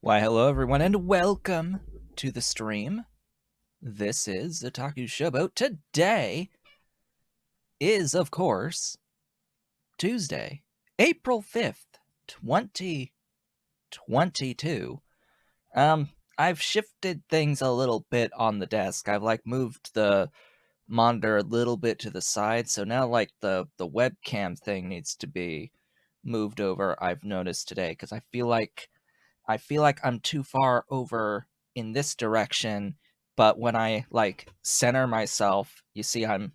Why, hello everyone, and welcome to the stream. This is Otaku Showboat. Today is, of course, Tuesday, April 5th, 2022. I've shifted things a little bit on the desk. I've moved the monitor a little bit to the side, so now the webcam thing needs to be moved over. I've noticed today because I feel like I'm too far over in this direction, but when I center myself, you see I'm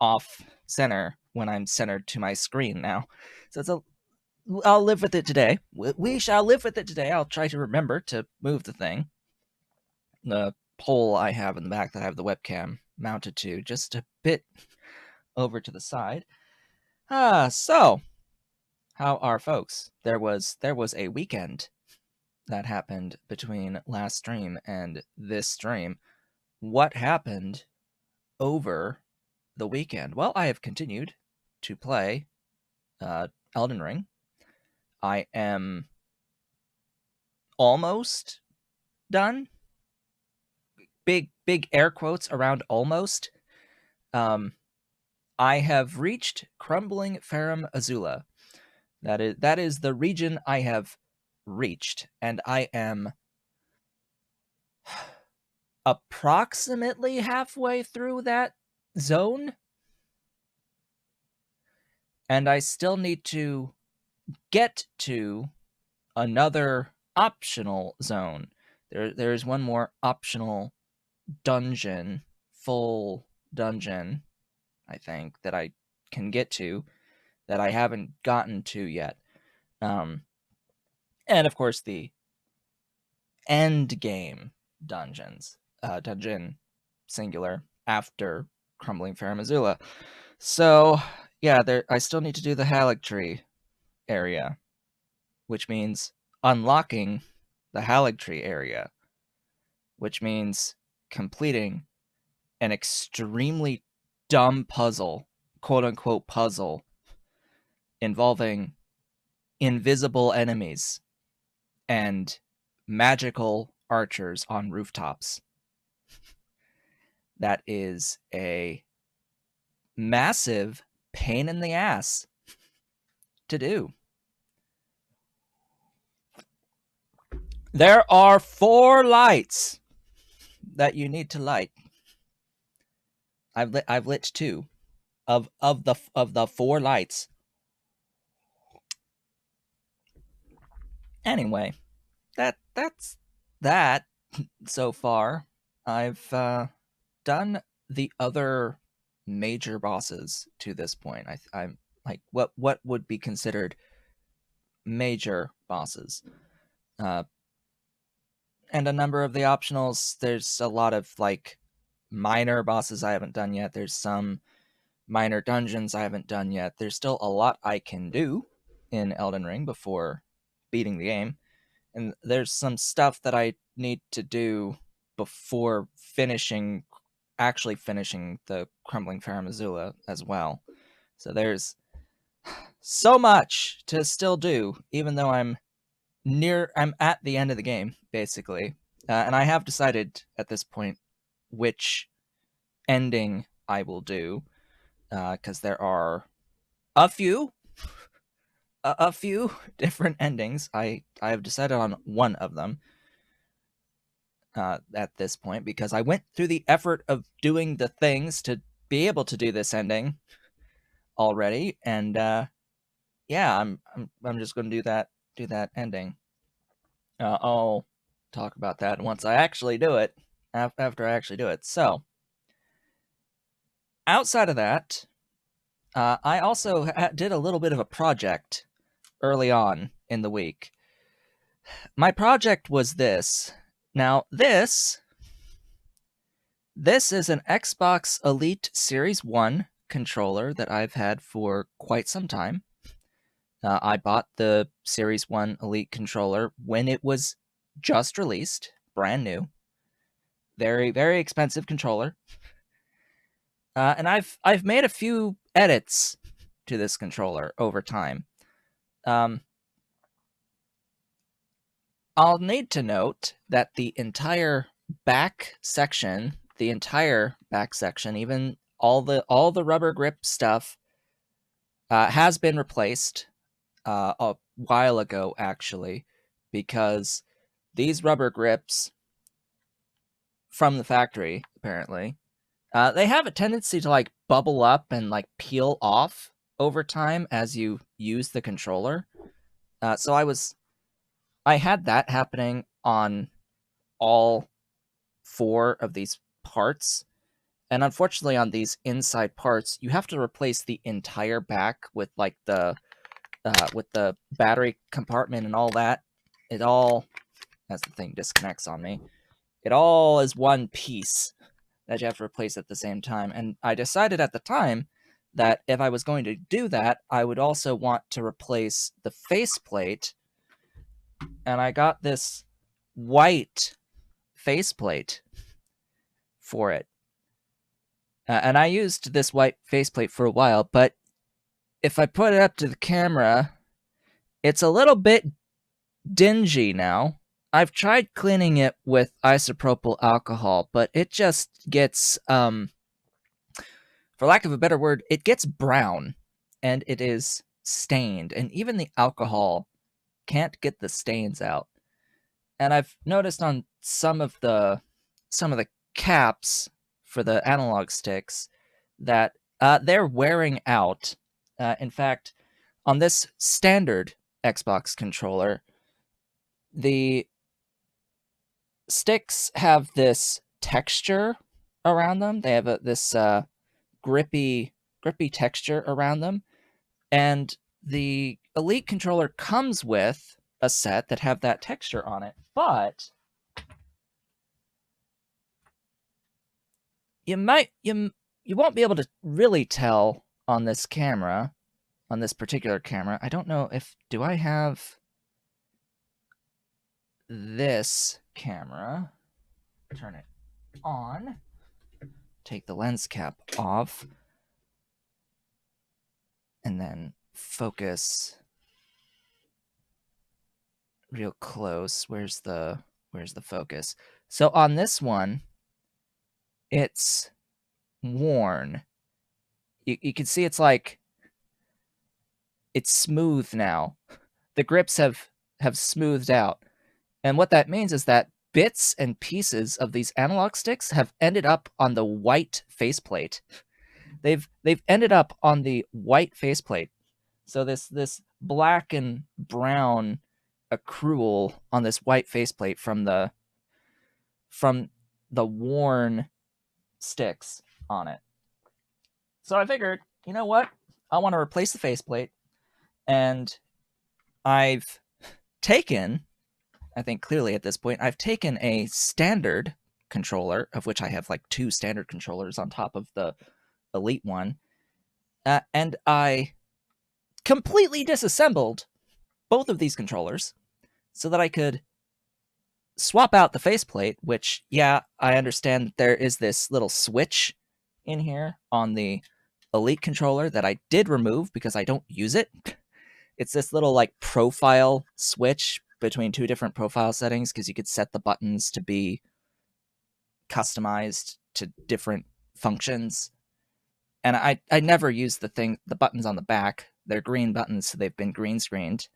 off center when I'm centered to my screen now. So I'll live with it today. We shall live with it today. I'll try to remember to move the pole I have in the back that I have the webcam mounted to, just a bit over to the side. So how are folks? There was a weekend that happened between last stream and this stream. What happened over the weekend? Well, I have continued to play Elden Ring. I am almost done. Big air quotes around almost. I have reached Crumbling Farum Azula. That is the region I have reached, and I am approximately halfway through that zone, and I still need to get to another optional zone. There's one more optional dungeon, full dungeon, I think, that I can get to that I haven't gotten to yet. And of course the end game dungeons, dungeon singular after Crumbling Farum Azula. So yeah, I still need to do the Haligtree area, which means unlocking the Haligtree area, which means completing an extremely dumb puzzle, quote unquote puzzle, involving invisible enemies and magical archers on rooftops. That is a massive pain in the ass to do. There are 4 lights that you need to light. I've lit 2 of the 4 lights. Anyway, that's that so far. I've done the other major bosses to this point. I'm like what would be considered major bosses, and a number of the optionals. There's a lot of minor bosses I haven't done yet. There's some minor dungeons I haven't done yet. There's still a lot I can do in Elden Ring before beating the game, and there's some stuff that I need to do before actually finishing the Crumbling Farum Azula as well. So there's so much to still do, even though I'm at the end of the game, basically. And I have decided at this point which ending I will do, because there are a few different endings. I have decided on one of them at this point, because I went through the effort of doing the things to be able to do this ending already, and yeah, I'm just going to do that ending. I'll talk about that once I actually do it. After I actually do it. So outside of that, I also did a little bit of a project early on in the week. My project was this. Now, this is an Xbox Elite Series 1 controller that I've had for quite some time. I bought the Series 1 Elite controller when it was just released, brand new. Very, very expensive controller. And I've made a few edits to this controller over time. I'll need to note that the entire back section, even all the rubber grip stuff, has been replaced a while ago, actually, because these rubber grips from the factory, apparently, they have a tendency to like bubble up and like peel off over time as you use the controller. So I had that happening on all four of these parts. And unfortunately, on these inside parts, you have to replace the entire back with like with the battery compartment and all that. It all, as the thing disconnects on me, it all is one piece that you have to replace at the same time. And I decided at the time that if I was going to do that, I would also want to replace the faceplate. And I got this white faceplate for it. And I used this white faceplate for a while, but if I put it up to the camera, it's a little bit dingy now. I've tried cleaning it with isopropyl alcohol, but it just gets, for lack of a better word, it gets brown, and it is stained, and even the alcohol can't get the stains out. And I've noticed on some of the caps for the analog sticks that they're wearing out. In fact, on this standard Xbox controller, the sticks have this texture around them. They have this grippy texture around them, and the Elite controller comes with a set that have that texture on it, but you won't be able to really tell on this camera, on this particular camera. I don't know if, do I have this camera? Turn it on. Take the lens cap off. And then focus real close. Where's the focus? So on this one, it's worn. You can see it's like, it's smooth now. The grips have smoothed out. And what that means is that bits and pieces of these analog sticks have ended up on the white faceplate. They've ended up on the white faceplate. So this black and brown accrual on this white faceplate from the worn sticks on it. So I figured, you know what? I want to replace the faceplate, and I've taken, I think clearly at this point, I've taken a standard controller, of which I have like 2 standard controllers on top of the Elite one, and I completely disassembled both of these controllers so that I could swap out the faceplate, which, yeah, I understand that there is this little switch in here on the Elite controller that I did remove because I don't use it. It's this little like profile switch between 2 different profile settings, because you could set the buttons to be customized to different functions. And I never use the buttons on the back. They're green buttons, so they've been green screened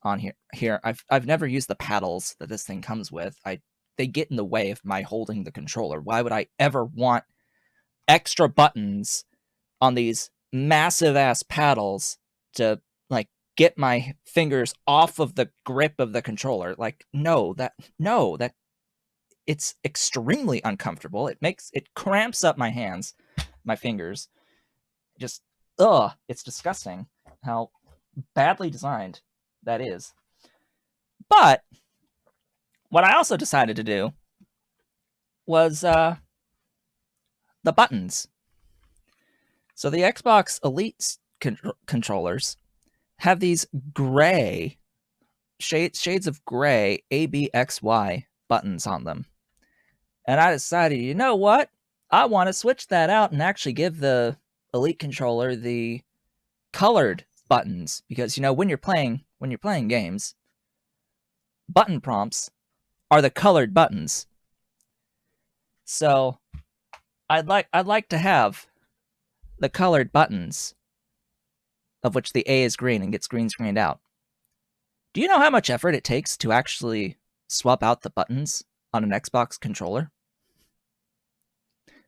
on here. I've never used the paddles that this thing comes with. They get in the way of my holding the controller. Why would I ever want extra buttons on these massive ass paddles to like get my fingers off of the grip of the controller? Like, no, that it's extremely uncomfortable. It cramps up my hands, my fingers. Just, it's disgusting how badly designed that is. But what I also decided to do was the buttons. So the Xbox Elite controllers have these gray shades of gray ABXY buttons on them. And I decided, you know what? I want to switch that out and actually give the Elite controller the colored buttons, because, you know, when you're playing games, button prompts are the colored buttons. So I'd like to have the colored buttons, of which the A is green and gets green screened out. Do you know how much effort it takes to actually swap out the buttons on an Xbox controller?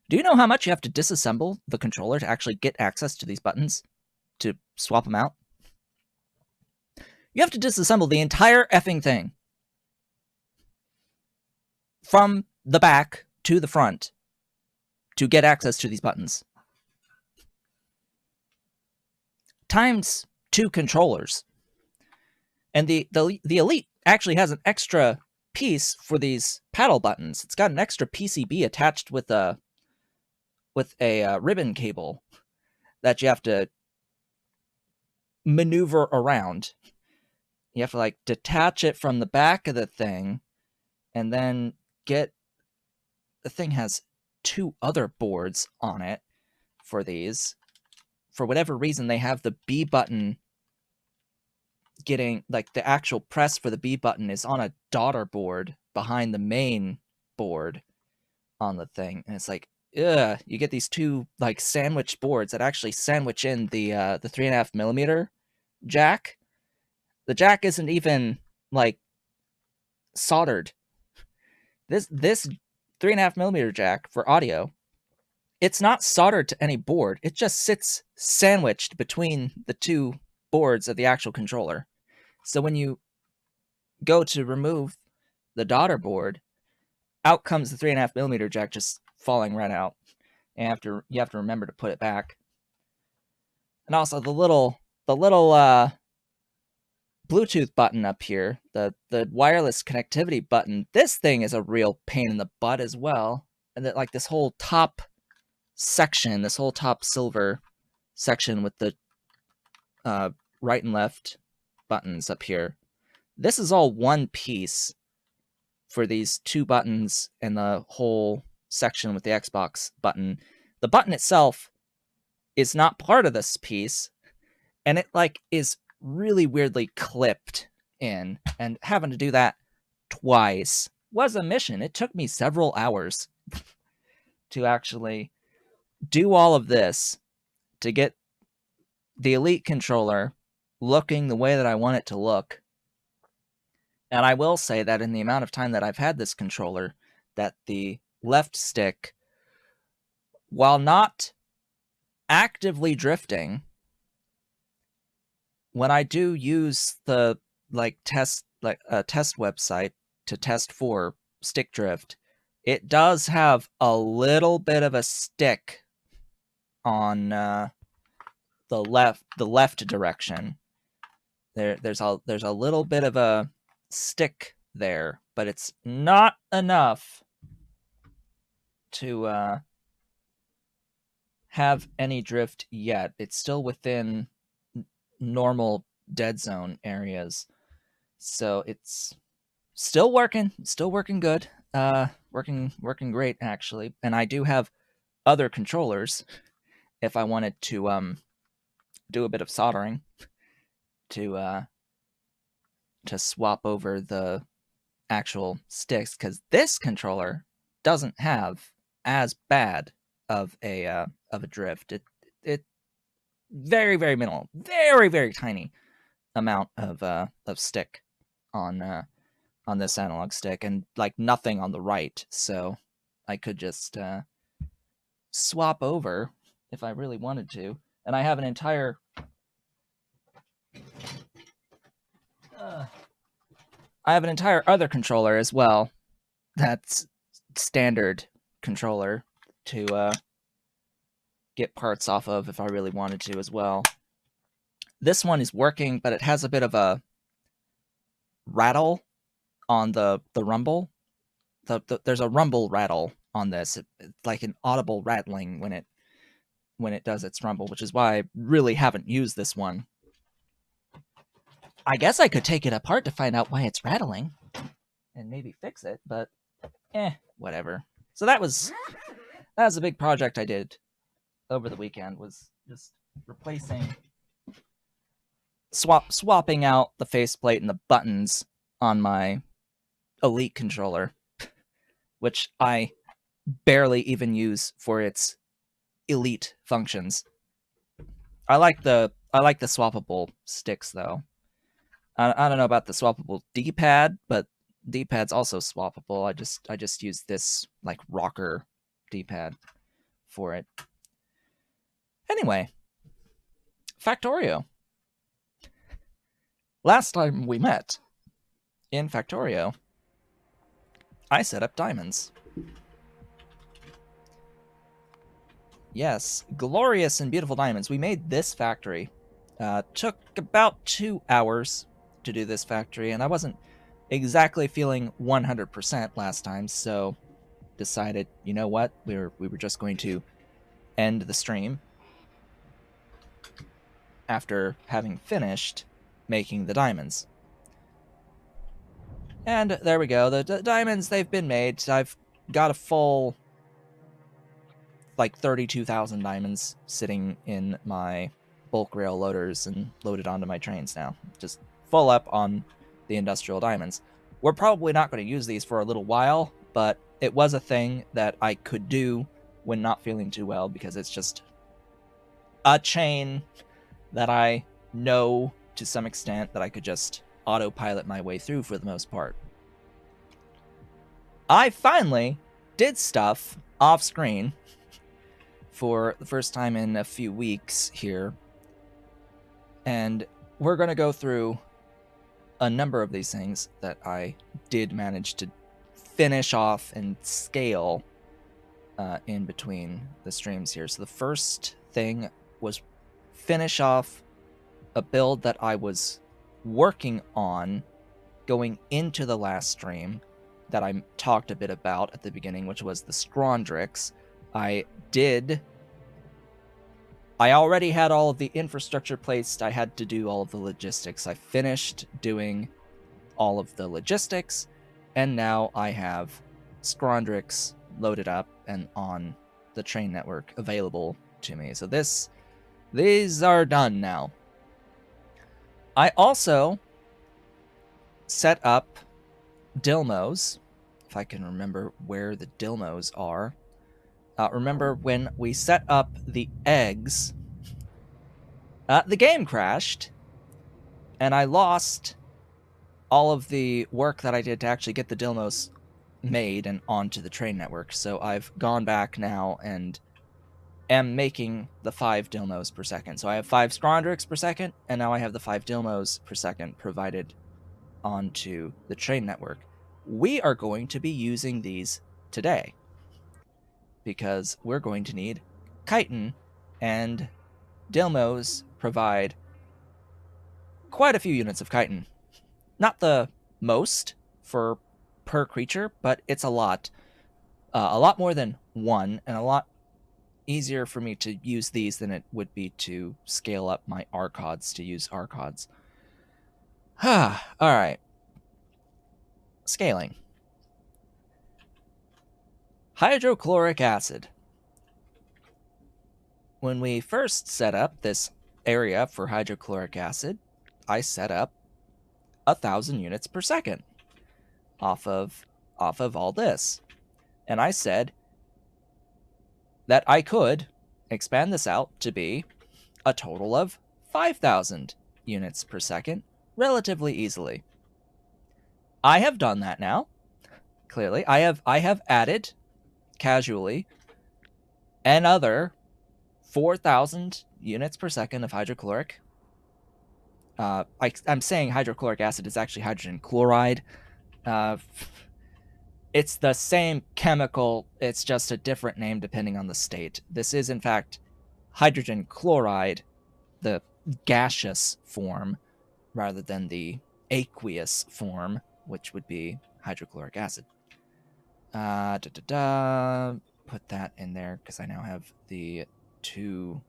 Do you know how much you have to disassemble the controller to actually get access to these buttons to swap them out? You have to disassemble the entire effing thing from the back to the front to get access to these buttons. Times 2 controllers. And the Elite actually has an extra piece for these paddle buttons. It's got an extra PCB attached with a ribbon cable that you have to maneuver around. You have to like detach it from the back of the thing and then get the thing has 2 other boards on it for these. For whatever reason, they have the B button getting like the actual press for the B button is on a daughter board behind the main board on the thing, and it's like, ugh, you get these 2 like sandwich boards that actually sandwich in the 3.5mm jack. The jack isn't even like soldered. This 3.5mm jack for audio, it's not soldered to any board. It just sits sandwiched between the 2 boards of the actual controller. So when you go to remove the daughter board, out comes the 3.5mm jack just falling right out. And you have to remember to put it back. And also the little Bluetooth button up here, the wireless connectivity button, this thing is a real pain in the butt as well. And that like this whole top section, this whole top silver section with the right and left buttons up here. This is all one piece for these 2 buttons and the whole section with the Xbox button. The button itself is not part of this piece, and it like is really weirdly clipped in, and having to do that twice was a mission. It took me several hours to actually do all of this to get the Elite controller looking the way that I want it to look. And I will say that in the amount of time that I've had this controller, that the left stick, while not actively drifting, when I do use the test website to test for stick drift, it does have a little bit of a stick on the left direction. There's a little bit of a stick there, but it's not enough to have any drift yet. It's still within normal dead zone areas, so it's still working good, working great actually. And I do have other controllers if I wanted to do a bit of soldering to swap over the actual sticks, because this controller doesn't have as bad of a drift. It very, very minimal, very, very tiny amount of stick on this analog stick, and like nothing on the right, so I could just swap over if I really wanted to. And I have an entire other controller as well, that's standard controller to get parts off of if I really wanted to as well. This one is working, but it has a bit of a rattle on the rumble. There's a rumble rattle on this. It's like an audible rattling when it does its rumble, which is why I really haven't used this one. I guess I could take it apart to find out why it's rattling and maybe fix it, but whatever. So that was a big project I did over the weekend, was just swapping out the faceplate and the buttons on my Elite controller, which I barely even use for its elite functions. I like the swappable sticks though. I don't know about the swappable D-pad, but D-pad's also swappable. I just use this like rocker D-pad for it. Anyway, Factorio. Last time we met in Factorio, I set up diamonds. Yes, glorious and beautiful diamonds. We made this factory. Took about 2 hours to do this factory, and I wasn't exactly feeling 100% last time, so decided, you know what, we were just going to end the stream after having finished making the diamonds. And there we go. The diamonds, they've been made. I've got a full like 32,000 diamonds sitting in my bulk rail loaders and loaded onto my trains now. Just full up on the industrial diamonds. We're probably not going to use these for a little while, but it was a thing that I could do when not feeling too well, because it's just a chain that I know to some extent that I could just autopilot my way through for the most part. I finally did stuff off screen for the first time in a few weeks here, and we're going to go through a number of these things that I did manage to finish off and scale in between the streams here. So the first thing was finish off a build that I was working on going into the last stream that I talked a bit about at the beginning, which was the Scrondrix. I already had all of the infrastructure placed. I had to do all of the logistics. I finished doing all of the logistics, and now I have Scrondrix loaded up and on the train network available to me. So these are done now. I also set up Dilmos, if I can remember where the Dilmos are. Remember when we set up the eggs, the game crashed, and I lost all of the work that I did to actually get the Dilmos made and onto the train network. So I've gone back now and am making the 5 Dilmos per second. So I have 5 Scrondrix per second, and now I have the 5 Dilmos per second provided onto the train network. We are going to be using these today, because we're going to need chitin, and Dilmos provide quite a few units of chitin. Not the most per creature, but it's a lot more than 1, and a lot easier for me to use these than it would be to scale up my Archods to use Archods. All right. Scaling. Hydrochloric acid. When we first set up this area for hydrochloric acid, I set up 1,000 units per second off of all this. And I said that I could expand this out to be a total of 5,000 units per second relatively easily. I have done that now. Clearly, I have added casually another 4,000 units per second of hydrochloric. I'm saying hydrochloric acid is actually hydrogen chloride. It's the same chemical, it's just a different name depending on the state. This is, in fact, hydrogen chloride, the gaseous form, rather than the aqueous form, which would be hydrochloric acid. Put that in there, because I now have the 2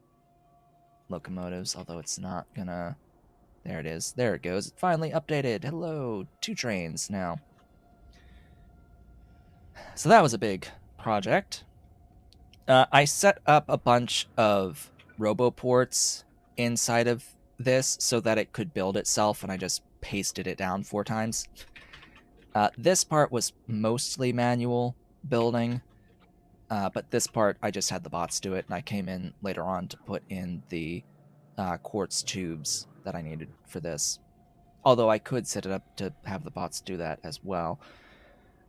locomotives, although it's not gonna... There it is. There it goes. It finally updated. Hello, 2 trains now. So that was a big project. I set up a bunch of roboports inside of this so that it could build itself, and I just pasted it down 4 times. This part was mostly manual building, but this part I just had the bots do it, and I came in later on to put in the quartz tubes that I needed for this. Although I could set it up to have the bots do that as well.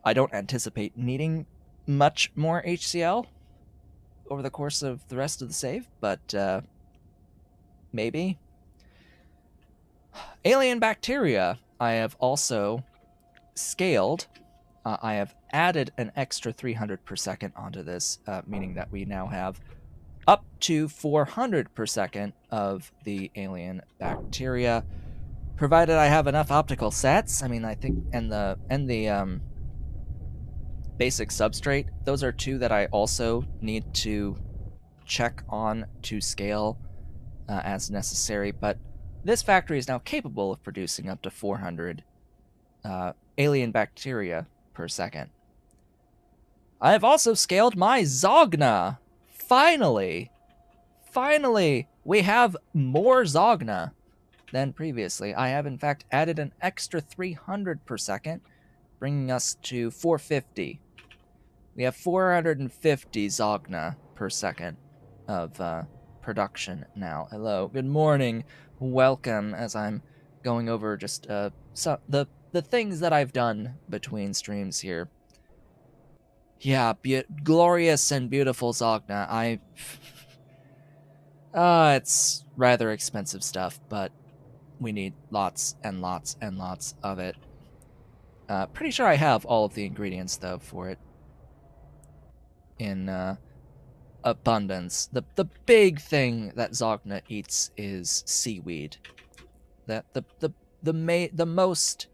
I don't anticipate needing much more HCl over the course of the rest of the save, but maybe. Alien bacteria I have also scaled. I have added an extra 300 per second onto this, meaning that we now have up to 400 per second of the alien bacteria, provided I have enough optical sets. I mean, I think, and the basic substrate, those are two that I also need to check on to scale as necessary, but this factory is now capable of producing up to 400 alien bacteria per second. I have also scaled my Zogna. Finally, we have more Zogna than previously. I have, in fact, added an extra 300 per second, bringing us to 450. We have 450 Zogna per second of production now. Hello, good morning, welcome, as I'm going over just the things that I've done between streams here. Yeah, glorious and beautiful Zogna. It's rather expensive stuff, but we need lots and lots and lots of it. Pretty sure I have all of the ingredients, though, for it in abundance. The big thing that Zogna eats is seaweed. That the most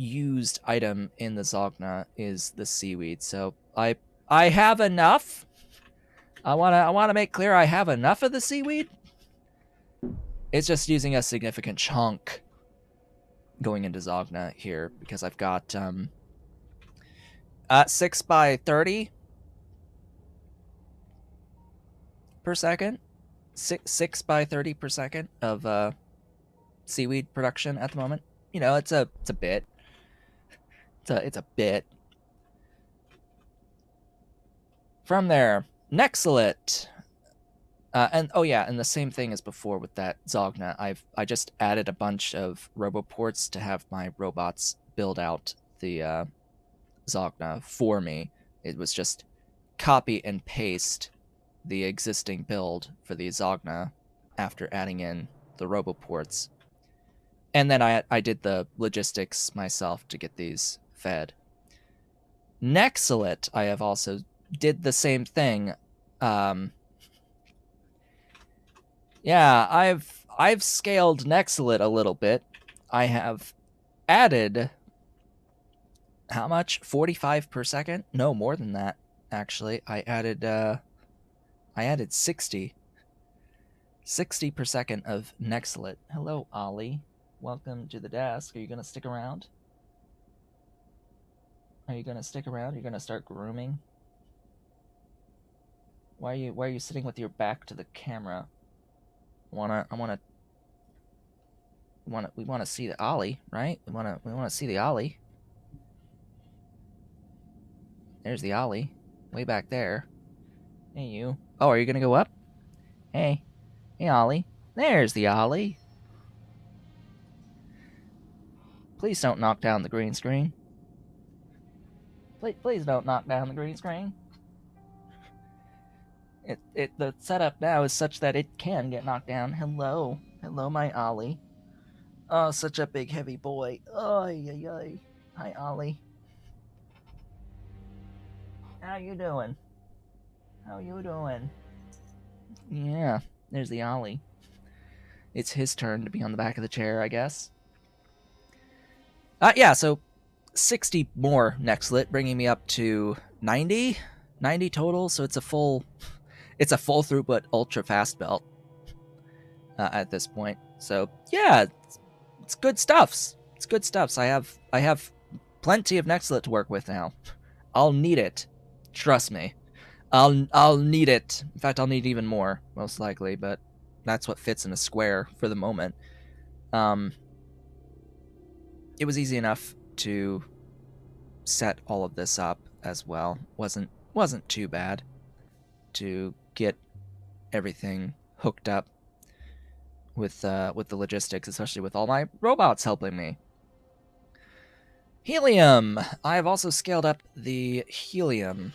used item in the Zogna is the seaweed. So I have enough. I wanna make clear I have enough of the seaweed. It's just using a significant chunk going into Zogna here because I've got 6 by 30 per second. 6 by 30 per second of seaweed production at the moment. You know, it's a bit. It's a bit. From there, Nexalit. And oh yeah, and the same thing as before with that Zogna. I just added a bunch of roboports to have my robots build out the Zogna for me. It was just copy and paste the existing build for the Zogna after adding in the roboports. And then I did the logistics myself to get these fed. Nexalit, I have also did the same thing. Yeah, I've scaled Nexalit a little bit. I have added how much? 45 per second? No, more than that, actually. I added 60 per second of Nexalit. Hello, Ollie. Welcome to the desk. Are you gonna stick around? Are you gonna stick around? You're gonna start grooming? Why are you sitting with your back to the camera? We wanna see the Ollie, right? We wanna see the Ollie. There's the Ollie, way back there. Hey you. Oh, are you gonna go up? Hey Ollie. There's the Ollie. Please don't knock down the green screen. Please don't knock down the green screen. The setup now is such that it can get knocked down. Hello, my Ollie. Oh, such a big heavy boy. Ay. Hi, Ollie. How you doing? Yeah, there's the Ollie. It's his turn to be on the back of the chair, I guess. Yeah, so 60 more Nexalit, bringing me up to 90 total. So it's a full throughput ultra fast belt at this point. So yeah, it's good stuffs. It's good stuffs. I have plenty of Nexalit to work with now. I'll need it. Trust me. I'll need it. In fact, I'll need even more, most likely, but that's what fits in a square for the moment. It was easy enough to set all of this up as well. Wasn't too bad to get everything hooked up with the logistics, especially with all my robots helping me. Helium! I have also scaled up the helium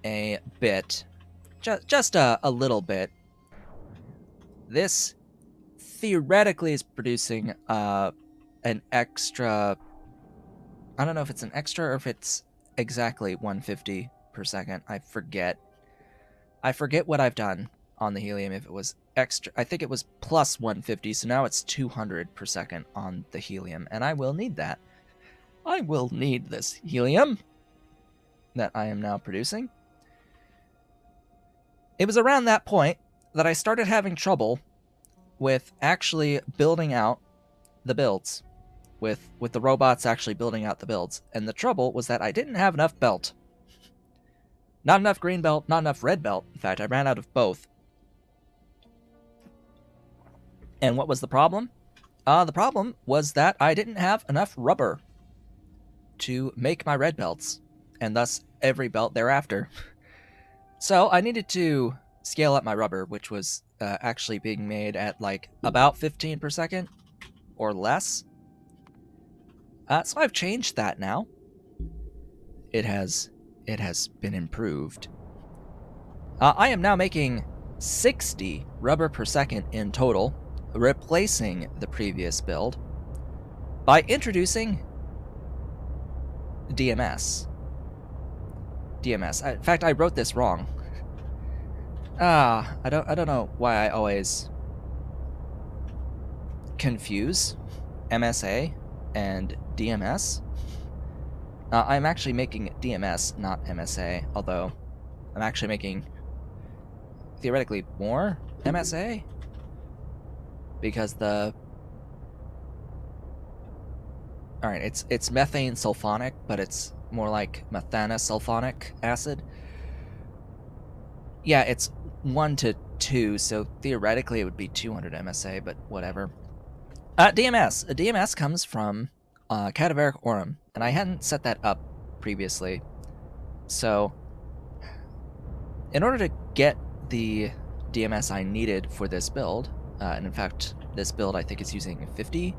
a bit. Just a little bit. This theoretically is producing an extra... I don't know if it's an extra or if it's exactly 150 per second. I forget. I forget what I've done on the helium. If it was extra, I think it was plus 150, so now it's 200 per second on the helium, and I will need that. I will need this helium that I am now producing. It was around that point that I started having trouble with actually building out the builds, with the robots actually building out the builds, and the trouble was that I didn't have enough belt. Not enough green belt, not enough red belt. In fact, I ran out of both. And what was the problem? The problem was that I didn't have enough rubber to make my red belts, and thus every belt thereafter. So I needed to scale up my rubber, which was actually being made at like about 15 per second or less. So I've changed that now. It has been improved. I am now making 60 rubber per second in total, replacing the previous build by introducing DMS. In fact, I wrote this wrong. I don't know why I always confuse MSA and DMS. I'm actually making DMS, not MSA, although I'm actually making theoretically more MSA because the... Alright, it's methane sulfonic, but it's more like methanosulfonic acid. Yeah, it's 1 to 2, so theoretically it would be 200 MSA, but whatever. DMS. A DMS comes from cadaveric aurum, and I hadn't set that up previously. So, in order to get the DMS I needed for this build, and in fact, this build I think is using 50.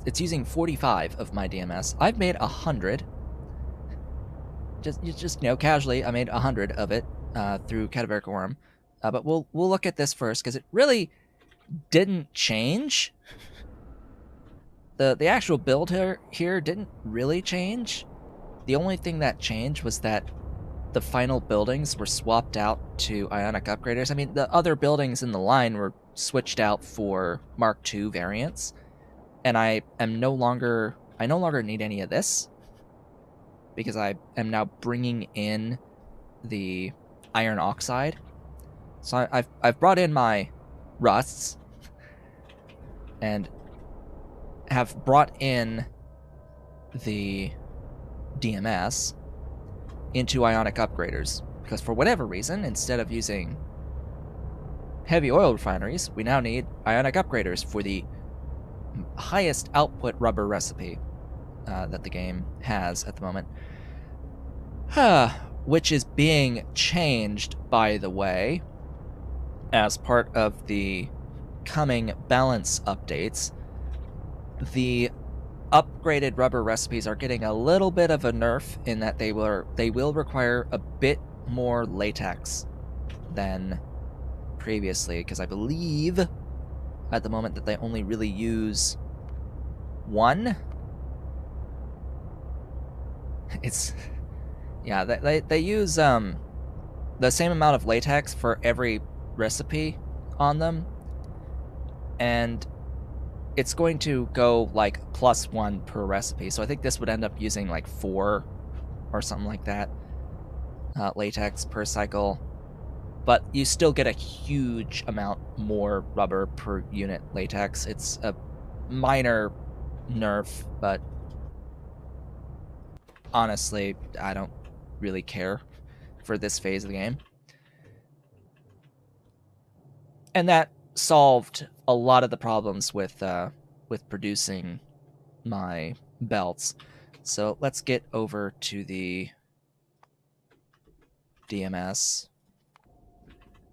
It's using 45 of my DMS. I've made 100. Just you know, casually, I made 100 of it through cadaveric aurum. But we'll look at this first because it really didn't change. The actual build here didn't really change. The only thing that changed was that the final buildings were swapped out to ionic upgraders. I mean, the other buildings in the line were switched out for Mark II variants, and I no longer need any of this because I am now bringing in the iron oxide. So I've brought in my rusts and have brought in the DMS into ionic upgraders, because for whatever reason, instead of using heavy oil refineries, we now need ionic upgraders for the highest output rubber recipe that the game has at the moment. Which is being changed, by the way, as part of the coming balance updates. The upgraded rubber recipes are getting a little bit of a nerf in that they will require a bit more latex than previously, because I believe at the moment that they only really use one. It's... yeah, they use the same amount of latex for every recipe on them, and it's going to go like +1 per recipe. So I think this would end up using like 4 or something like that latex per cycle, but you still get a huge amount more rubber per unit latex. It's a minor nerf, but honestly, I don't really care for this phase of the game. And that solved a lot of the problems with producing my belts. So let's get over to the DMS.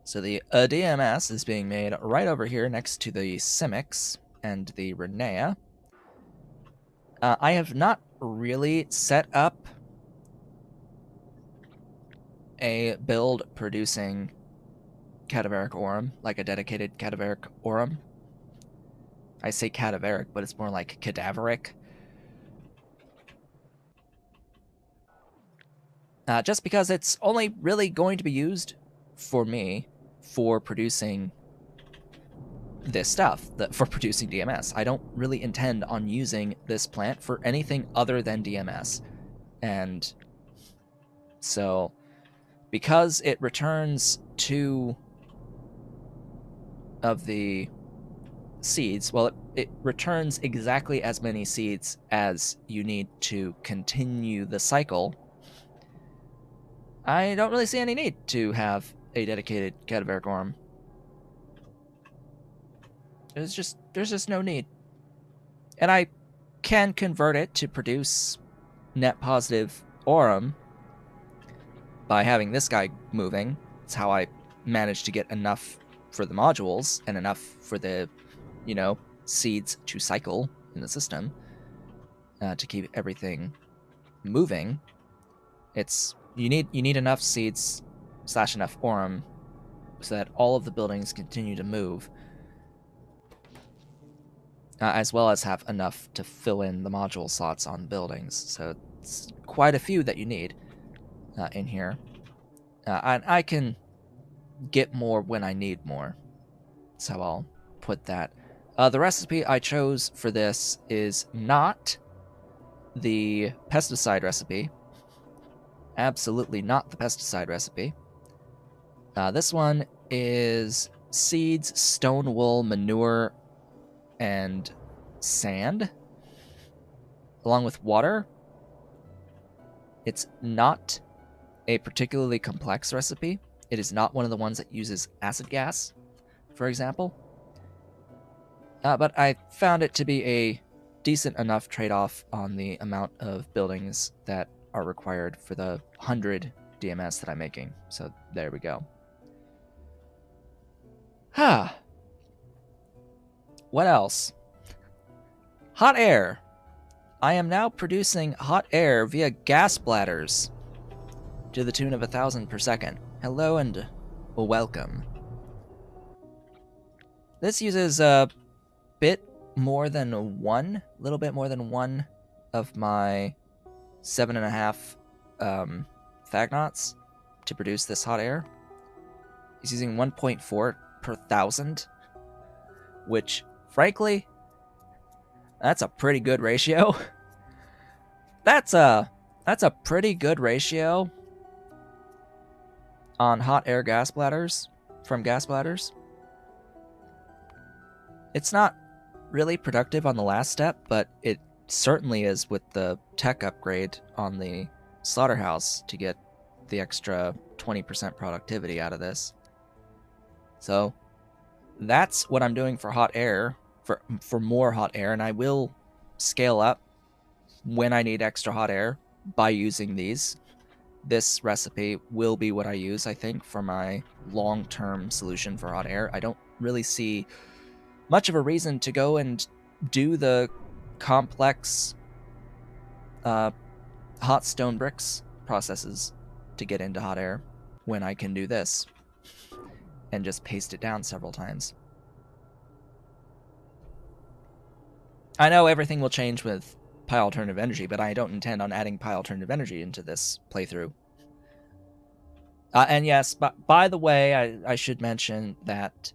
So the DMS is being made right over here next to the Simics and the Renea. I have not really set up a build producing cadaveric aurum, like a dedicated cadaveric aurum. I say cadaveric, but it's more like cadaveric. Just because it's only really going to be used for me for producing this stuff, for producing DMS. I don't really intend on using this plant for anything other than DMS. And so, because it returns 2 of the seeds, well, it returns exactly as many seeds as you need to continue the cycle, I don't really see any need to have a dedicated cadaveric aurum. There's just no need. And I can convert it to produce net positive aurum by having this guy moving. It's how I managed to get enough for the modules and enough for the, seeds to cycle in the system to keep everything moving. You need enough seeds / enough aurum so that all of the buildings continue to move, as well as have enough to fill in the module slots on buildings. So it's quite a few that you need in here. And I can get more when I need more. So I'll put that. The recipe I chose for this is not the pesticide recipe. Absolutely not the pesticide recipe. This one is seeds, stone wool, manure, and sand, along with water. It's not a particularly complex recipe. It is not one of the ones that uses acid gas, for example. But I found it to be a decent enough trade-off on the amount of buildings that are required for the 100 DMS that I'm making. So there we go. What else? Hot air. I am now producing hot air via gas bladders to the tune of 1,000 per second. Hello and welcome. This uses a little bit more than one of my 7.5 Fagnots to produce this hot air. He's using 1.4 per 1,000, which, frankly, that's a pretty good ratio. That's a pretty good ratio on hot air gas bladders from gas bladders. It's not really productive on the last step, but it certainly is with the tech upgrade on the slaughterhouse to get the extra 20% productivity out of this. So that's what I'm doing for hot air, for more hot air, and I will scale up when I need extra hot air by using these. This recipe will be what I use, I think, for my long-term solution for hot air. I don't really see much of a reason to go and do the complex hot stone bricks processes to get into hot air when I can do this and just paste it down several times. I know everything will change with Pi Alternative Energy, but I don't intend on adding Pi Alternative Energy into this playthrough. And yes, by the way, I should mention that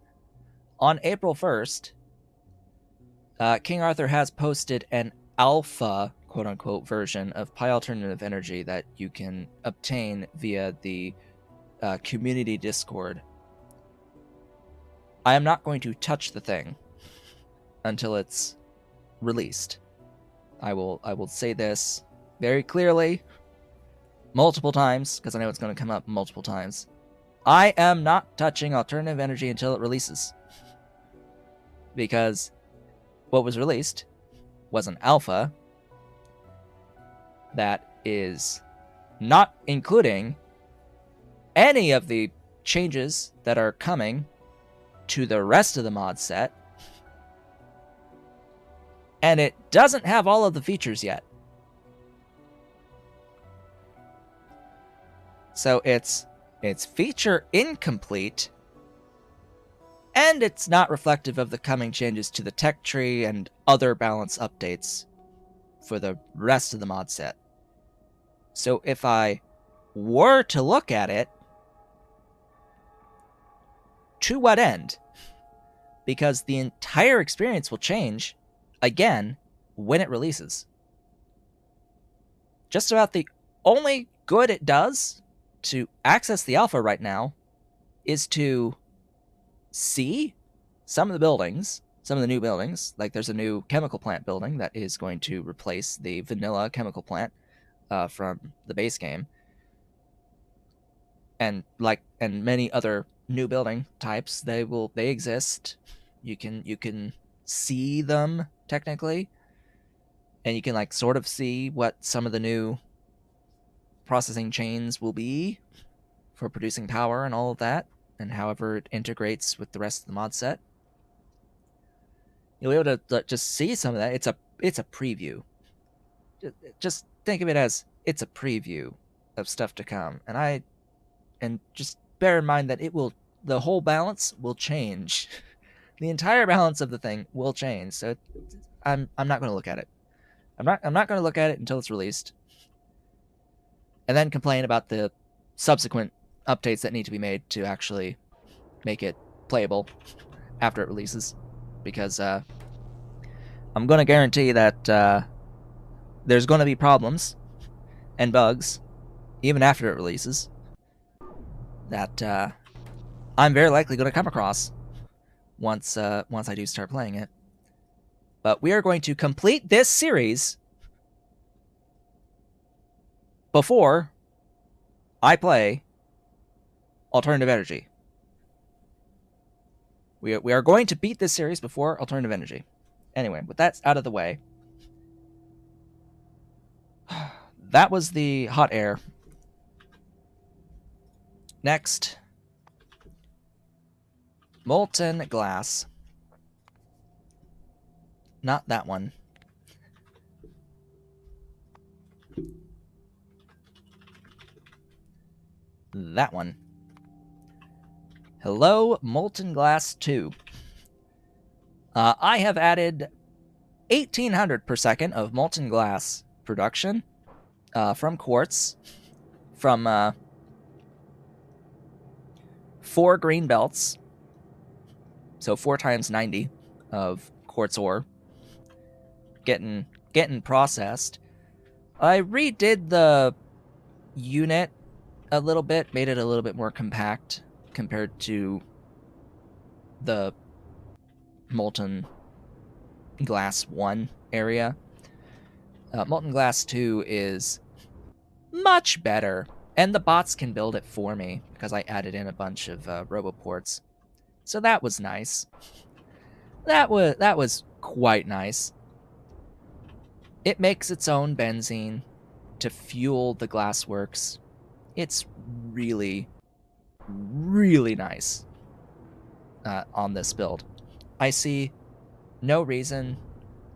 on April 1st, King Arthur has posted an alpha, quote-unquote, version of Pi Alternative Energy that you can obtain via the community Discord. I am not going to touch the thing until it's released. I will say this very clearly multiple times, because I know it's going to come up multiple times. I am not touching Alternative Energy until it releases. because what was released was an alpha that is not including any of the changes that are coming to the rest of the mod set, and it doesn't have all of the features yet. So it's feature incomplete, and it's not reflective of the coming changes to the tech tree and other balance updates for the rest of the mod set. So if I were to look at it, to what end? Because the entire experience will change again when it releases. Just about the only good it does to access the alpha right now is to see some of the buildings, some of the new buildings. Like there's a new chemical plant building that is going to replace the vanilla chemical plant from the base game, and many other new building types. They exist. You can see them technically, and you can like sort of see what some of the new processing chains will be for producing power and all of that, and however it integrates with the rest of the mod set. You'll be able to just see some of that. It's a preview. Just think of it as it's a preview of stuff to come, and just bear in mind that the whole balance will change. The entire balance of the thing will change. So I'm not going to look at it. I'm not going to look at it until it's released, and then complain about the subsequent updates that need to be made to actually make it playable after it releases, because I'm going to guarantee that there's going to be problems and bugs even after it releases that I'm very likely going to come across once I do start playing it. But we are going to complete this series before I play Alternative Energy. We are going to beat this series before Alternative Energy. Anyway, with that out of the way, that was the hot air. Next, molten glass. Not that one. That one. Hello, Molten Glass 2. I have added 1800 per second of molten glass production from quartz, from 4 green belts, so 4 times 90 of quartz ore getting processed. I redid the unit a little bit, made it a little bit more compact compared to the Molten Glass 1 area. Molten Glass 2 is much better, and the bots can build it for me because I added in a bunch of roboports. So that was nice. That was quite nice. It makes its own benzene to fuel the glassworks. It's really, really nice on this build. I see no reason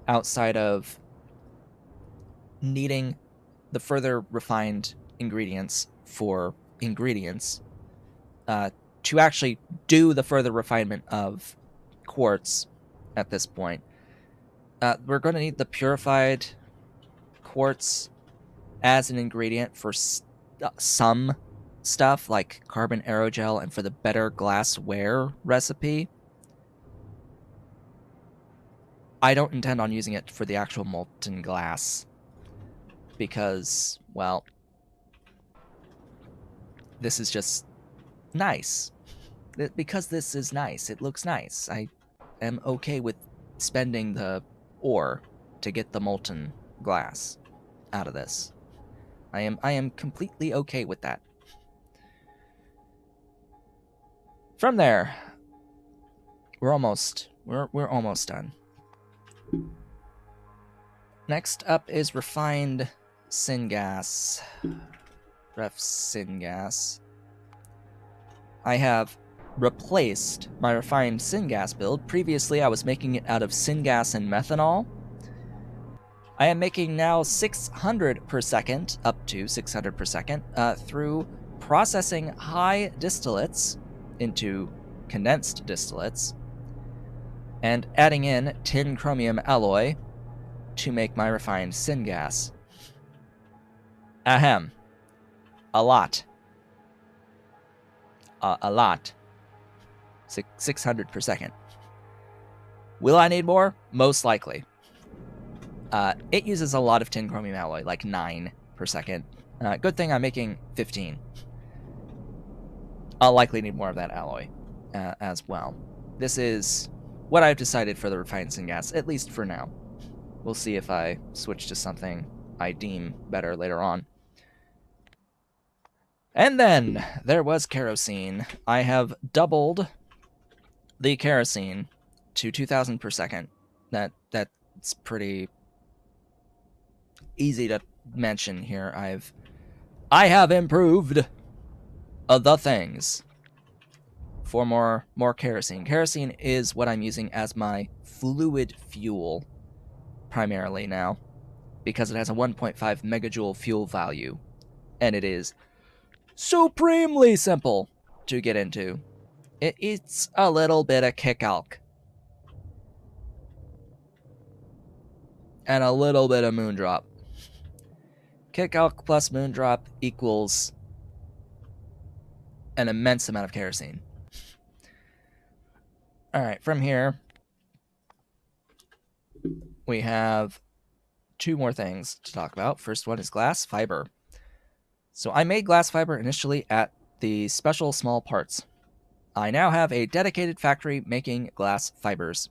outside of needing the further refined ingredients for ingredients to actually do the further refinement of quartz at this point. We're going to need the purified quartz as an ingredient for some stuff like carbon aerogel and for the better glassware recipe. I don't intend on using it for the actual molten glass because, well, this is just nice. Because this is nice, it looks nice. I am okay with spending the ore to get the molten glass out of this. I am completely okay with that. From there, we're almost We're almost done. Next up is refined syngas. Ref syngas. I have replaced my refined syngas build. Previously, I was making it out of syngas and methanol. I am making now 600 per second, up to 600 per second, through processing high distillates into condensed distillates and adding in tin chromium alloy to make my refined syngas. Ahem. A lot. A lot. 600 per second. Will I need more? Most likely. It uses a lot of tin chromium alloy, like 9 per second. Good thing I'm making 15. I'll likely need more of that alloy as well. This is what I've decided for the refined syngas, at least for now. We'll see if I switch to something I deem better later on. And then there was kerosene. I have doubled the kerosene to 2,000 per second. That's pretty easy to mention here. I have improved the things for more kerosene. Kerosene is what I'm using as my fluid fuel primarily now, because it has a 1.5 megajoule fuel value, and it is supremely simple to get into. It eats a little bit of kickalc and a little bit of moondrop. Kickalc plus moondrop equals an immense amount of kerosene. Alright, from here, we have two more things to talk about. First one is glass fiber. So I made glass fiber initially at the special small parts. I now have a dedicated factory making glass fibers.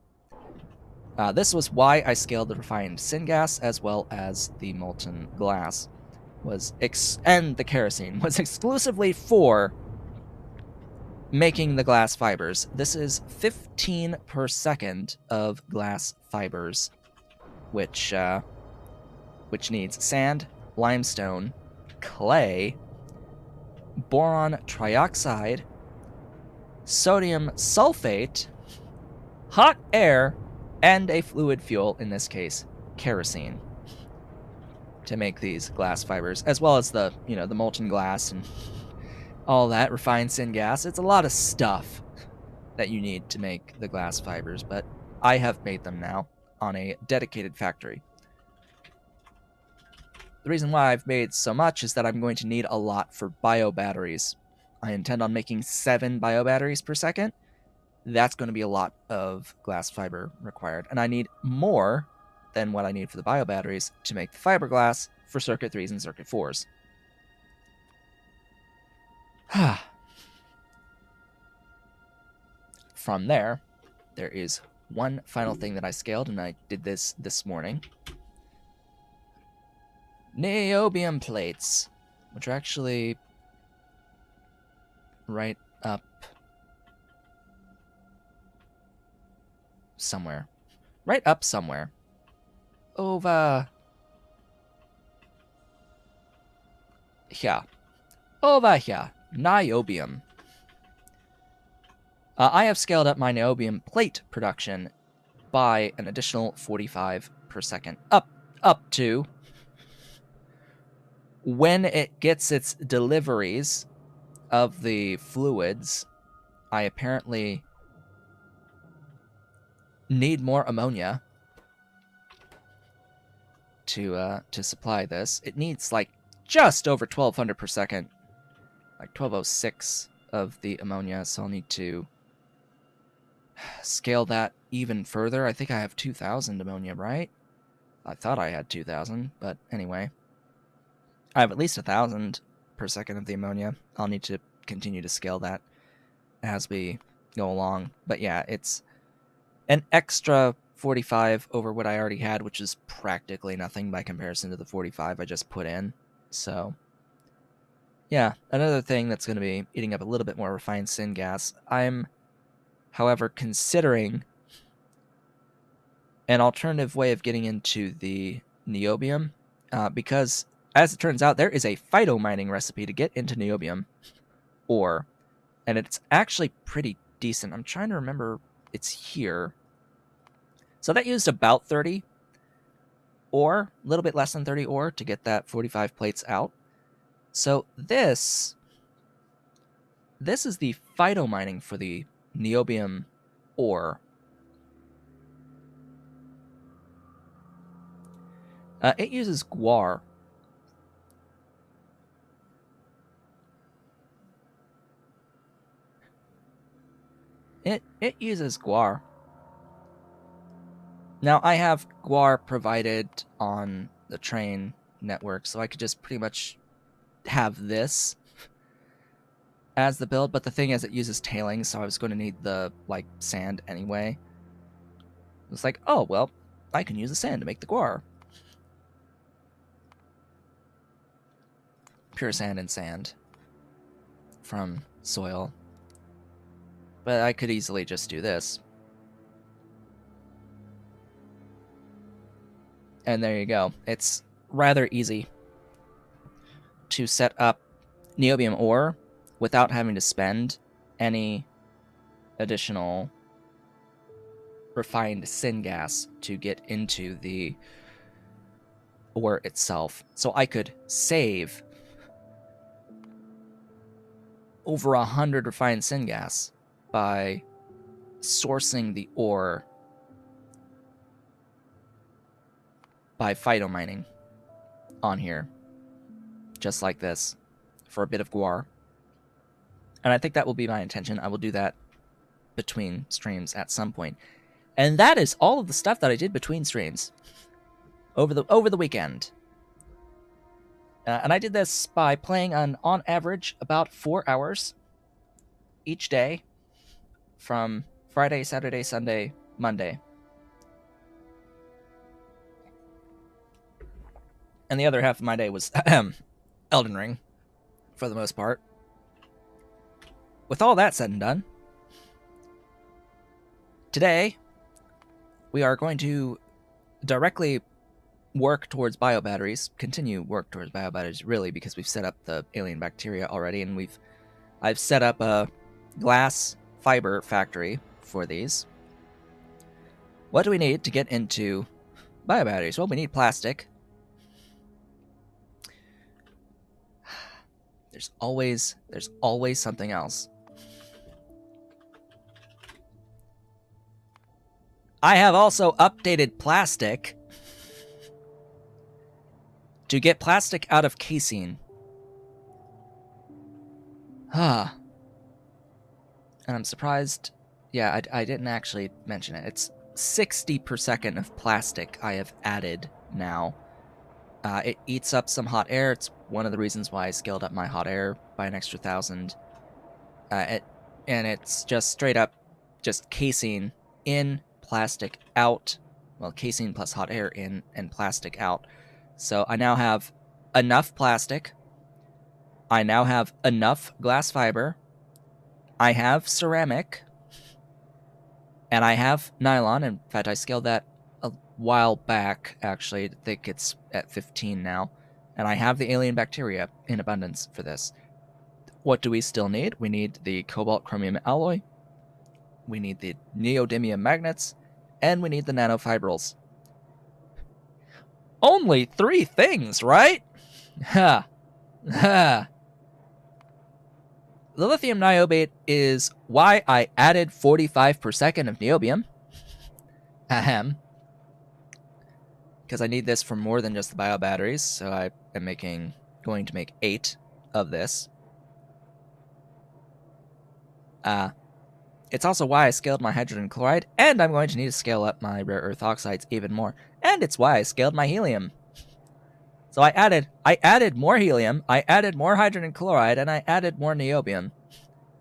This was why I scaled the refined syngas as well as the molten glass, and the kerosene was exclusively for making the glass fibers. This is 15 per second of glass fibers, which needs sand, limestone, clay, boron trioxide, sodium sulfate, hot air, and a fluid fuel, in this case, kerosene, to make these glass fibers, as well as the molten glass and all that, refined syngas. It's a lot of stuff that you need to make the glass fibers, but I have made them now on a dedicated factory. The reason why I've made so much is that I'm going to need a lot for bio batteries. I intend on making 7 bio batteries per second. That's going to be a lot of glass fiber required, and I need more than what I need for the bio batteries to make the fiberglass for circuit 3s and circuit 4s. From there is one final thing that I scaled, and I did this morning. Niobium plates, which are actually right up somewhere. Right up somewhere. Over here. Over here. Niobium. I have scaled up my niobium plate production by an additional 45 per second. Up to when it gets its deliveries of the fluids, I apparently need more ammonia to supply this. It needs like just over 1,200 per second, like 1,206 of the ammonia, so I'll need to scale that even further. I think I have 2,000 ammonia, right? I thought I had 2,000, but anyway. I have at least 1,000 per second of the ammonia. I'll need to continue to scale that as we go along. But yeah, it's an extra 45 over what I already had, which is practically nothing by comparison to the 45 I just put in. So yeah, another thing that's going to be eating up a little bit more refined syngas. I'm, however, considering an alternative way of getting into the niobium, because as it turns out, there is a phytomining recipe to get into niobium ore, and it's actually pretty decent. I'm trying to remember. It's here. So that used about 30 ore, a little bit less than 30 ore to get that 45 plates out. So this is the phytomining for the niobium ore. It uses guar. It uses guar. Now, I have guar provided on the train network, so I could just pretty much have this as the build, but the thing is it uses tailings, so I was going to need the, like, sand anyway. It's like, oh, well, I can use the sand to make the guar. Pure sand and sand from soil. But I could easily just do this. And there you go. It's rather easy to set up niobium ore without having to spend any additional refined syngas to get into the ore itself. So I could save over 100 refined syngas by sourcing the ore by phytomining on here, just like this, for a bit of guar. And I think that will be my intention. I will do that between streams at some point. And that is all of the stuff that I did between streams over the weekend. And I did this by playing on average about 4 hours each day from Friday, Saturday, Sunday, Monday. And the other half of my day was Elden Ring, for the most part. With all that said and done, today we are going to directly work towards biobatteries, continue work towards biobatteries, really, because we've set up the alien bacteria already, and I've set up a glass fiber factory for these. What do we need to get into biobatteries? Well, we need plastic. There's always something else. I have also updated plastic to get plastic out of casein. And I'm surprised. Yeah, I didn't actually mention it. It's 60 per second of plastic I have added now. It eats up some hot air. It's one of the reasons why I scaled up my hot air by an extra 1,000. And it's just straight up just casein in, plastic out. Well, casein plus hot air in and plastic out. So I now have enough plastic. I now have enough glass fiber. I have ceramic. And I have nylon. In fact, I scaled that a while back, actually. I think it's at 15 now. And I have the alien bacteria in abundance for this. What do we still need? We need the cobalt chromium alloy. We need the neodymium magnets. And we need the nanofibrils. Only 3 things, right? Ha. Ha. The lithium niobate is why I added 45 per second of niobium. Ahem. Because I need this for more than just the biobatteries, so I am going to make 8 of this. It's also why I scaled my hydrogen chloride, and I'm going to need to scale up my rare earth oxides even more. And it's why I scaled my helium. So I added more helium, I added more hydrogen chloride, and I added more niobium.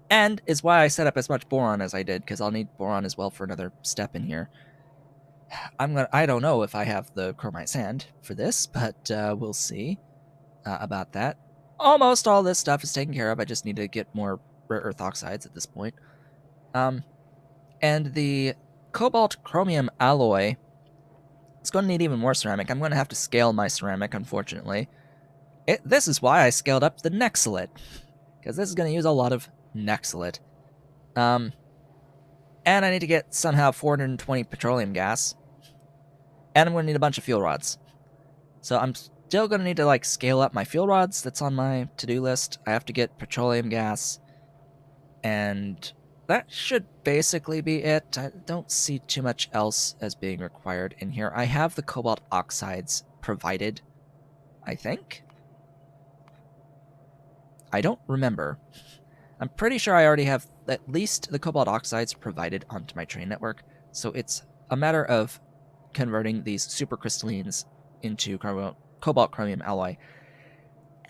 And is why I set up as much boron as I did, because I'll need boron as well for another step in here. I don't know if I have the chromite sand for this, but we'll see about that. Almost all this stuff is taken care of. I just need to get more rare earth oxides at this point. And the cobalt chromium alloy It's going to need even more ceramic. I'm going to have to scale my ceramic, unfortunately. This is why I scaled up the Nexilite, because this is going to use a lot of Nexilite. And I need to get somehow 420 petroleum gas. And I'm going to need a bunch of fuel rods. So I'm still going to need to like scale up my fuel rods. That's on my to-do list. I have to get petroleum gas. And that should basically be it. I don't see too much else as being required in here. I have the cobalt oxides provided, I think. I don't remember. I'm pretty sure I already have at least the cobalt oxides provided onto my train network, so it's a matter of converting these supercrystallines into cobalt chromium alloy.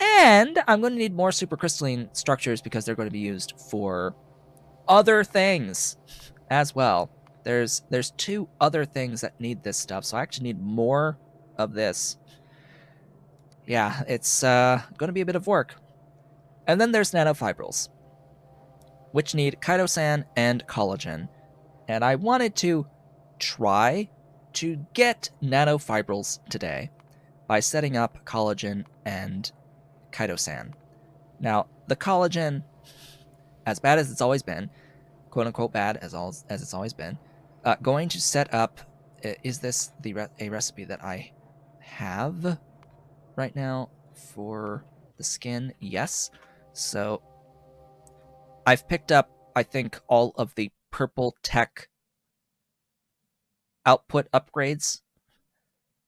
And I'm going to need more supercrystalline structures because they're going to be used for other things as well. There's 2 other things that need this stuff, so I actually need more of this. Yeah, it's going to be a bit of work. And then there's nanofibrils, which need chitosan and collagen. And I wanted to try to get nanofibrils today by setting up collagen and chitosan. Now, the collagen, as bad as it's always been, quote-unquote bad as it's always been, going to set up... Is this a recipe that I have right now for the skin? Yes. So I've picked up, I think, all of the purple tech output upgrades,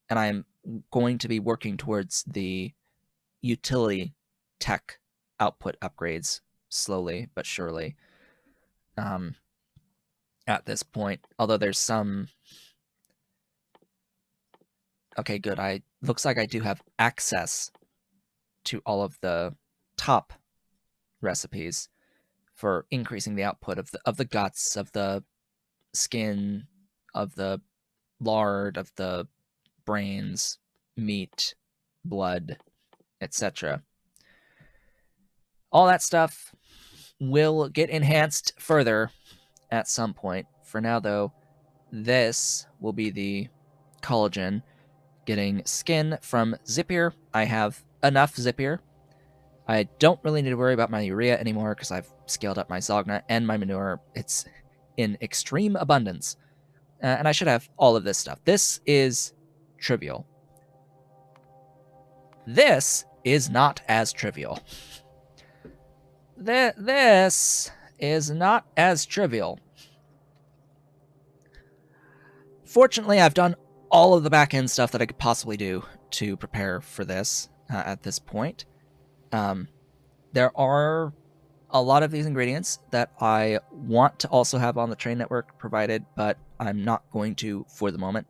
and I'm going to be working towards the utility tech output upgrades slowly but surely at this point. Although there's some... Okay, good. Looks like I do have access to all of the top recipes for increasing the output of the guts, of the skin, of the lard, of the brains, meat, blood, etc. All that stuff will get enhanced further at some point. For now, though, this will be the collagen. Getting skin from Zippier. I have enough Zippier. I don't really need to worry about my urea anymore because I've scaled up my Zogna and my manure. It's in extreme abundance. And I should have all of this stuff. This is trivial. This is not as trivial. This is not as trivial. Fortunately, I've done all of the back-end stuff that I could possibly do to prepare for this at this point. There are a lot of these ingredients that I want to also have on the train network provided, but I'm not going to for the moment.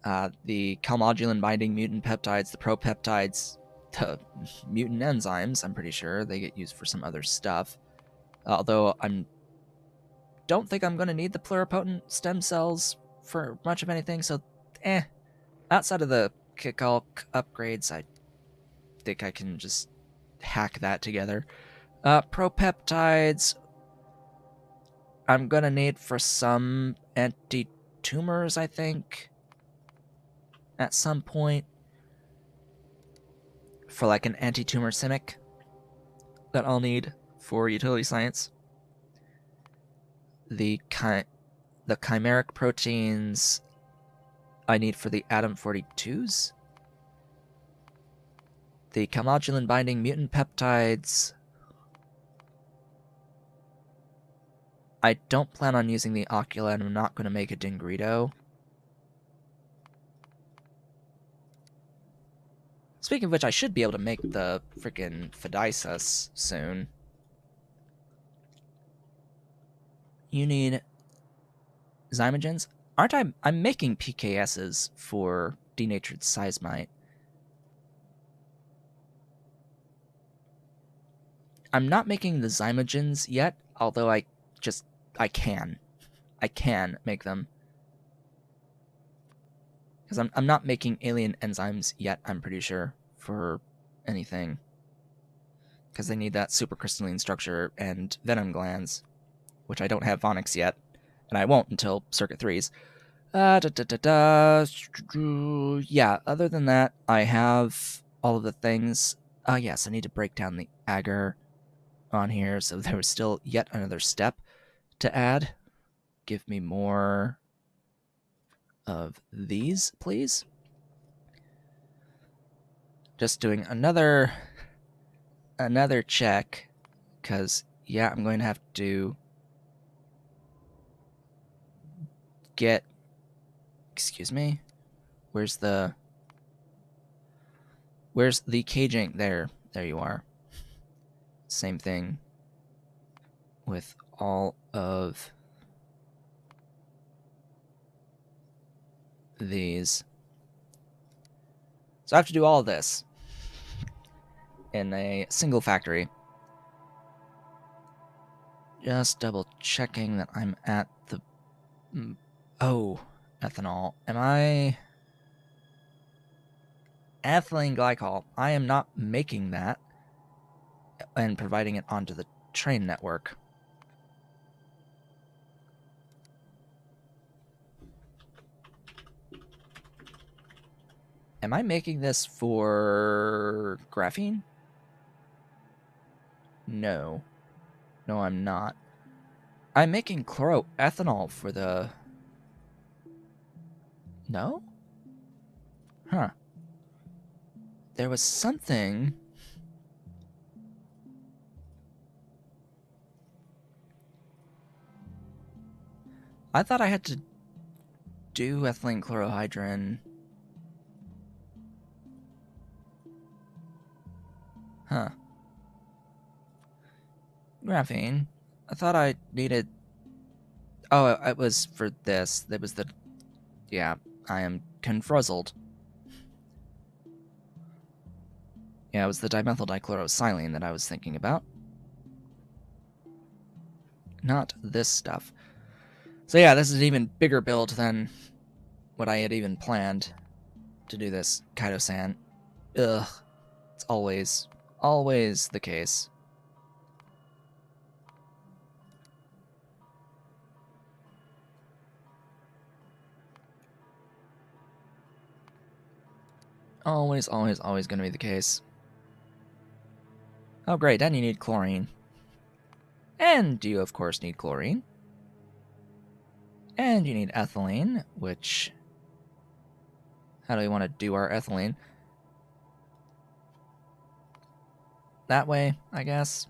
The calmodulin binding mutant peptides, the propeptides, the mutant enzymes, I'm pretty sure they get used for some other stuff. Although don't think I'm going to need the pluripotent stem cells for much of anything, so outside of the Kickalk upgrades, I think I can just hack that together. Propeptides, I'm going to need for some anti-tumors, I think, at some point. For like an anti-tumor simic that I'll need for utility science. The chimeric proteins I need for the Atom 42s. The calmodulin binding mutant peptides. I don't plan on using the Ocula, and I'm not going to make a Dingrito. Speaking of which, I should be able to make the freaking Phaedicus soon. You need Zymogens? Aren't I? I'm making PKSs for denatured seismite. I'm not making the Zymogens yet, although I can. I can make them. Because I'm not making alien enzymes yet, I'm pretty sure, for anything. Because they need that supercrystalline structure and venom glands, which I don't have Vonix yet, and I won't until Circuit 3s. Da, da, da, da. Yeah, other than that, I have all of the things. Yes, I need to break down the agar on here, so there was still yet another step to add. Give me more of these, please. Just doing another check, because, yeah, I'm going to have to get... Excuse me? Where's the caging? There you are. Same thing with all of these. So I have to do all of this in a single factory. Just double checking that I'm at the... Oh, ethanol. Am I... Ethylene glycol. I am not making that and providing it onto the train network. Am I making this for graphene? No. No, I'm not. I'm making chloroethanol for the... No? Huh. There was something... I thought I had to do ethylene chlorohydrin. Huh. Graphene. I thought I needed... Oh, it was for this. That was the... Yeah, I am confruzzled. Yeah, it was the dimethyl dichlorosilane that I was thinking about. Not this stuff. So yeah, this is an even bigger build than what I had even planned to do this Kaido-san. Ugh. It's always the case. Always going to be the case. Oh great, then you need chlorine. And you of course need chlorine. And you need ethylene, which... How do we want to do our ethylene? That way, I guess.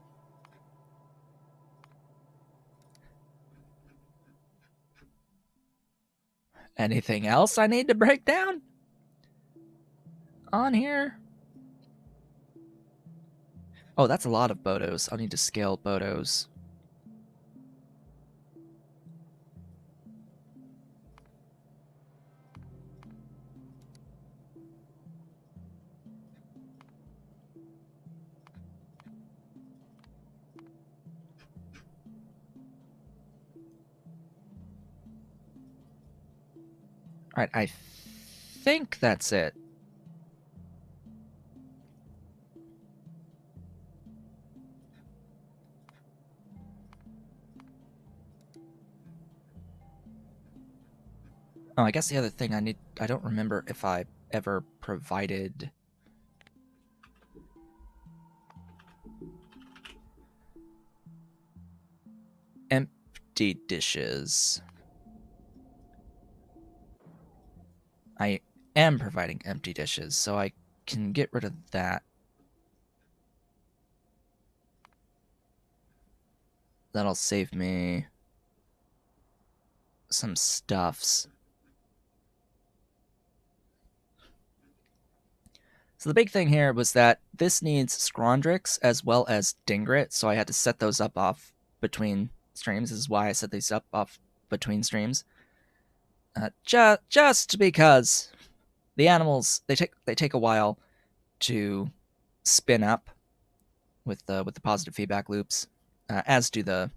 Anything else I need to break down on here? Oh, that's a lot of Bodos. I'll need to scale Bodos. Alright, I think that's it. Oh, I guess the other thing I don't remember if I ever provided... empty dishes. I am providing empty dishes, so I can get rid of that. That'll save me some stuffs. So the big thing here was that this needs Scrondrix as well as Dingrit, so I had to set those up off between streams. This is why I set these up off between streams. Just because the animals they take a while to spin up with the positive feedback loops, as do the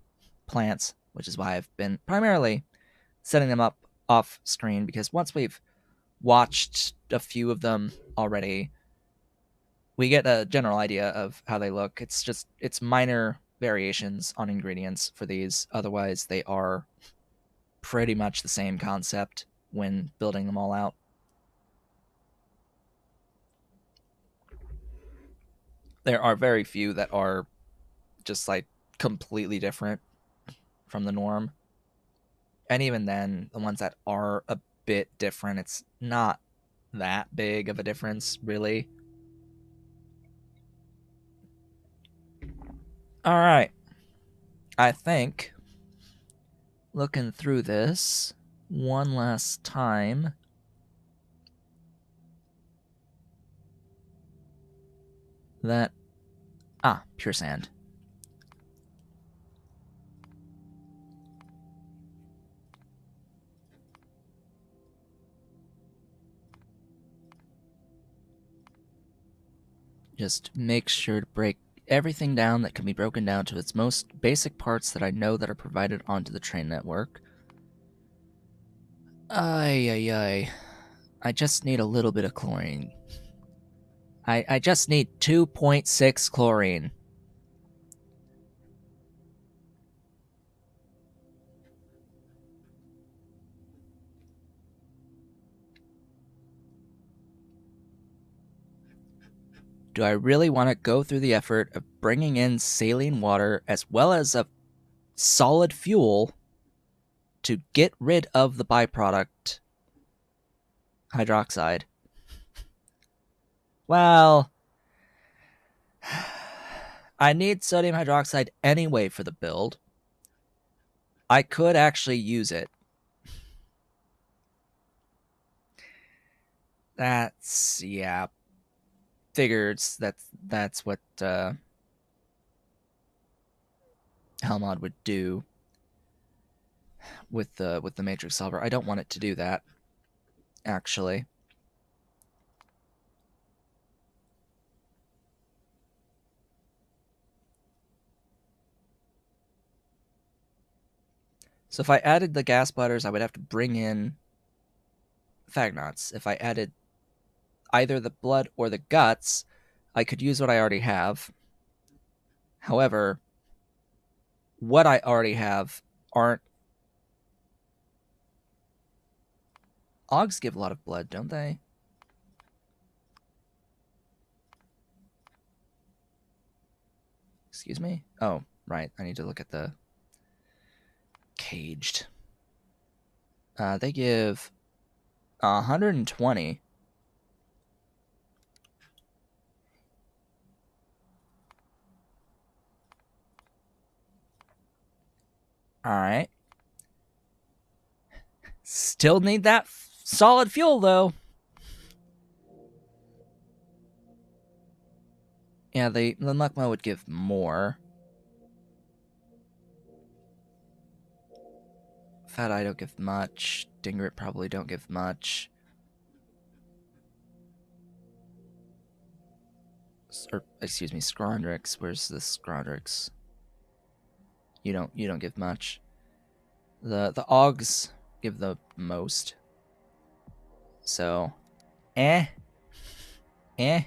plants, which is why I've been primarily setting them up off screen, because once we've watched a few of them already, we get a general idea of how they look. It's minor variations on ingredients for these. Otherwise, they are pretty much the same concept when building them all out. There are very few that are just like completely different from the norm. And even then, the ones that are a bit different, it's not that big of a difference, really. All right. I think looking through this one last time, that pure sand. Just make sure to break everything down that can be broken down to its most basic parts that I know that are provided onto the train network. I just need a little bit of chlorine. I just need 2.6 chlorine. Do I really want to go through the effort of bringing in saline water as well as a solid fuel to get rid of the byproduct hydroxide? Well, I need sodium hydroxide anyway for the build. I could actually use it. Yeah. Figures that's what Helmod would do with the matrix solver. I don't want it to do that, actually. So if I added the gas bladders, I would have to bring in Fagnots. If I added either the blood or the guts, I could use what I already have. However, what I already have aren't... Augs give a lot of blood, don't they? Excuse me? Oh, right. I need to look at the caged. They give 120. Alright. Still need that solid fuel, though. Yeah, the Mukma would give more. Fat Eye don't give much. Dingrit probably don't give much. Or, excuse me, Scrondrix. Where's the Scrondrix? You don't give much. The Augs give the most. So, eh. Do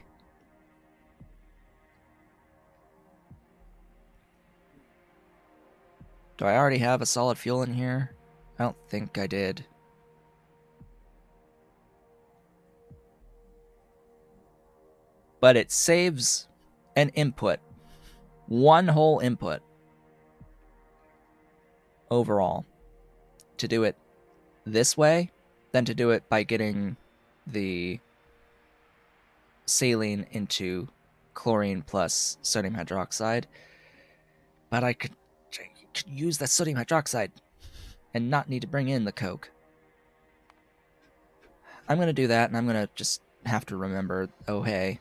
I already have a solid fuel in here? I don't think I did. But it saves an input. One whole input. Overall. To do it this way, than to do it by getting the saline into chlorine plus sodium hydroxide. But I could use that sodium hydroxide and not need to bring in the coke. I'm going to do that, and I'm going to just have to remember, oh hey,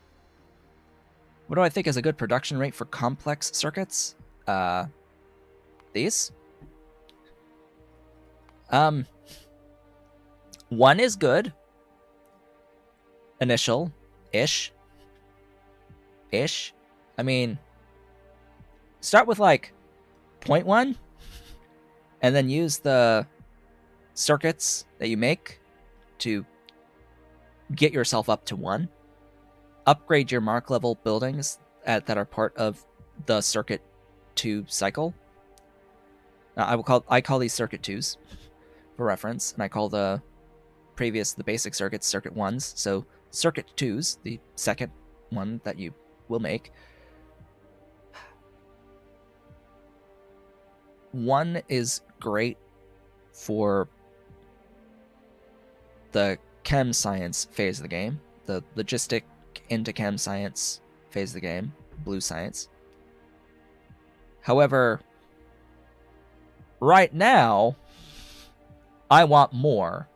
what do I think is a good production rate for complex circuits? These? 1 is good. Initial-ish. I mean, start with like 0.1 and then use the circuits that you make to get yourself up to 1. Upgrade your mark level buildings that are part of the circuit 2 cycle. I call these circuit 2s for reference, and I call the the basic circuits, circuit 1s. So circuit 2s, the second one that you will make. One is great for the chem science phase of the game, the logistic into chem science phase of the game, blue science. However, right now, I want more.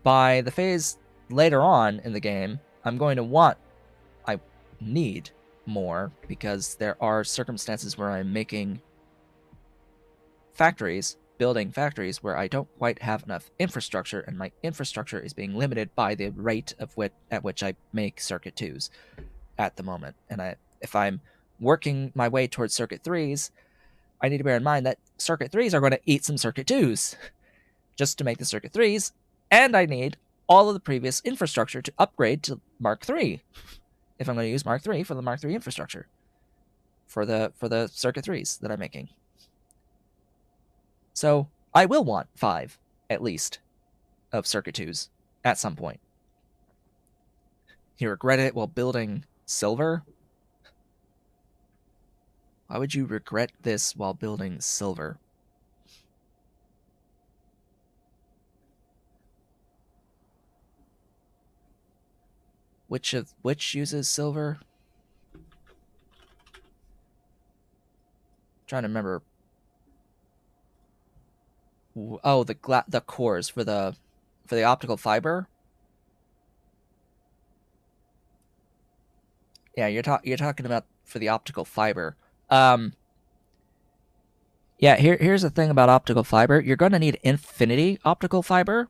By the phase later on in the game, I need more, because there are circumstances where I'm making factories, building factories, where I don't quite have enough infrastructure, and my infrastructure is being limited by the rate at which I make circuit 2s at the moment. And if I'm working my way towards circuit 3s, I need to bear in mind that circuit 3s are going to eat some circuit 2s just to make the circuit 3s, and I need all of the previous infrastructure to upgrade to Mark III if I'm going to use Mark III for the Mark III infrastructure for the circuit 3s that I'm making. So I will want 5, at least, of circuit 2s at some point. You regret it while building silver? Why would you regret this while building silver? Which uses silver? Trying to remember. Oh, the cores for the optical fiber. Yeah, you're talking about for the optical fiber. Yeah, here's the thing about optical fiber. You're going to need infinity optical fiber.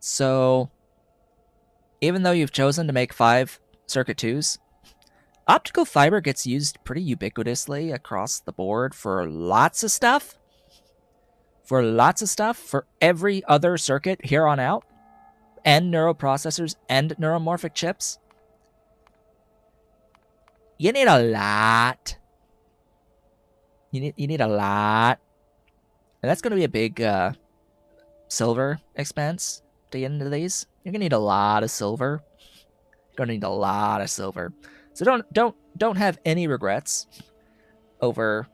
So even though you've chosen to make 5 circuit 2s, optical fiber gets used pretty ubiquitously across the board for lots of stuff. For every other circuit here on out, and neuroprocessors and neuromorphic chips. You need a lot. You need a lot. And that's going to be a big silver expense to get into these. You're going to need a lot of silver. You're going to need a lot of silver. So don't have any regrets over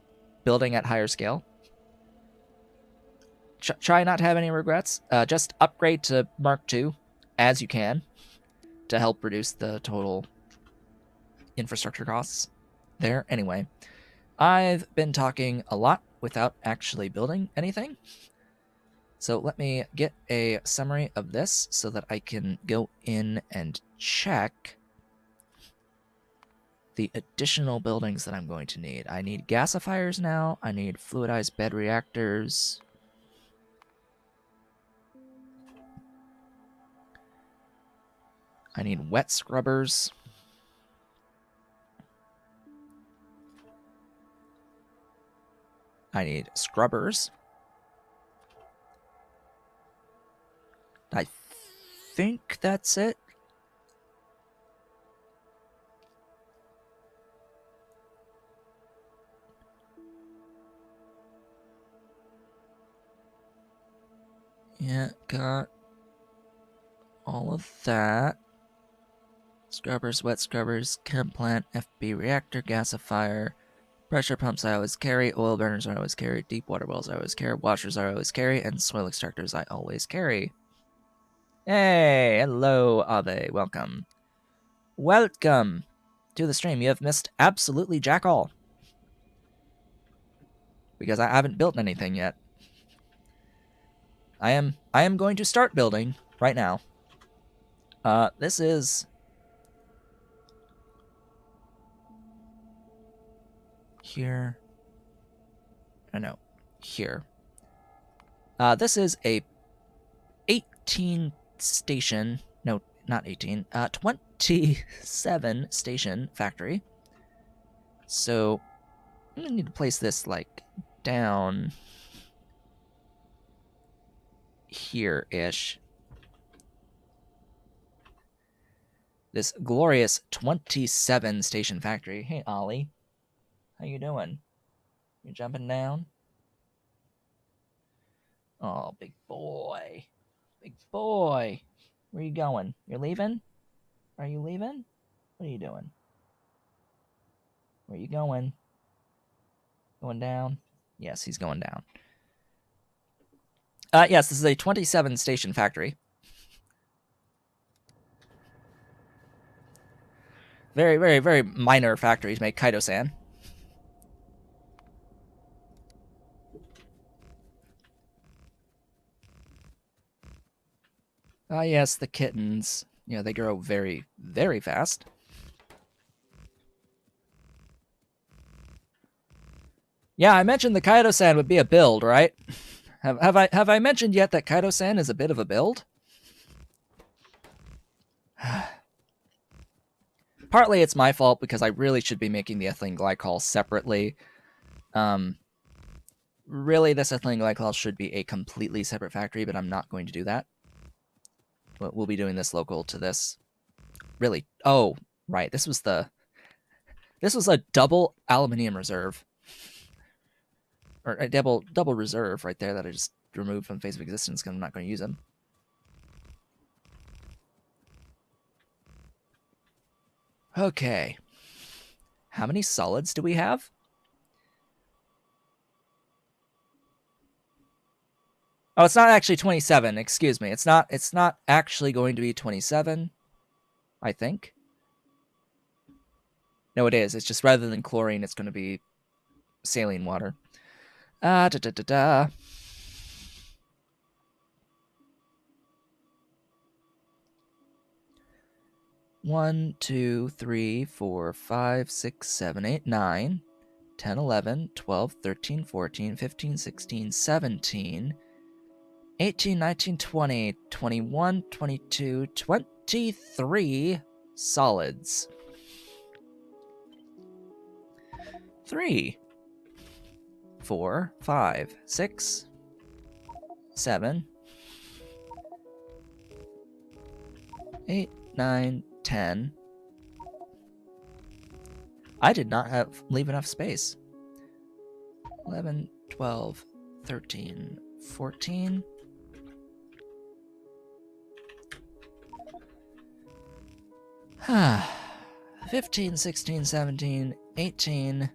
building at higher scale. Try not to have any regrets. Just upgrade to Mark II as you can to help reduce the total infrastructure costs there. Anyway, I've been talking a lot without actually building anything. So let me get a summary of this so that I can go in and check the additional buildings that I'm going to need. I need gasifiers now. I need fluidized bed reactors. I need wet scrubbers. I need scrubbers. I think that's it. Yeah, got all of that. Scrubbers, wet scrubbers, chem plant, FB reactor, gasifier, pressure pumps I always carry, oil burners I always carry, deep water wells I always carry, washers I always carry, and soil extractors I always carry. Hey, hello, Ave, welcome. Welcome to the stream. You have missed absolutely jack all. Because I haven't built anything yet. I am going to start building right now. This is here. I know, here. This is a 18 station, no, not 18, 27 station factory. So I'm gonna need to place this like down here-ish. This glorious 27 station factory. Hey, Ollie. How you doing? You jumping down? Oh, big boy. Big boy. Where you going? You're leaving? Are you leaving? What are you doing? Where you going? Going down? Yes, he's going down. Yes, this is a 27 station factory. Very, very, very minor factory to make Kaido-san. Ah, yes, the kittens. Yeah, they grow very, very fast. Yeah, I mentioned the Kaido-san would be a build, right? Have I mentioned yet that Kaido-san is a bit of a build? Partly it's my fault because I really should be making the ethylene glycol separately. Really, this ethylene glycol should be a completely separate factory, but I'm not going to do that. We'll be doing this local to this. Really? Oh, right. This was a double aluminium reserve, or a double reserve right there that I just removed from phase of existence because I'm not going to use them. Okay. How many solids do we have? Oh, it's not actually 27. Excuse me. It's not actually going to be 27, I think. No, it is. It's just rather than chlorine, it's going to be saline water. Da da da da. 1, 2, 3, 4, 5, 6, 7, 8, 9, 10, 11, 12, 13, 14, 15, 16, 17, 18, 19, 20, 21, 22, 23 solids. 3, 4, 5, 6, 7, 8, 9, 10. I did not leave enough space. 11, 12, 13, 14. 15, 16, 17, 18,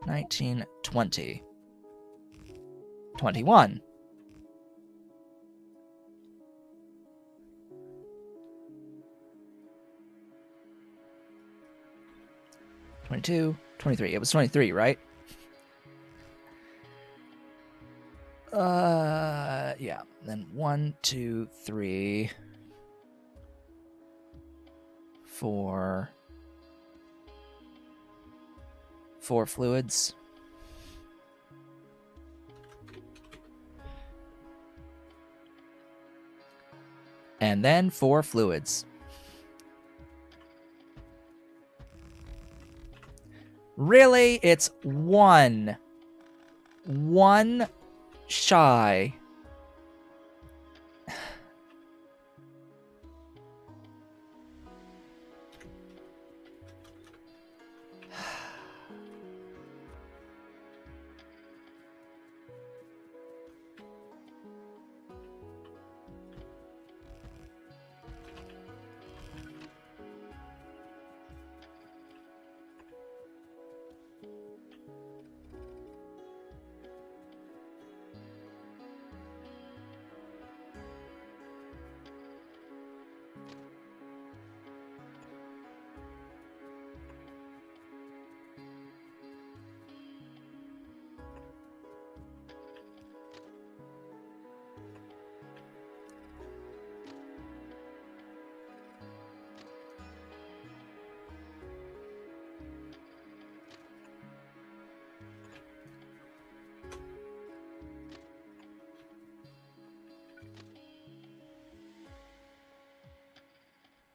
19, 20. 21. 22, 23. It was 23, right? Yeah. Then 1, 2, 3, 4. 4 fluids. And then 4 fluids. Really? It's 1. 1 shy.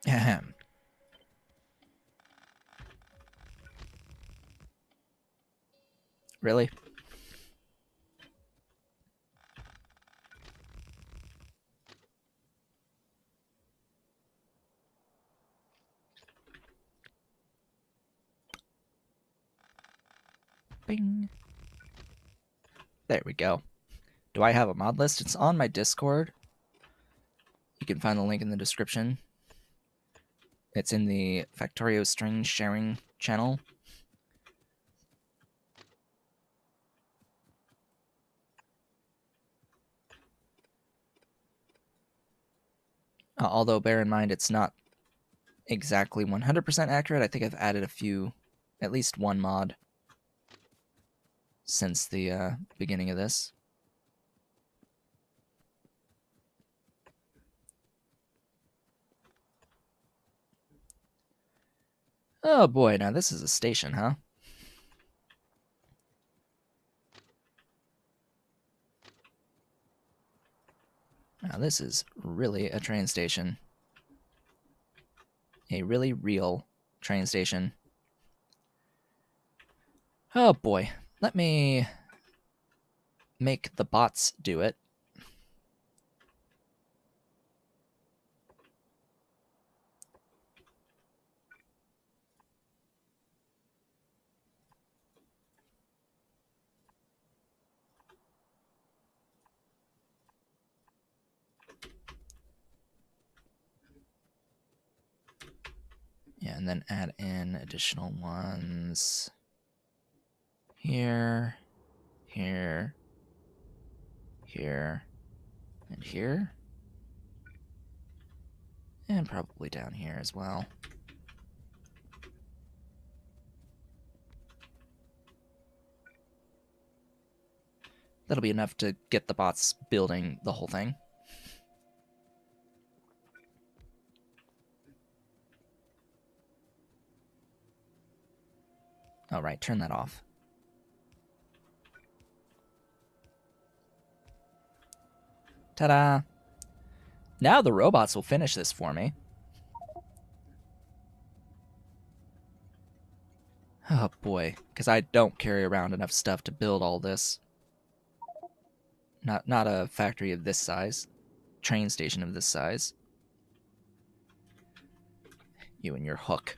Ahem. Really? Bing. There we go. Do I have a mod list? It's on my Discord. You can find the link in the description. It's in the Factorio string sharing channel. Although, bear in mind, it's not exactly 100% accurate. I think I've added a few, at least one mod, since the beginning of this. Oh boy, now this is a station, huh? Now this is really a train station. A really real train station. Oh boy, let me make the bots do it. Yeah, and then add in additional ones here, here, here, and here. And probably down here as well. That'll be enough to get the bots building the whole thing. All right, turn that off. Ta-da! Now the robots will finish this for me. Oh boy, because I don't carry around enough stuff to build all this. Not a factory of this size. Train station of this size. You and your hook.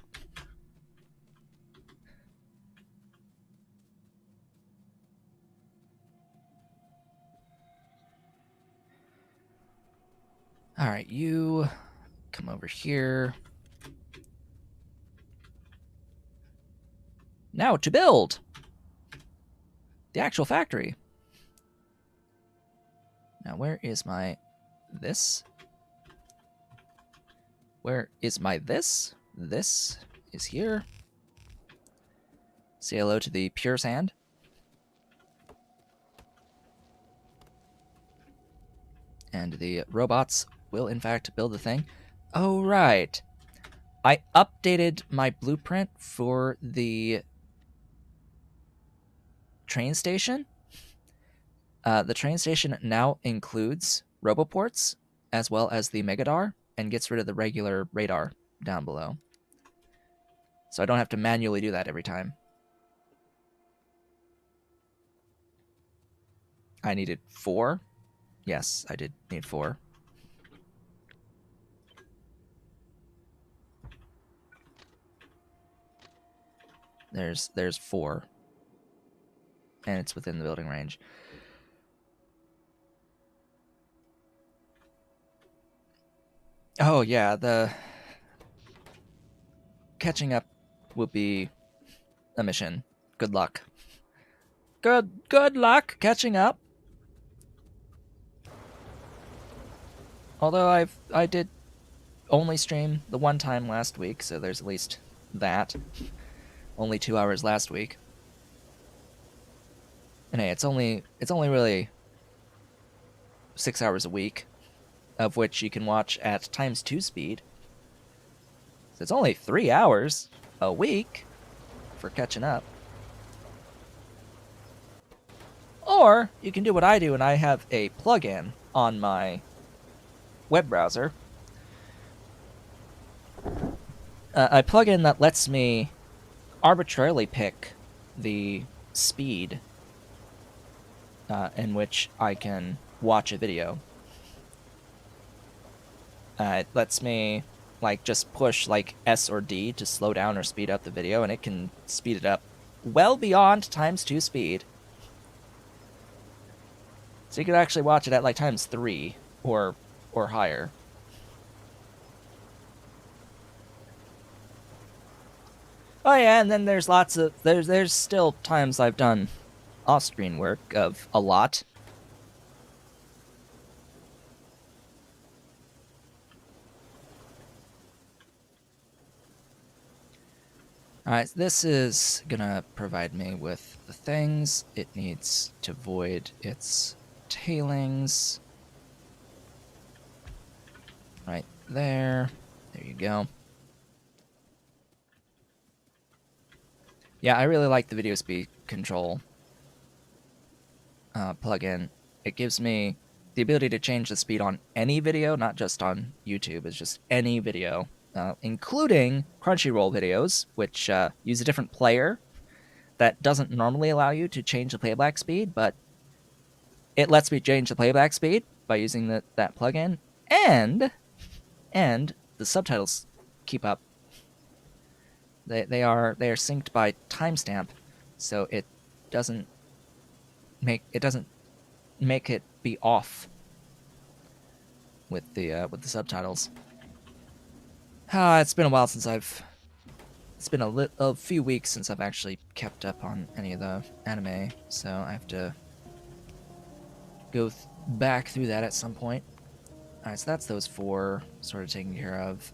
Alright, you come over here. Now to build the actual factory. Now where is my this? Where is my this? This is here. Say hello to the pure sand. And the robots will in fact build the thing. Oh, right. I updated my blueprint for the train station. The train station now includes roboports as well as the Megadar and gets rid of the regular radar down below. So I don't have to manually do that every time. I needed 4. Yes, I did need 4. There's 4. And it's within the building range. Oh yeah, the catching up will be a mission. Good luck. Good luck catching up. Although I did only stream the one time last week, so there's at least that. Only 2 hours last week. And hey, it's only really 6 hours a week, of which you can watch at ×2 speed. So it's only 3 hours a week for catching up. Or you can do what I do, and I have a plugin on my web browser. A plugin that lets me arbitrarily pick the speed in which I can watch a video. It lets me just push S or D to slow down or speed up the video, and it can speed it up well beyond ×2 speed. So you could actually watch it at like ×3 or higher. Oh yeah, and then there's lots of there's still times I've done off-screen work of a lot. Alright, so this is gonna provide me with the things. It needs to void its tailings. Right there. There you go. Yeah, I really like the video speed control plugin. It gives me the ability to change the speed on any video, not just on YouTube. It's just any video, including Crunchyroll videos, which use a different player that doesn't normally allow you to change the playback speed, but it lets me change the playback speed by using that plugin, and the subtitles keep up. They are synced by timestamp, so it doesn't make it be off with the subtitles. It's been a while since it's been a few weeks since I've actually kept up on any of the anime, so I have to go back through that at some point. Alright, so that's those 4 sort of taken care of.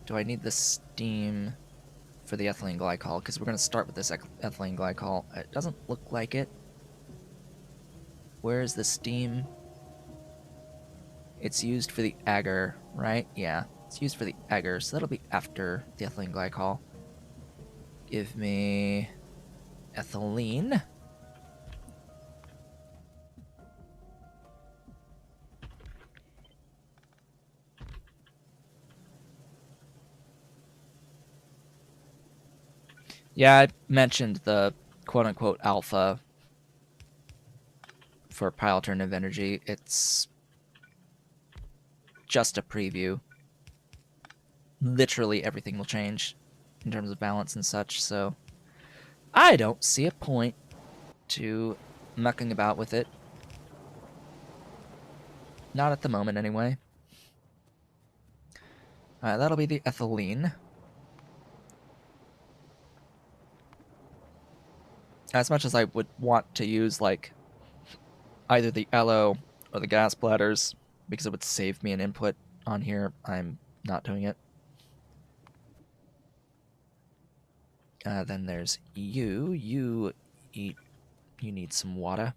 Do I need the steam for the ethylene glycol? Because we're going to start with this ethylene glycol. It doesn't look like it. Where is the steam? It's used for the agar, right? Yeah, it's used for the agar, so that'll be after the ethylene glycol. Give me ethylene. Yeah, I mentioned the quote-unquote alpha for Pi Alternative Energy. It's just a preview. Literally everything will change in terms of balance and such, so I don't see a point to mucking about with it. Not at the moment, anyway. Alright, that'll be the ethylene. As much as I would want to use, like, either the aloe or the gas bladders, because it would save me an input on here, I'm not doing it. Then there's you. You need some water.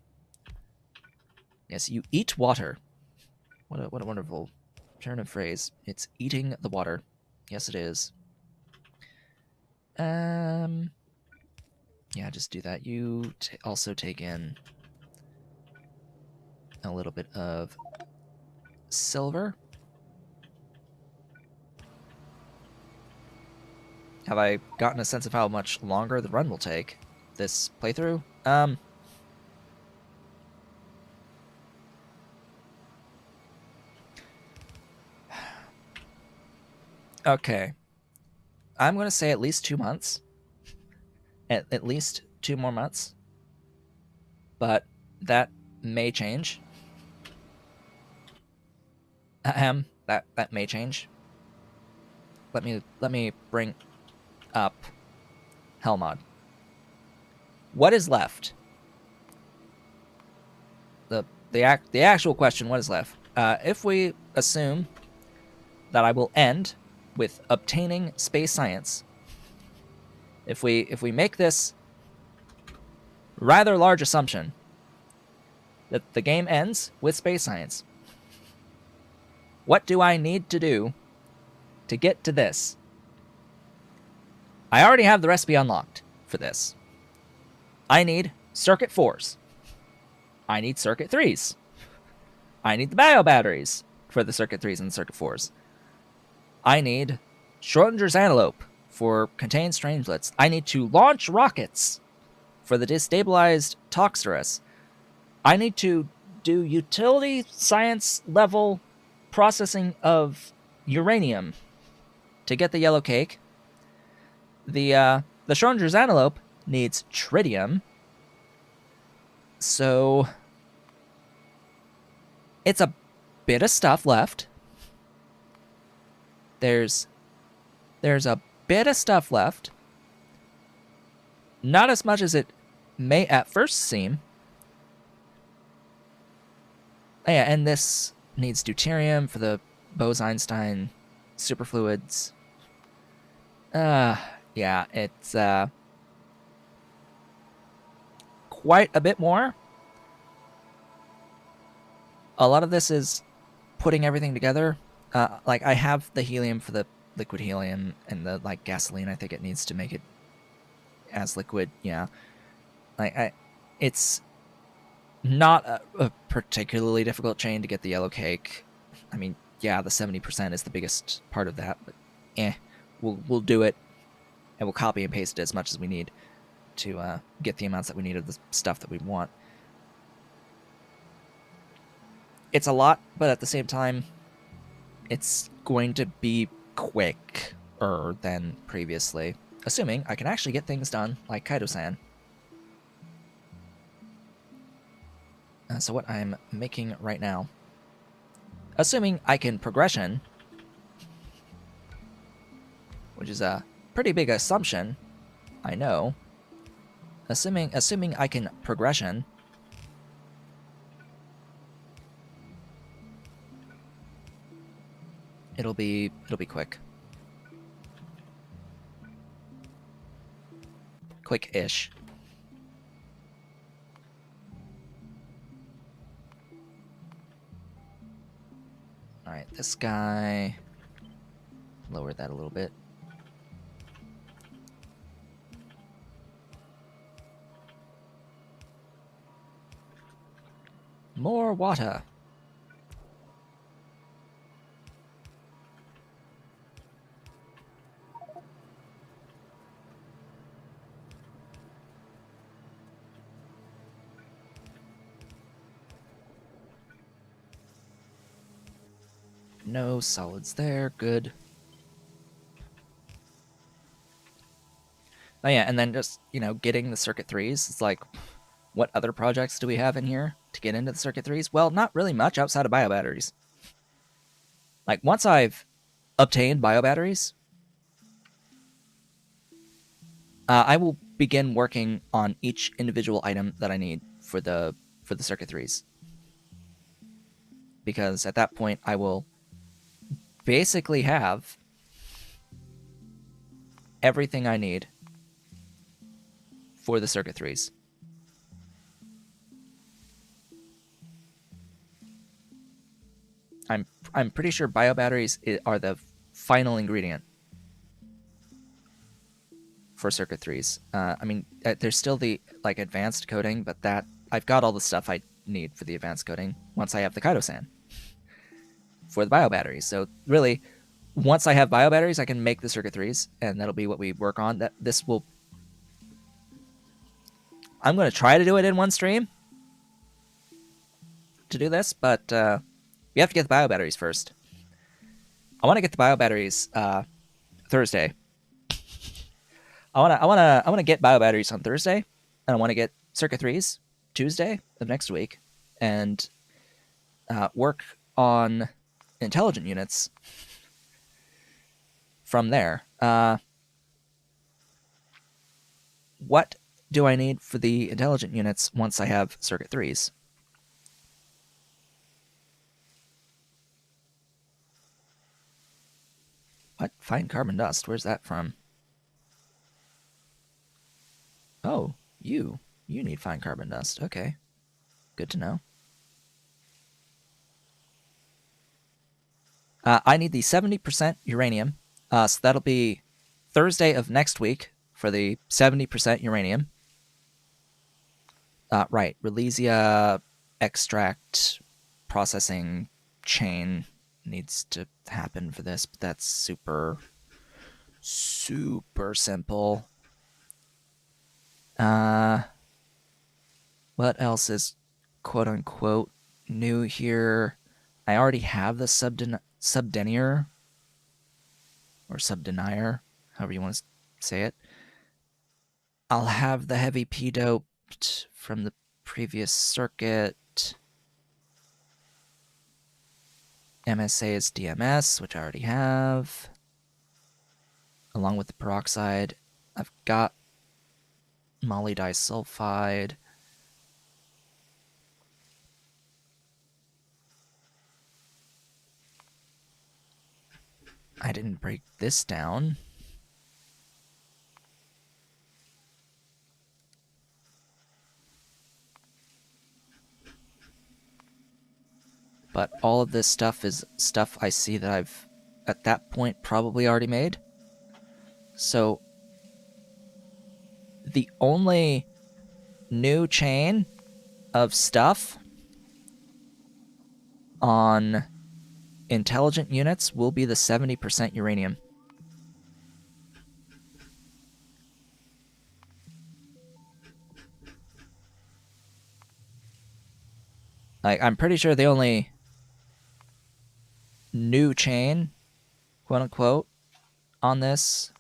Yes, you eat water. What a wonderful turn of phrase. It's eating the water. Yes, it is. Yeah, just do that. You also take in a little bit of silver. Have I gotten a sense of how much longer the run will take this playthrough? Okay. I'm going to say at least 2 months. At least 2 more months. But that may change. That may change. Let me bring up Hellmod. What is left? The actual question, what is left? If we assume that I will end with obtaining space science, if we make this rather large assumption that the game ends with space science, what do I need to do to get to this? I already have the recipe unlocked for this. I need circuit 4s. I need circuit 3s. I need the bio batteries for the circuit 3s and the circuit 4s. I need Schrodinger's antelope for contained strangelets. I need to launch rockets for the destabilized Toxterus. I need to do utility science level processing of uranium to get the yellow cake. The Schrodinger's antelope needs tritium. So it's a bit of stuff left. There's a bit of stuff left. Not as much as it may at first seem. Oh, yeah, and this needs deuterium for the Bose-Einstein superfluids. Yeah, it's quite a bit more. A lot of this is putting everything together. Like, I have the helium for the liquid helium and the, like, gasoline. I think it needs to make it as liquid, yeah. Like, it's not a particularly difficult chain to get the yellow cake. I mean, yeah, the 70% is the biggest part of that, but we'll do it, and we'll copy and paste it as much as we need to get the amounts that we need of the stuff that we want. It's a lot, but at the same time, it's going to be quicker than previously, assuming I can actually get things done like Kaido-san. So what I'm making right now, assuming I can progression, which is a pretty big assumption, I know. Assuming I can progression, it'll be quick. Quick-ish. Alright, this guy, lower that a little bit. More water. No solids there, good. Oh yeah, and then just, getting the circuit 3s. It's like, what other projects do we have in here to get into the circuit 3s? Well, not really much outside of biobatteries. Like, once I've obtained biobatteries, I will begin working on each individual item that I need for the circuit 3s. Because at that point, I will basically have everything I need for the circuit 3s. I'm pretty sure biobatteries are the final ingredient for circuit 3s. I mean, there's still the advanced coding, but that I've got all the stuff I need for the advanced coding once I have the Kaido-san for the biobatteries. So really, once I have biobatteries, I can make the circuit 3s, and that'll be what we work on. I'm going to try to do it in one stream to do this, but we have to get the biobatteries first. I want to get the biobatteries Thursday. I want to get biobatteries on Thursday, and I want to get circuit 3s Tuesday of next week, and work on intelligent units from there. What do I need for the intelligent units once I have circuit 3s? What? Fine carbon dust? Where's that from? Oh, you need fine carbon dust. Okay. Good to know. I need the 70% uranium. So that'll be Thursday of next week for the 70% uranium. Right. Relesia extract processing chain needs to happen for this, but that's super simple. What else is quote unquote new here? I already have the subdenier or subdenier, however you want to say it. I'll have the heavy P doped from the previous circuit. MSA is DMS, which I already have, along with the peroxide. I've got moly disulfide. I didn't break this down. But all of this stuff is stuff I see that I've, at that point, probably already made. So the only new chain of stuff on intelligent units will be the 70% uranium. Like, I'm pretty sure the only new chain, quote unquote, on this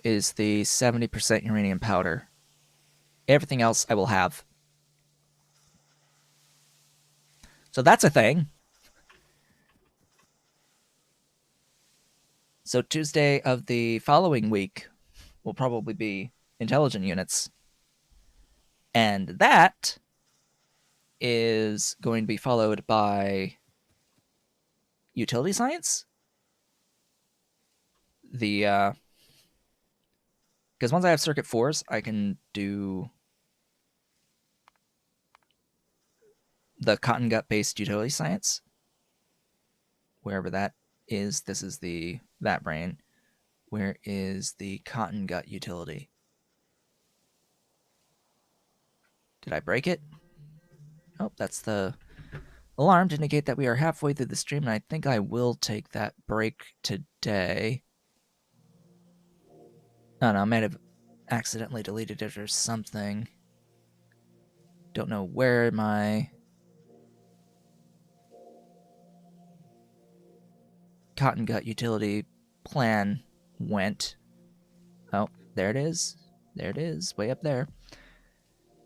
is the 70% uranium powder. Everything else I will have. So that's a thing. So Tuesday of the following week will probably be intelligent units. And that is going to be followed by utility science. The because once I have circuit 4s, I can do the cotton gut based utility science. Wherever that is, this is the that brain. Where is the cotton gut utility? Did I break it? Oh, that's the alarm to indicate that we are halfway through the stream, and I think I will take that break today. Oh no, I might have accidentally deleted it or something. Don't know where my cotton gut utility plan went. Oh, there it is. There it is, way up there.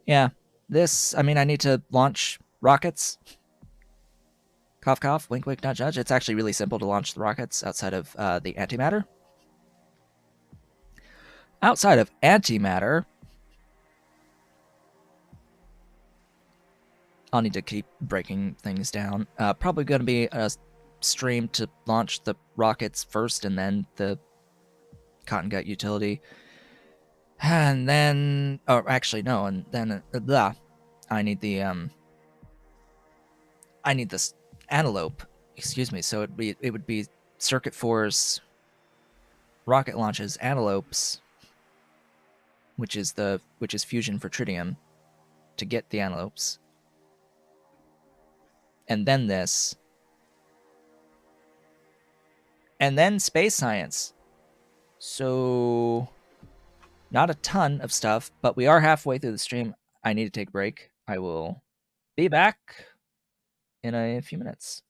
Yeah, this, I mean, I need to launch rockets. Cough, cough, wink, wink, not judge. It's actually really simple to launch the rockets outside of the antimatter. Outside of antimatter, I'll need to keep breaking things down. Probably going to be a stream to launch the rockets first and then the cotton gut utility. And then, or actually, no, and then, I need the, I need this antelope. Excuse me. So it would be circuit 4's rocket launches antelopes, which is fusion for tritium, to get the antelopes, and then this, and then space science. So not a ton of stuff, but we are halfway through the stream. I need to take a break. I will be back in a few minutes.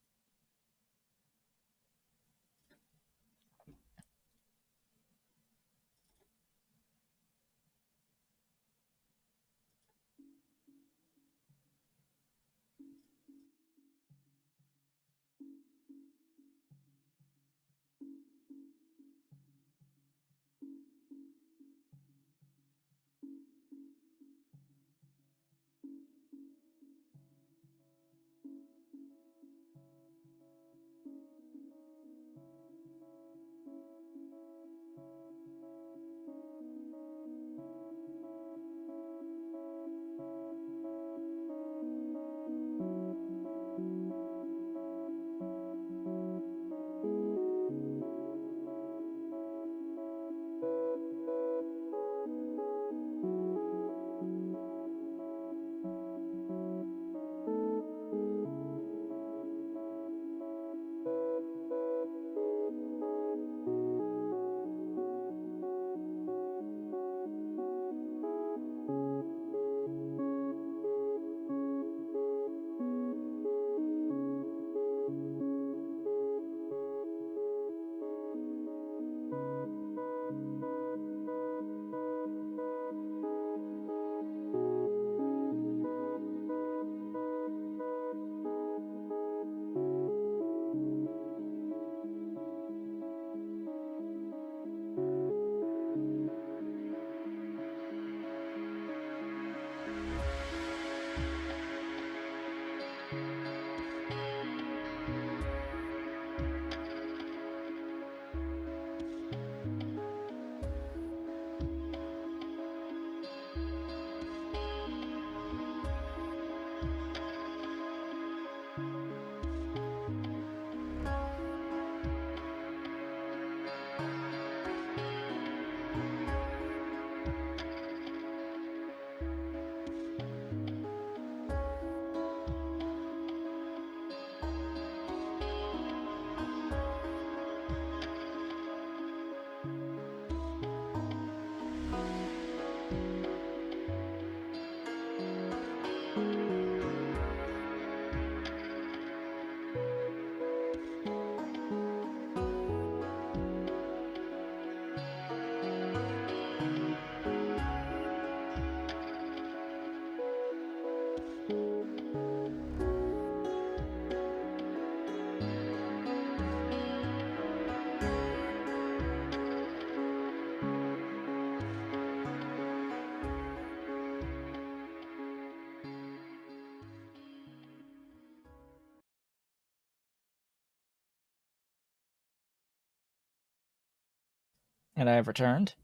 And I have returned.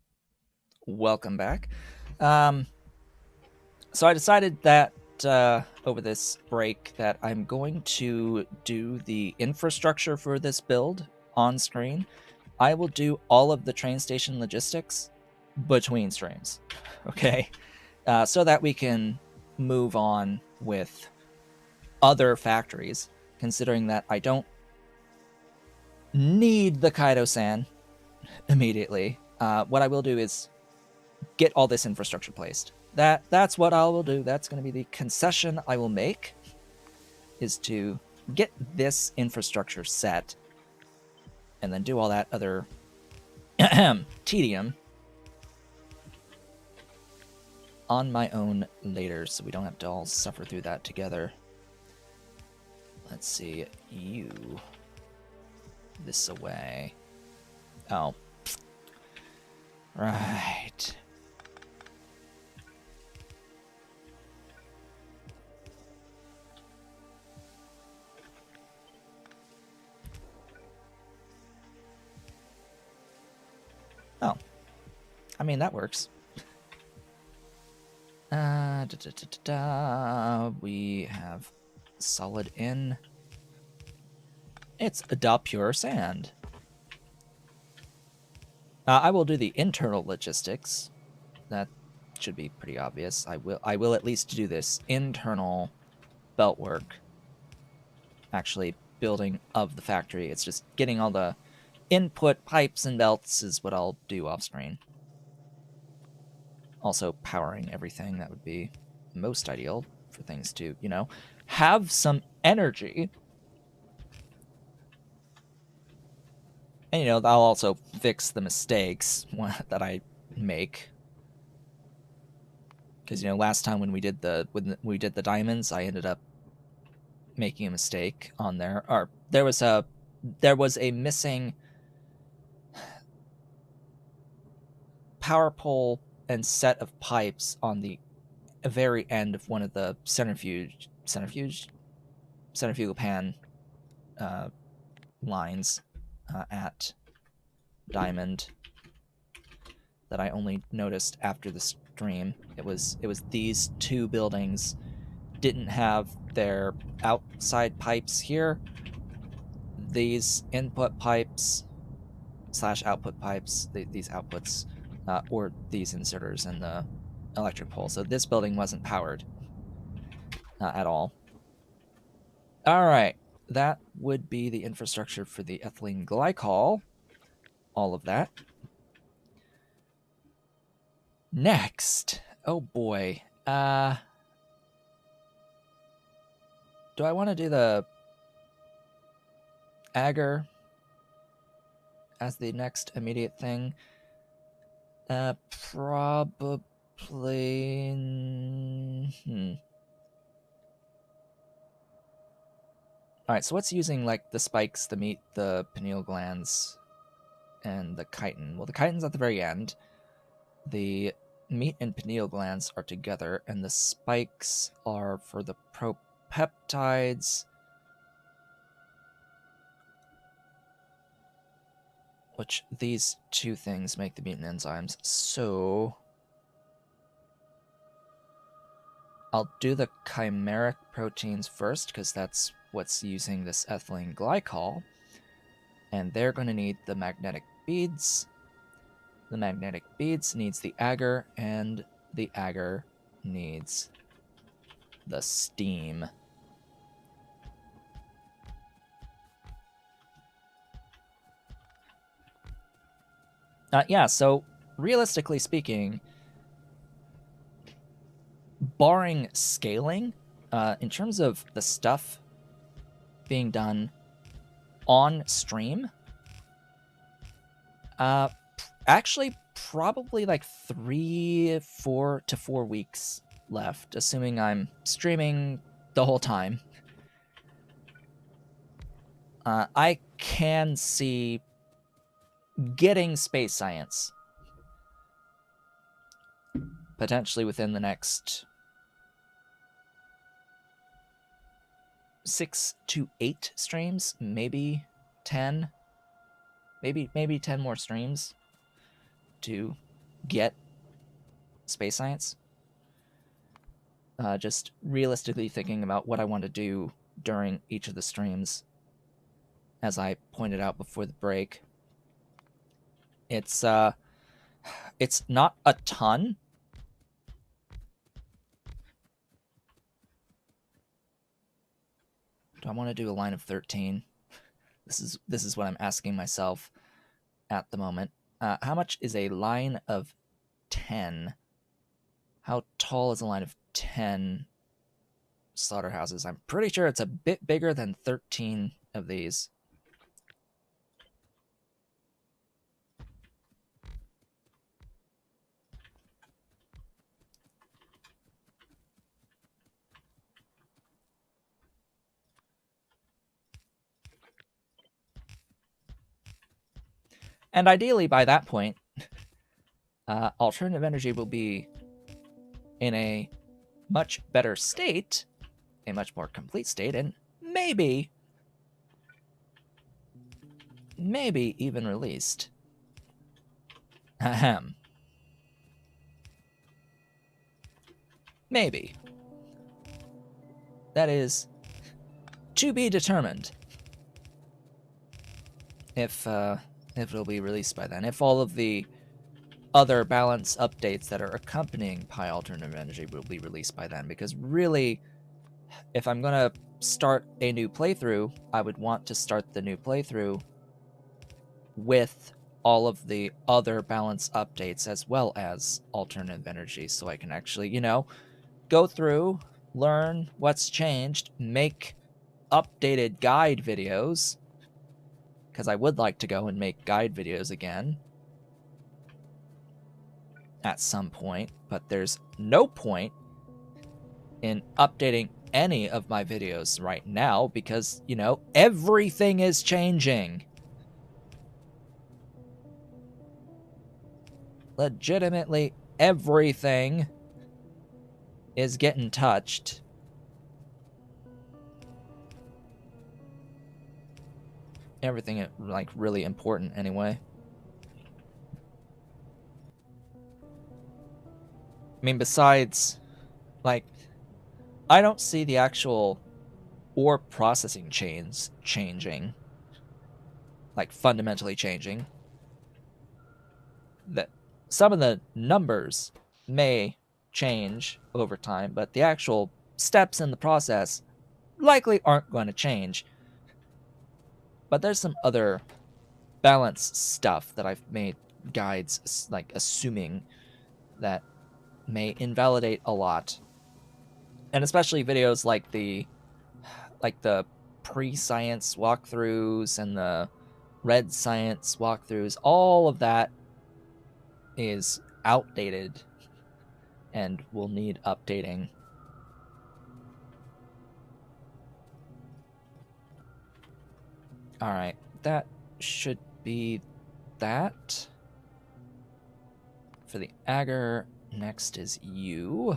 Welcome back. Um, so I decided that over this break that I'm going to do the infrastructure for this build on screen. I will do all of the train station logistics between streams, okay? So that we can move on with other factories, considering that I don't need the Kaido-san immediately. What I will do is get all this infrastructure placed. That's what I will do. That's going to be the concession I will make, is to get this infrastructure set and then do all that other tedium on my own later, so we don't have to all suffer through that together. Let's see, you this away. Oh, right. Oh, I mean, that works. We have solid in. It's a pure sand. I will do the internal logistics. That should be pretty obvious. I will at least do this internal belt work. Actually building of the factory. It's just getting all the input pipes and belts is what I'll do off screen. Also powering everything, that would be most ideal for things to, you know, have some energy. And, you know, I'll also fix the mistakes that I make. Because, you know, last time when we did the diamonds, I ended up making a mistake on there. Or there was a missing power pole and set of pipes on the very end of one of the centrifugal pan lines at Diamond that I only noticed after the stream. It was these two buildings didn't have their outside pipes here. These input pipes / output pipes, these outputs, or these inserters in the electric pole. So this building wasn't powered at all. All right, that would be the infrastructure for the ethylene glycol. All of that. Next, oh boy, do I want to do the agar as the next immediate thing? Probably. All right, so what's using like the spikes, the meat, the pineal glands, and the chitin? Well, the chitin's at the very end. The meat and pineal glands are together, and the spikes are for the propeptides, which these two things make the mutant enzymes. So I'll do the chimeric proteins first, because that's what's using this ethylene glycol. And they're going to need the magnetic beads. The magnetic beads needs the agar, and the agar needs the steam. Yeah, so realistically speaking, barring scaling, in terms of the stuff being done on stream, actually probably like 3 to 4 weeks left, assuming I'm streaming the whole time. I can see getting space science potentially within the next 6 to 8 streams, maybe 10, maybe 10 more streams. to get space science. Just realistically thinking about what I want to do during each of the streams. As I pointed out before the break, it's not a ton. Do I want to do a line of 13? This is what I'm asking myself at the moment. How much is a line of 10? How tall is a line of 10 slaughterhouses? I'm pretty sure it's a bit bigger than 13 of these. And ideally, by that point, alternative energy will be in a much better state, a much more complete state, and maybe even released. Ahem. Maybe. That is to be determined. If it'll be released by then. If all of the other balance updates that are accompanying Pi Alternative Energy will be released by then. Because really, if I'm gonna start a new playthrough, I would want to start the new playthrough with all of the other balance updates as well as alternative energy, so I can actually, you know, go through, learn what's changed, make updated guide videos, because I would like to go and make guide videos again at some point, but there's no point in updating any of my videos right now because, you know, everything is changing. Legitimately, everything is getting touched. Everything, like, really important anyway. I mean, besides, like, I don't see the actual ore processing chains changing. Like, fundamentally changing. That some of the numbers may change over time, but the actual steps in the process likely aren't going to change. But there's some other balance stuff that I've made guides, like, assuming that may invalidate a lot. And especially videos like the pre-science walkthroughs and the red science walkthroughs, all of that is outdated and will need updating. Alright, that should be that. For the Agger, next is you.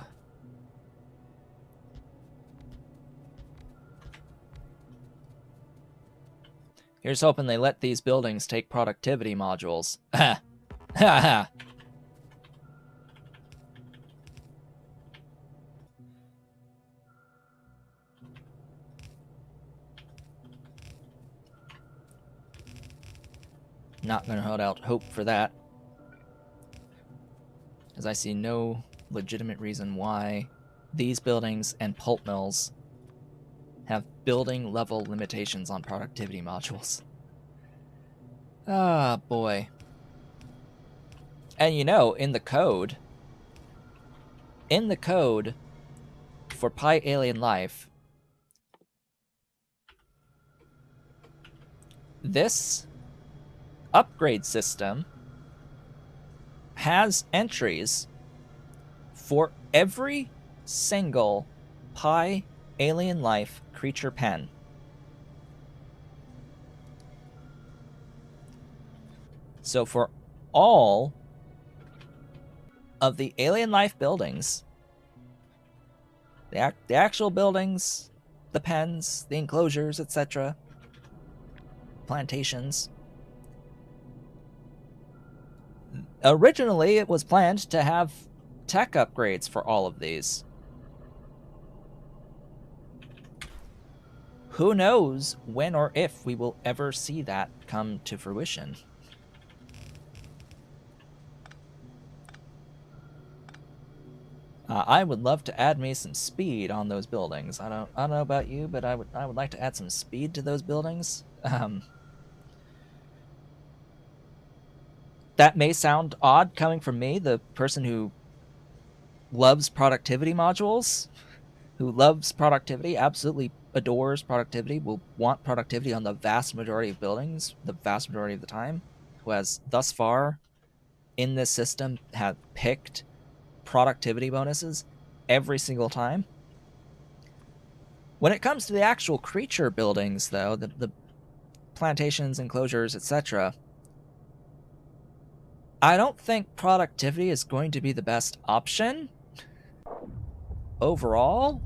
Here's hoping they let these buildings take productivity modules. Ha! Ha ha! Not gonna hold out hope for that, as I see no legitimate reason why these buildings and pulp mills have building level limitations on productivity modules. Ah, boy. And you know, in the code for Pi Alien Life, this upgrade system has entries for every single Pi Alien Life creature pen. So for all of the Alien Life buildings, the actual buildings, the pens, the enclosures, etc., plantations, Originally, it was planned to have tech upgrades for all of these. Who knows when or if we will ever see that come to fruition. I would love to add me some speed on those buildings. I don't know about you, but I would like to add some speed to those buildings. That may sound odd coming from me, the person who loves productivity modules, who loves productivity, absolutely adores productivity, will want productivity on the vast majority of buildings, the vast majority of the time, who has thus far in this system have picked productivity bonuses every single time. When it comes to the actual creature buildings, though, the plantations, enclosures, etc., I don't think productivity is going to be the best option overall,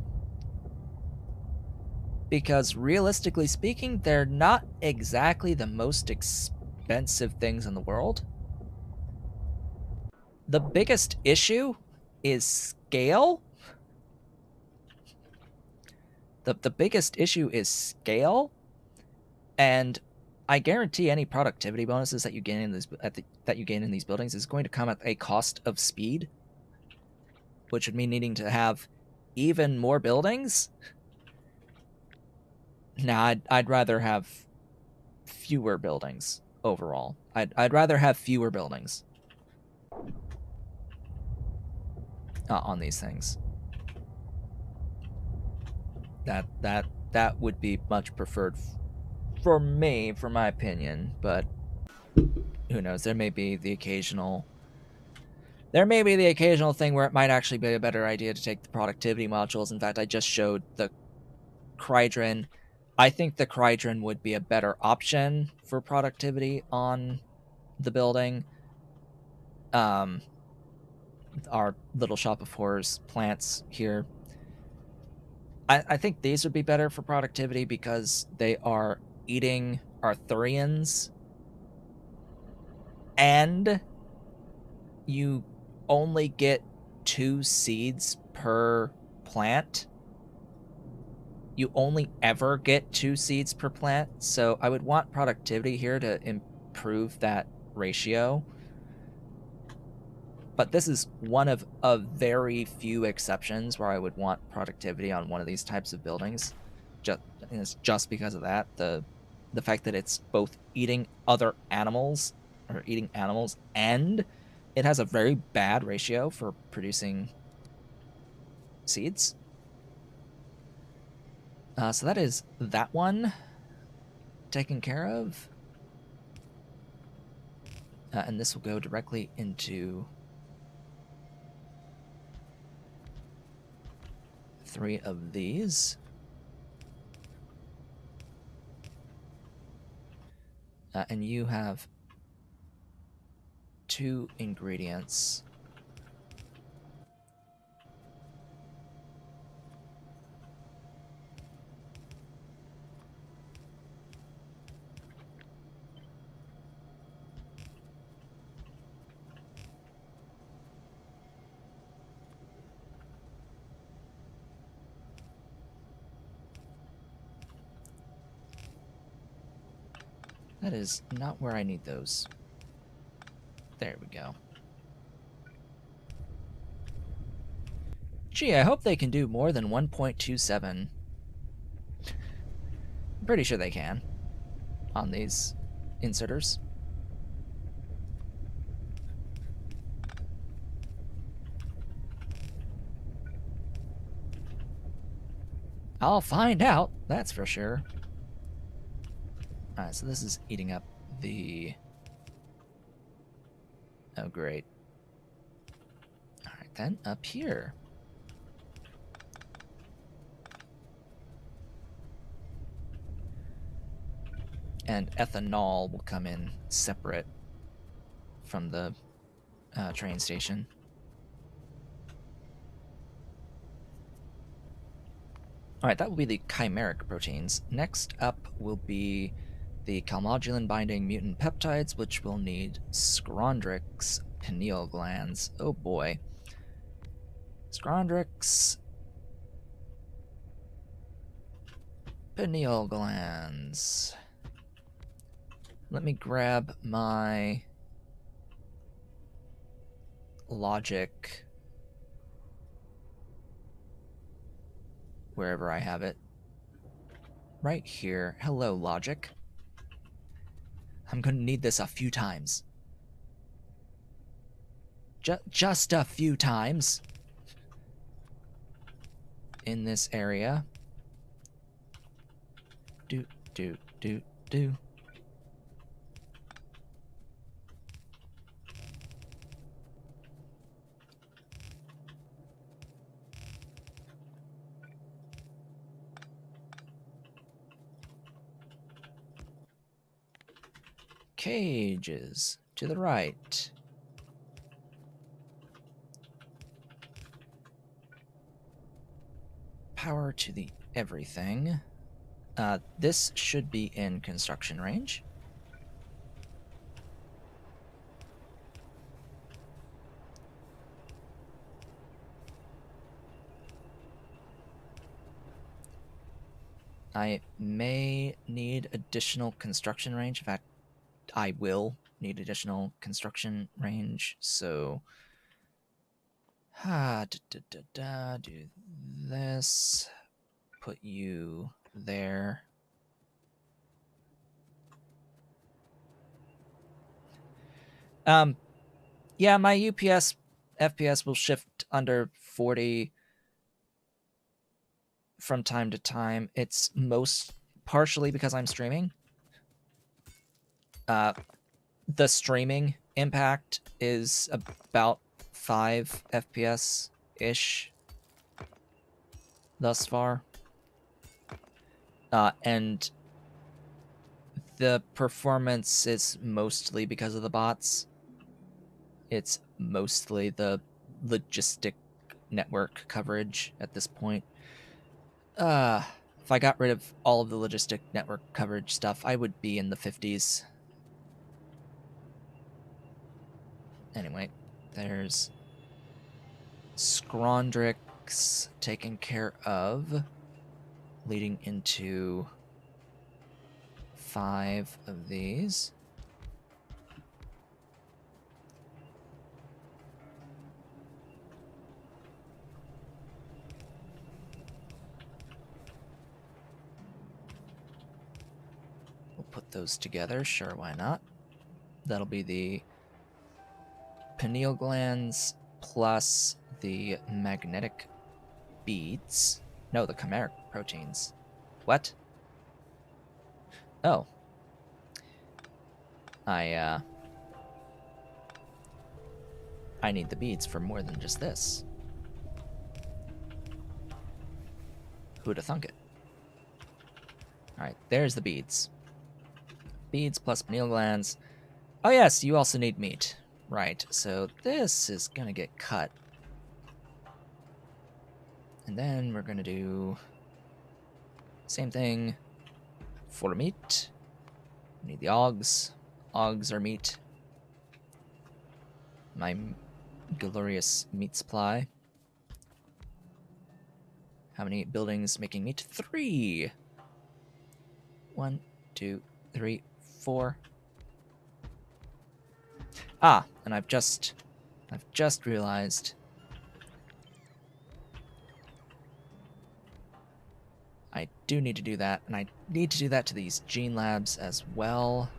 because realistically speaking, they're not exactly the most expensive things in the world. The biggest issue is scale. The biggest issue is scale, and I guarantee any productivity bonuses that you gain in these buildings is going to come at a cost of speed, which would mean needing to have even more buildings. Nah, I'd rather have fewer buildings overall. I'd rather have fewer buildings on these things. That would be much preferred for me, for my opinion. But who knows? There may be the occasional thing where it might actually be a better idea to take the productivity modules. In fact, I just showed the Crydron. I think the Crydron would be a better option for productivity on the building. Our little shop of horrors plants here. I think these would be better for productivity because they are eating Arthurians, and you only get 2 seeds per plant. You only ever get 2 seeds per plant, so I would want productivity here to improve that ratio. But this is one of a very few exceptions where I would want productivity on one of these types of buildings. Just because of that. The fact that it's both eating other animals, or eating animals, and it has a very bad ratio for producing seeds. So that is that one taken care of. And this will go directly into 3 of these. And you have 2 ingredients. That is not where I need those. There we go. Gee, I hope they can do more than 1.27. I'm pretty sure they can on these inserters. I'll find out, that's for sure. Alright, so this is eating up the... Oh, great. Alright then, up here. And ethanol will come in separate from the train station. Alright, that will be the chimeric proteins. Next up will be the calmodulin binding mutant peptides, which will need Scrondrix pineal glands. Oh boy. Scrondrix. Pineal glands. Let me grab my logic wherever I have it. Right here. Hello, logic. I'm gonna need this a few times. Just a few times. In this area. Do, do, do, do. Cages to the right. Power to the everything. This should be in construction range. I may need additional construction range. In fact, I will need additional construction range. So, do this. Put you there. Yeah, my UPS FPS will shift under 40 from time to time. It's most partially because I'm streaming. The streaming impact is about 5 FPS ish thus far. And the performance is mostly because of the bots. It's mostly the logistic network coverage at this point. If I got rid of all of the logistic network coverage stuff, I would be in the 50s. Anyway, there's Scrondrix taken care of, leading into 5 of these. We'll put those together, sure, why not? That'll be the pineal glands plus the magnetic beads. No, the chimeric proteins. What? Oh. I need the beads for more than just this. Who'da thunk it? Alright, there's the beads. Beads plus pineal glands. Oh yes, you also need meat. Right, so this is gonna get cut. And then we're gonna do same thing for meat. We need the augs. Augs are meat. My glorious meat supply. How many buildings making meat? 3. 1, 2, 3, 4. Ah, and I've just realized I do need to do that, and I need to do that to these gene labs as well.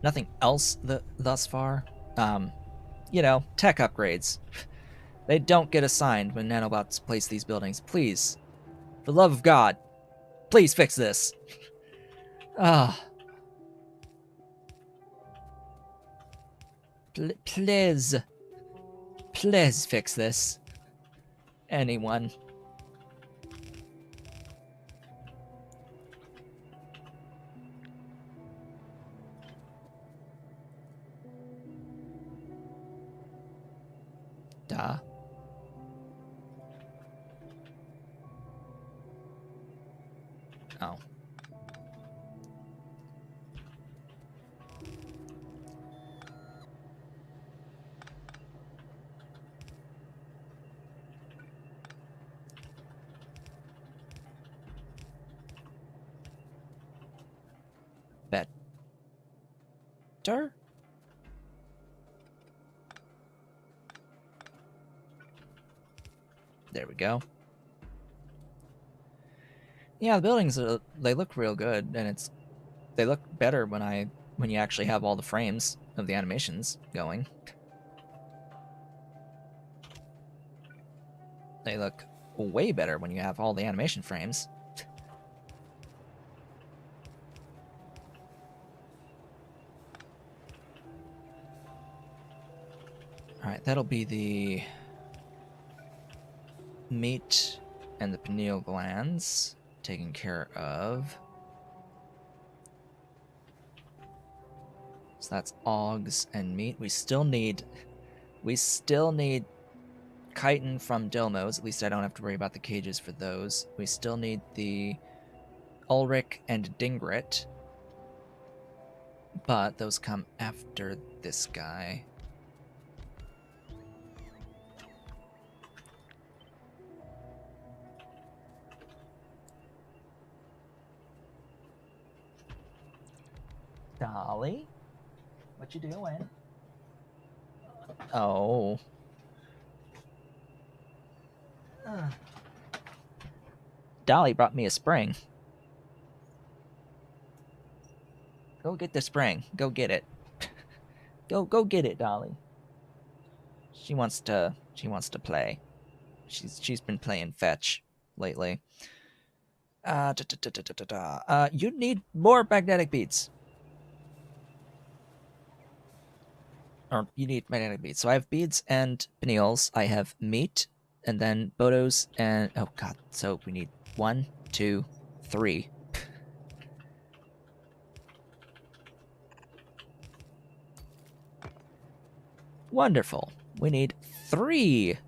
Nothing else thus far. You know, tech upgrades. They don't get assigned when nanobots place these buildings. Please, for the love of God, please fix this. Ah. Please. Please fix this. Anyone. Duh. Oh. center? There we go. Yeah, the buildings they look real good, and they look better when you actually have all the frames of the animations going. They look way better when you have all the animation frames. Alright, that'll be the meat and the pineal glands taken care of. So that's Augs and meat. We still need chitin from Dilmos. At least I don't have to worry about the cages for those. We still need the Ulrich and Dingrit, but those come after this guy. Dolly? What you doing? Oh. Dolly brought me a spring. Go get the spring. Go get it. Go get it, Dolly. She wants to play. She's been playing fetch lately. You need more magnetic beads. Or you need magnetic beads. So I have beads and pineals. I have meat, and then Bodos, and oh god. So we need 1, 2, 3. Wonderful. We need 3.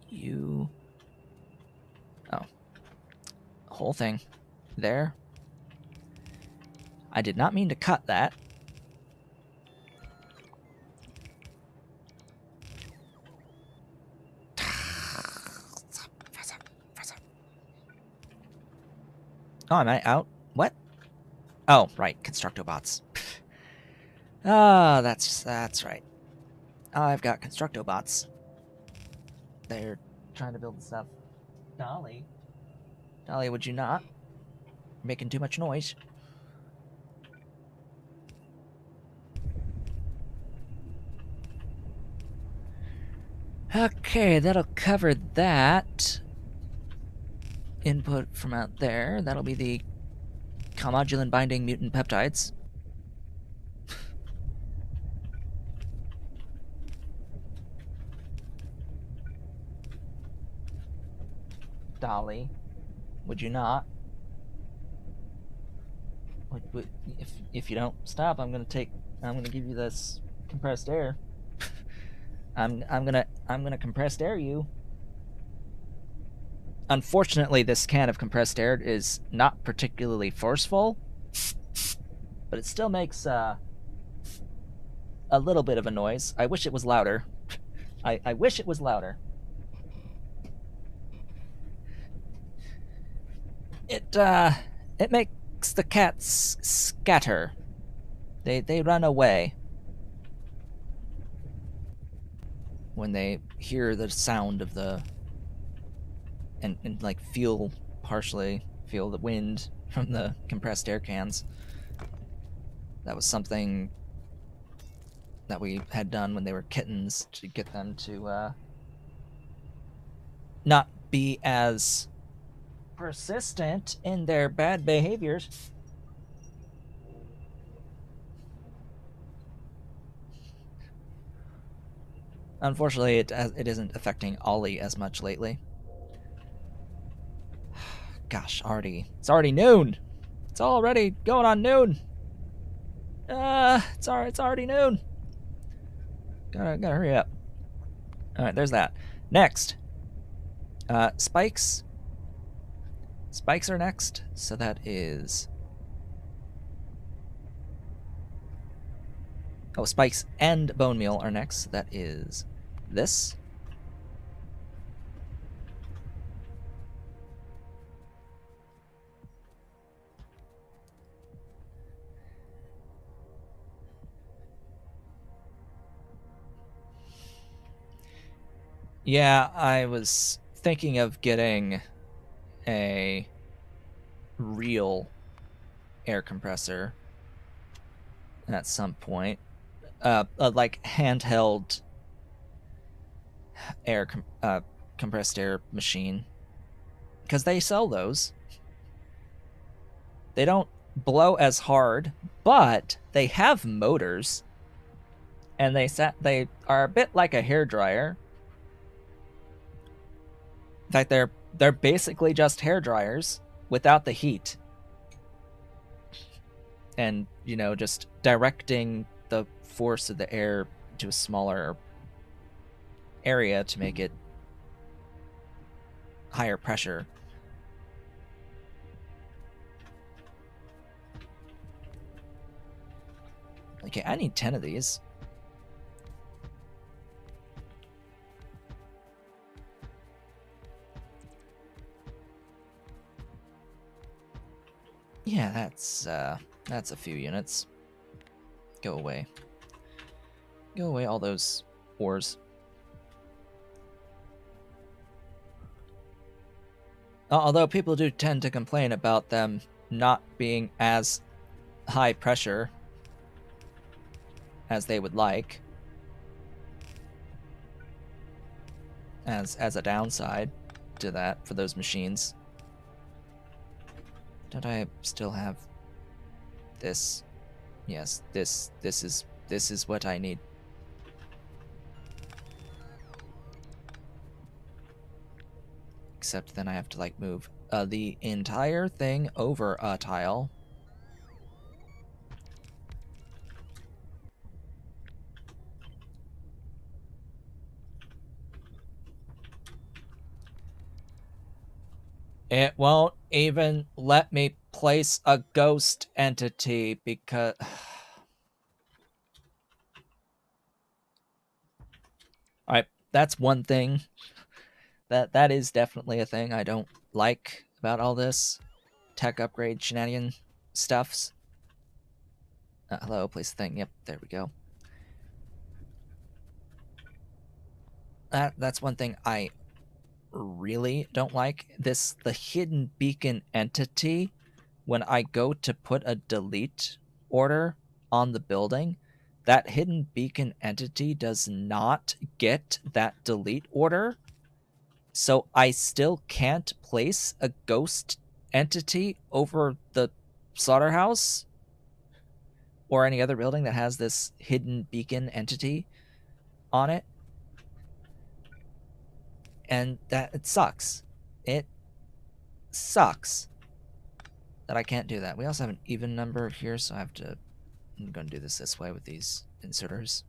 You... Oh. Whole thing. There. I did not mean to cut that. Oh, am I out? What? Oh, right. Constructobots. Ah, that's right. I've got Constructobots. They're trying to build stuff. Dolly, would you not? You're making too much noise. Okay, that'll cover that. Input from out there. That'll be the commodulin binding mutant peptides. Dolly, would you not? If you don't stop, I'm gonna give you this compressed air. I'm gonna compressed air you. Unfortunately, this can of compressed air is not particularly forceful, but it still makes a little bit of a noise. I wish it was louder. I wish it was louder. It makes the cats scatter. They run away when they hear the sound of the and like partially feel the wind from the compressed air cans. That was something that we had done when they were kittens to get them to not be as persistent in their bad behaviors. Unfortunately, it isn't affecting Ollie as much lately. Gosh, it's already noon. It's already going on noon. It's already noon. Gotta hurry up. All right, there's that. Next, spikes. Spikes are next. So that is Oh, spikes and bone meal are next. So that is this. Yeah, I was thinking of getting a real air compressor at some point. Like handheld compressed air machine, because they sell those. They don't blow as hard, but they have motors, and they are a bit like a hair dryer. In fact, they're basically just hair dryers without the heat, and just directing the force of the air to a smaller area to make it higher pressure. Okay, I need 10 of these. Yeah, that's a few units. Go away. Go away, all those ores. Although people do tend to complain about them not being as high pressure as they would like, as a downside to that for those machines. Don't I still have this? Yes, this is what I need. Except then I have to like move the entire thing over a tile. It won't even let me place a ghost entity because... Alright, that's one thing. That is definitely a thing I don't like about all this tech upgrade shenanigan stuffs. Hello, place the thing. Yep, there we go. That's one thing I really don't like. The hidden beacon entity, when I go to put a delete order on the building, that hidden beacon entity does not get that delete order. So I still can't place a ghost entity over the slaughterhouse or any other building that has this hidden beacon entity on it. And that it sucks. It sucks that I can't do that. We also have an even number here, so I'm going to do this way with these inserters.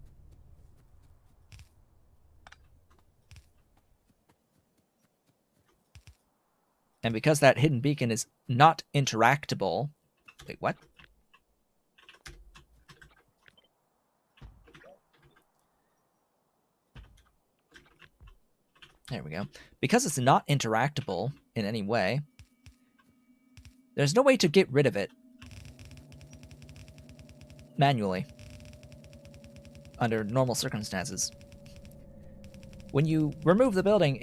And because that hidden beacon is not interactable... Wait, what? There we go. Because it's not interactable in any way, there's no way to get rid of it manually under normal circumstances. When you remove the building,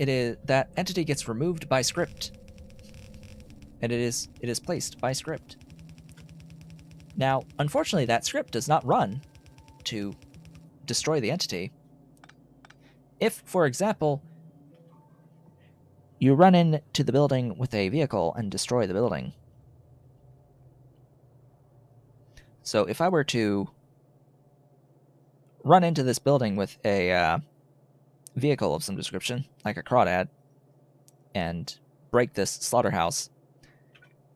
that entity gets removed by script. And it is placed by script. Now, unfortunately, that script does not run to destroy the entity. If, for example, you run into the building with a vehicle and destroy the building. So if I were to run into this building with a vehicle of some description, like a crawdad, and break this slaughterhouse,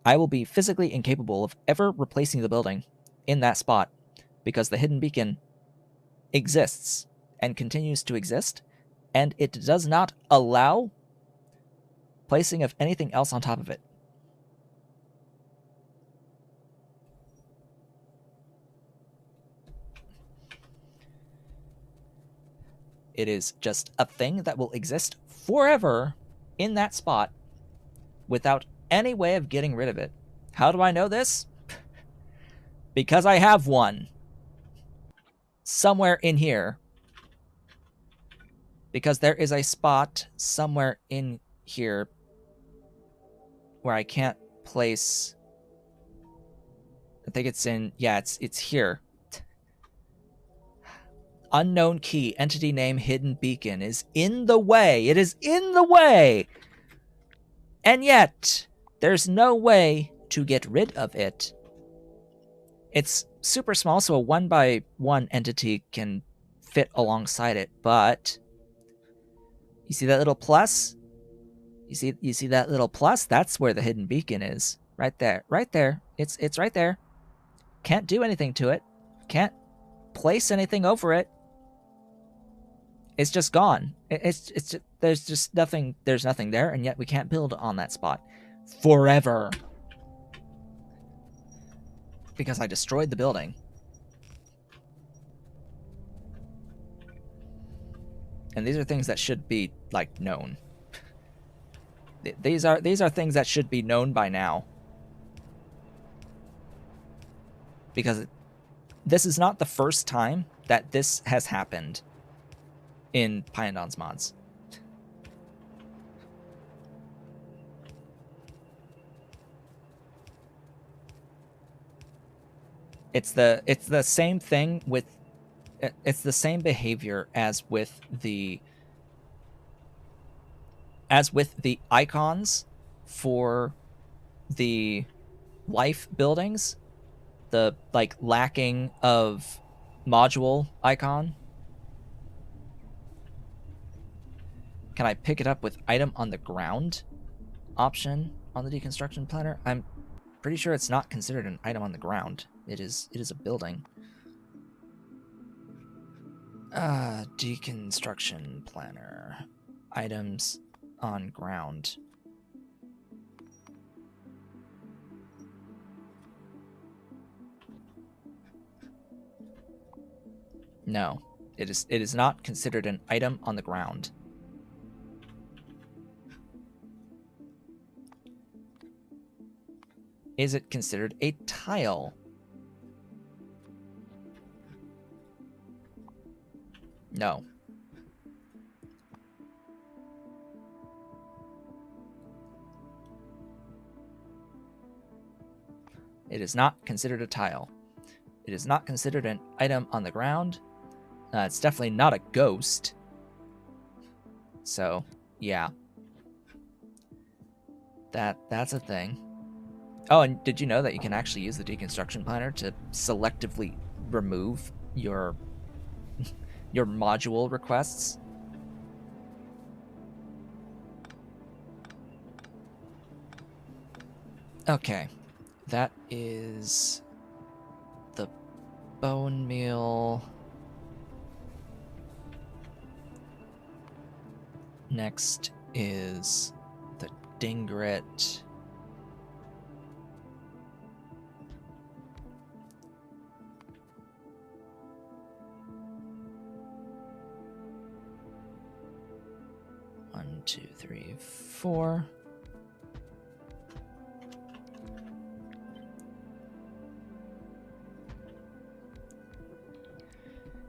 I will be physically incapable of ever replacing the building in that spot because the hidden beacon exists and continues to exist, and it does not allow placing of anything else on top of it. It is just a thing that will exist forever in that spot without any way of getting rid of it. How do I know this? Because I have one somewhere in here. Because there is a spot somewhere in here where I can't place. I think it's in, yeah, it's here. Unknown key, entity name, hidden beacon is in the way. It is in the way. And yet, there's no way to get rid of it. It's super small, so a 1x1 entity can fit alongside it, but you see that little plus? You see that little plus? That's where the hidden beacon is. Right there. Right there. It's right there. Can't do anything to it. Can't place anything over it. It's just gone. It's just, there's just nothing. There's nothing there, and yet we can't build on that spot forever because I destroyed the building. And these are things that should be like known. These are things that should be known by now. Because this is not the first time that this has happened in Pyandons mods. It's the same thing with, it's the same behavior as with the icons for the life buildings, the like lacking of module icon. Can I pick it up with item on the ground option on the deconstruction planner? I'm pretty sure it's not considered an item on the ground. It is a building. Deconstruction planner. Items on ground. No, it is not considered an item on the ground. Is it considered a tile? No. It is not considered a tile. It is not considered an item on the ground. It's definitely not a ghost. So, yeah. That's a thing. Oh, and did you know that you can actually use the deconstruction planner to selectively remove your module requests? Okay. That is the bone meal. Next is the dingret. One, two, three, four.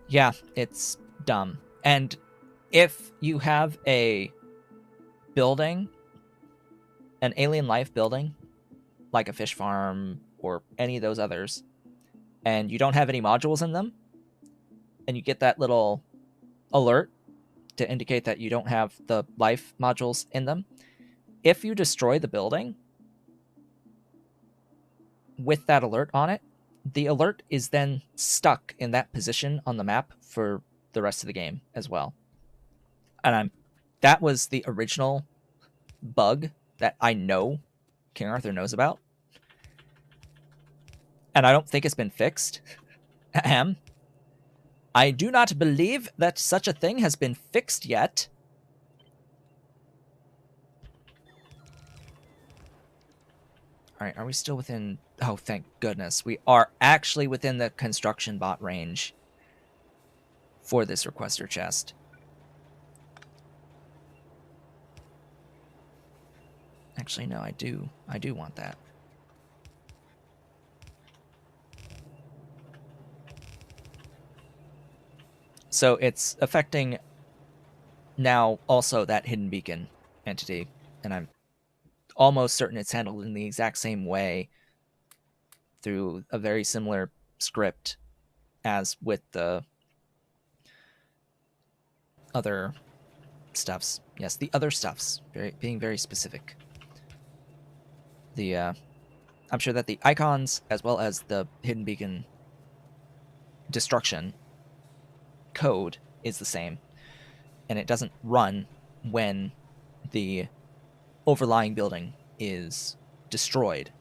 Yeah, it's dumb. And if you have a building, an alien life building, like a fish farm or any of those others, and you don't have any modules in them, and you get that little alert to indicate that you don't have the life modules in them, if you destroy the building with that alert on it, the alert is then stuck in that position on the map for the rest of the game as well. And that was the original bug that I know King Arthur knows about. And I don't think it's been fixed. I do not believe that such a thing has been fixed yet. All right, are we still within... Oh, thank goodness. We are actually within the construction bot range for this requester chest. Actually, no, I do want that. So it's affecting now also that hidden beacon entity, and I'm almost certain it's handled in the exact same way through a very similar script as with the other stuffs. Yes, the other stuffs, being very specific. The I'm sure that the icons as well as the hidden beacon destruction code is the same, and it doesn't run when the overlying building is destroyed.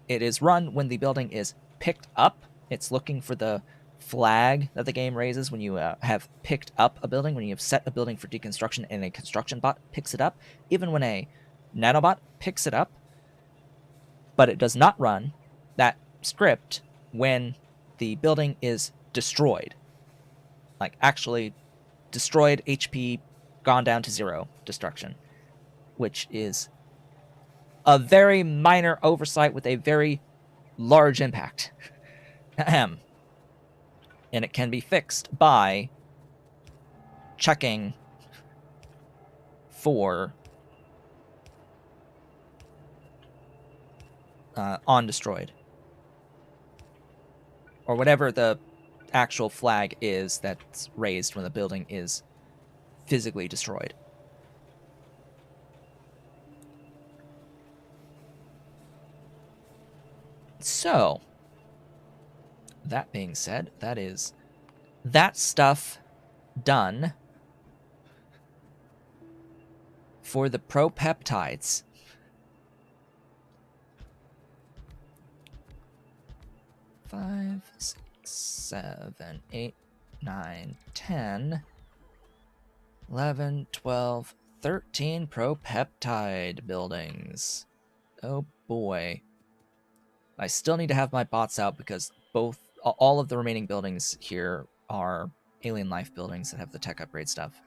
It is run when the building is picked up. It's looking for the flag that the game raises when you have picked up a building, when you have set a building for deconstruction and a construction bot picks it up. Even when a nanobot picks it up, but it does not run that script when the building is destroyed. Like actually destroyed, HP gone down to 0 destruction, which is a very minor oversight with a very large impact. Ahem. And it can be fixed by checking for on destroyed, or whatever the actual flag is that's raised when the building is physically destroyed. So, that being said, that is that stuff done for the propeptides. 5, 6, 7, 8, 9, 10, 11, 12, 13 propeptide buildings. Oh boy. I still need to have my bots out because all of the remaining buildings here are alien life buildings that have the tech upgrade stuff.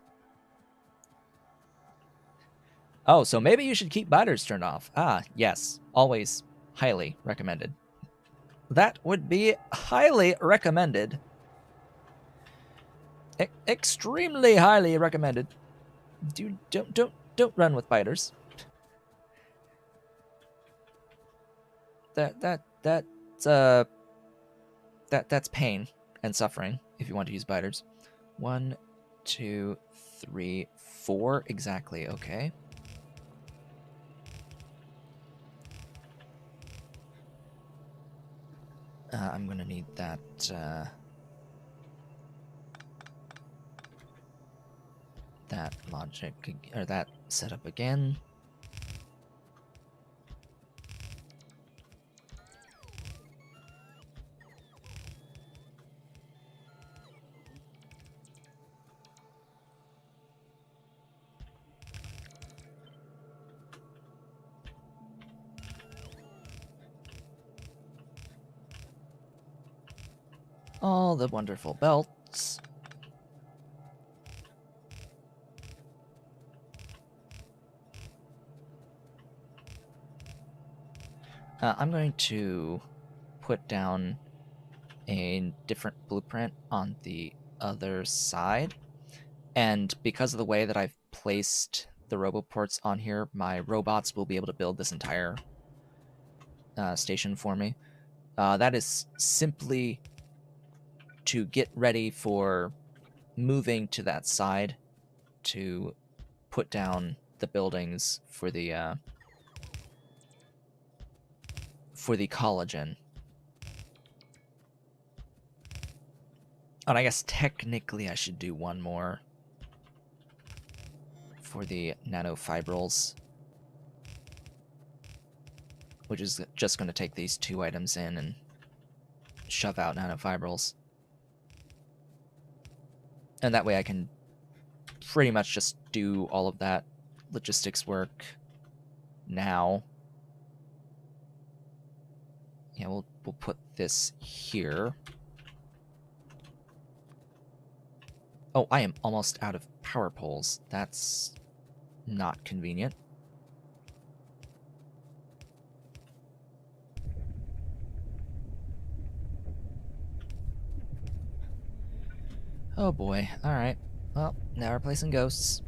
Oh, so maybe you should keep biters turned off. Ah, yes. Always highly recommended. That would be highly recommended. Extremely highly recommended. Don't run with biters. That's pain and suffering if you want to use biters. 1, 2, 3, 4 exactly. Okay. I'm gonna need that that logic or that setup again. All the wonderful belts. I'm going to put down a different blueprint on the other side. And because of the way that I've placed the roboports on here, my robots will be able to build this entire station for me. That is simply to get ready for moving to that side to put down the buildings for the collagen. And I guess technically I should do one more for the nanofibrils, which is just going to take these 2 items in and shove out nanofibrils. And that way I can pretty much just do all of that logistics work now. Yeah, we'll put this here. Oh, I am almost out of power poles. That's not convenient. Oh boy. Alright. Well, now we're placing ghosts.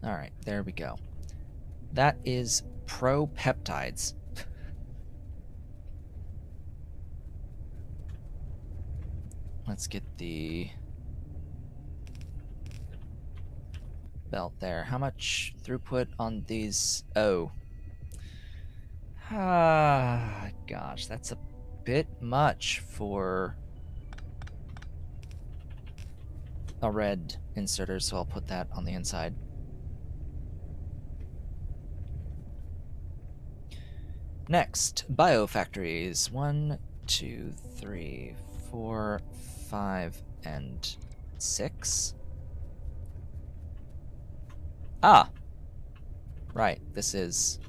Alright, there we go. That is pro-peptides. Let's get the belt there. How much throughput on these? Oh. Ah, gosh, that's a bit much for a red inserter, so I'll put that on the inside. Next, biofactories. 1, 2, 3, 4, 5, and 6. Ah! Right, this is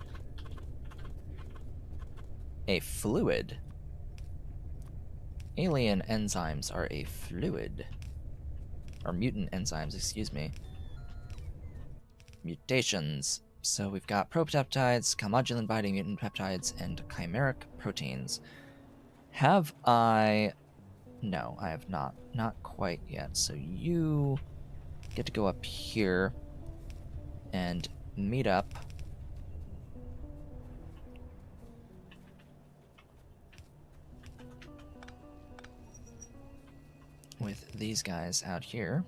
a fluid. Alien enzymes are a fluid. Or mutant enzymes, excuse me. Mutations. So we've got propeptides, calmodulin binding mutant peptides, and chimeric proteins. Have I... No, I have not. Not quite yet. So you get to go up here and meet up with these guys out here.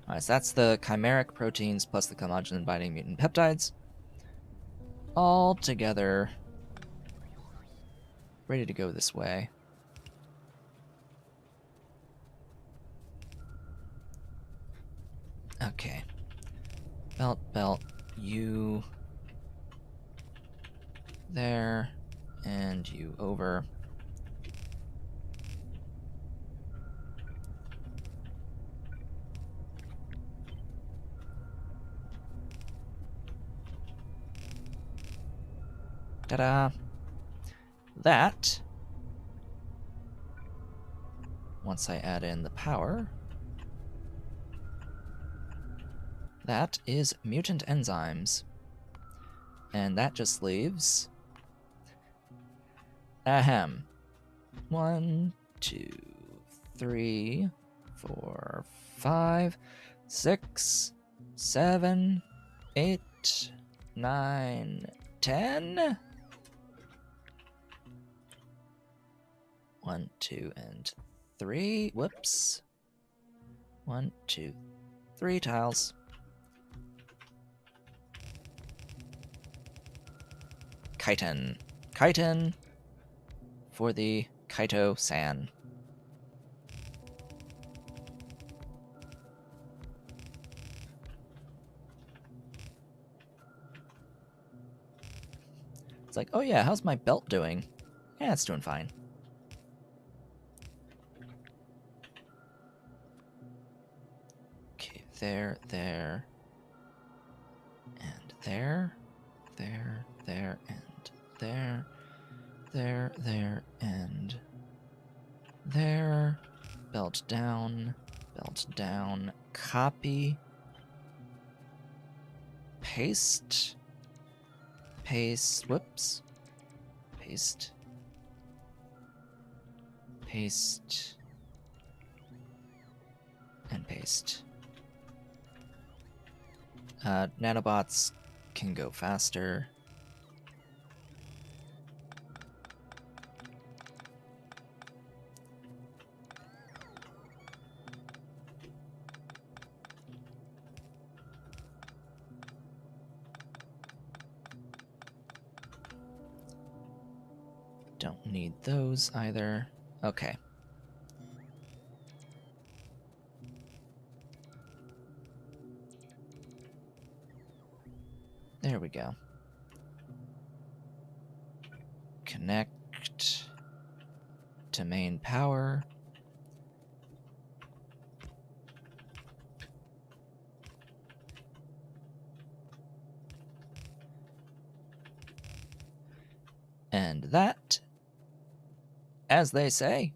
Alright, so that's the chimeric proteins plus the calmodulin binding mutant peptides. All together, ready to go this way. Okay. Belt, you there, and you over. Ta-da! That, once I add in the power, that is mutant enzymes. And that just leaves... Ahem. 1, 2, 3, 4, 5, 6, 7, 8, 9, 10. 1, 2, and 3. Whoops. 1, 2, 3 tiles. Chitin. Chitin for the Kaito-san. It's like, oh yeah, how's my belt doing? Yeah, it's doing fine. Okay, there, and there, and there, and there. Belt down, copy, paste, whoops, paste, and paste. Nanobots can go faster. Don't need those either. Okay. There we go. Connect to main power. And that, as they say,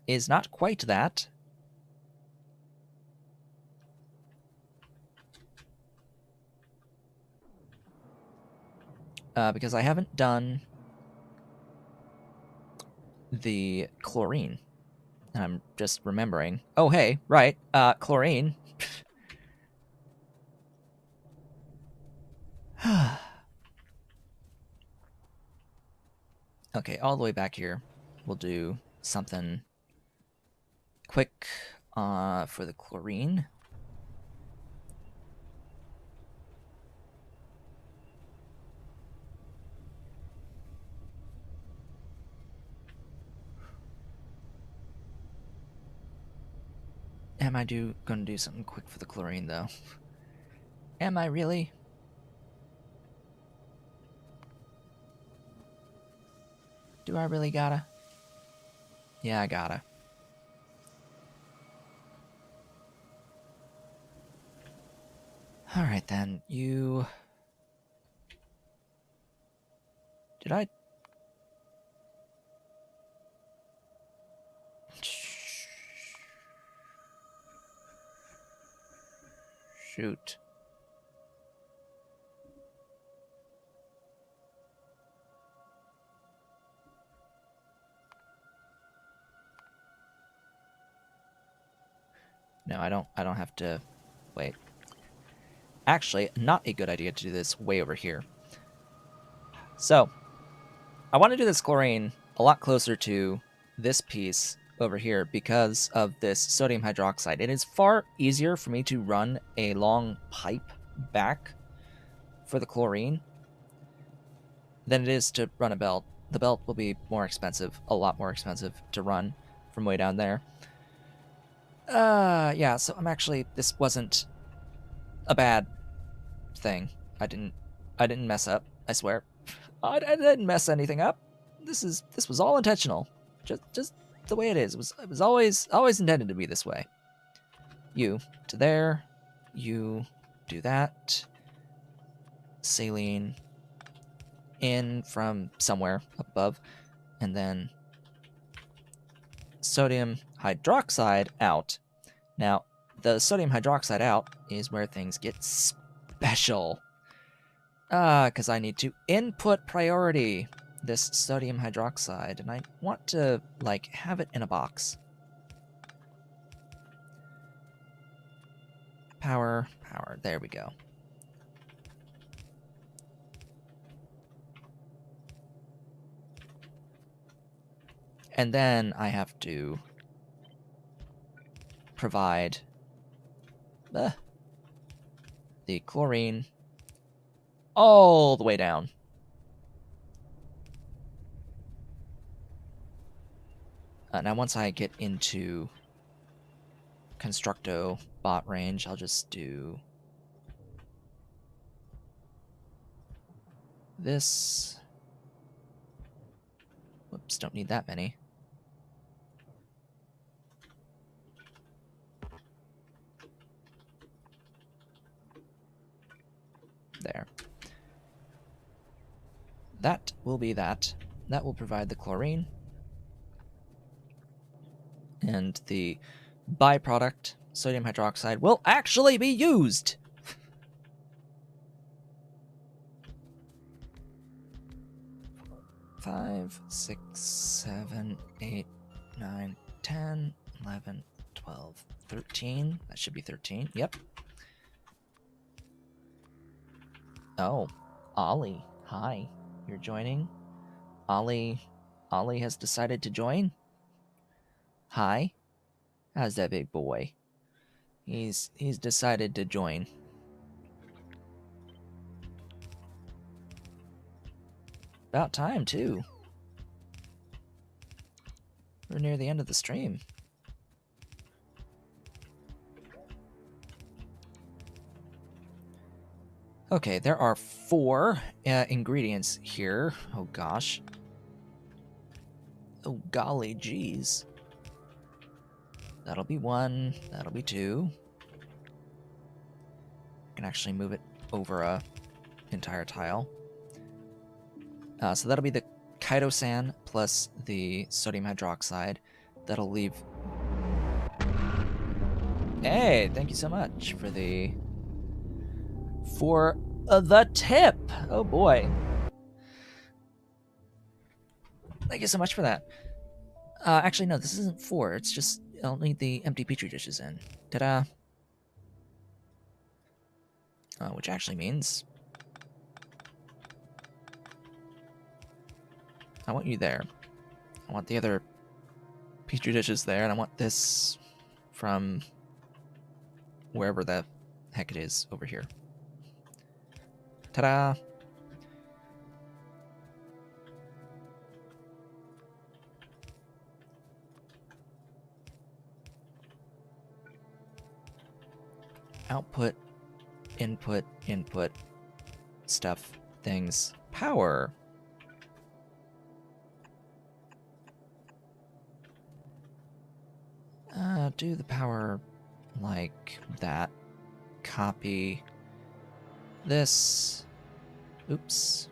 is not quite that. because I haven't done the chlorine. And I'm just remembering. Oh, hey, right, chlorine. Okay, all the way back here. We'll do something quick for the chlorine. Am I gonna do something quick for the chlorine, though? Am I really? Do I really gotta? Yeah, I gotta. Alright then, you... Did I... Shoot. No, I don't have to... Wait. Actually, not a good idea to do this way over here. So, I want to do this chlorine a lot closer to this piece over here because of this sodium hydroxide. It is far easier for me to run a long pipe back for the chlorine than it is to run a belt. The belt will be more expensive, a lot more expensive to run from way down there. Yeah, so I'm actually, this wasn't a bad thing. I didn't mess up, I swear. I didn't mess anything up. This was all intentional. Just the way it is. It was always intended to be this way. You to there, you do that. Saline in from somewhere above, and then sodium hydroxide out. Now, the sodium hydroxide out is where things get special. Because I need to input priority this sodium hydroxide, and I want to, like, have it in a box. Power, there we go. And then I have to provide the chlorine all the way down. Now once I get into Constructo bot range, I'll just do this. Whoops, don't need that many. There. That will be that. That will provide the chlorine. And the byproduct, sodium hydroxide, will actually be used! 5, 6, 7, 8, 9, 10, 11, 12, 13. That should be 13. Yep. Oh, Ollie. Hi. You're joining? Ollie has decided to join? Hi. How's that big boy? He's decided to join. About time, too. We're near the end of the stream. Okay, there are 4 ingredients here. Oh, gosh. Oh, golly geez. That'll be 1. That'll be 2. I can actually move it over a entire tile. So that'll be the chitosan plus the sodium hydroxide. That'll leave... Hey, thank you so much for the tip. Oh boy. Thank you so much for that. Actually, no, this isn't 4. It's just I'll need the empty petri dishes in. Ta-da! Which actually means I want you there. I want the other petri dishes there, and I want this from wherever the heck it is over here. Ta-da! Output, input, input, stuff, things, power. Do the power like that. Copy this. Oops.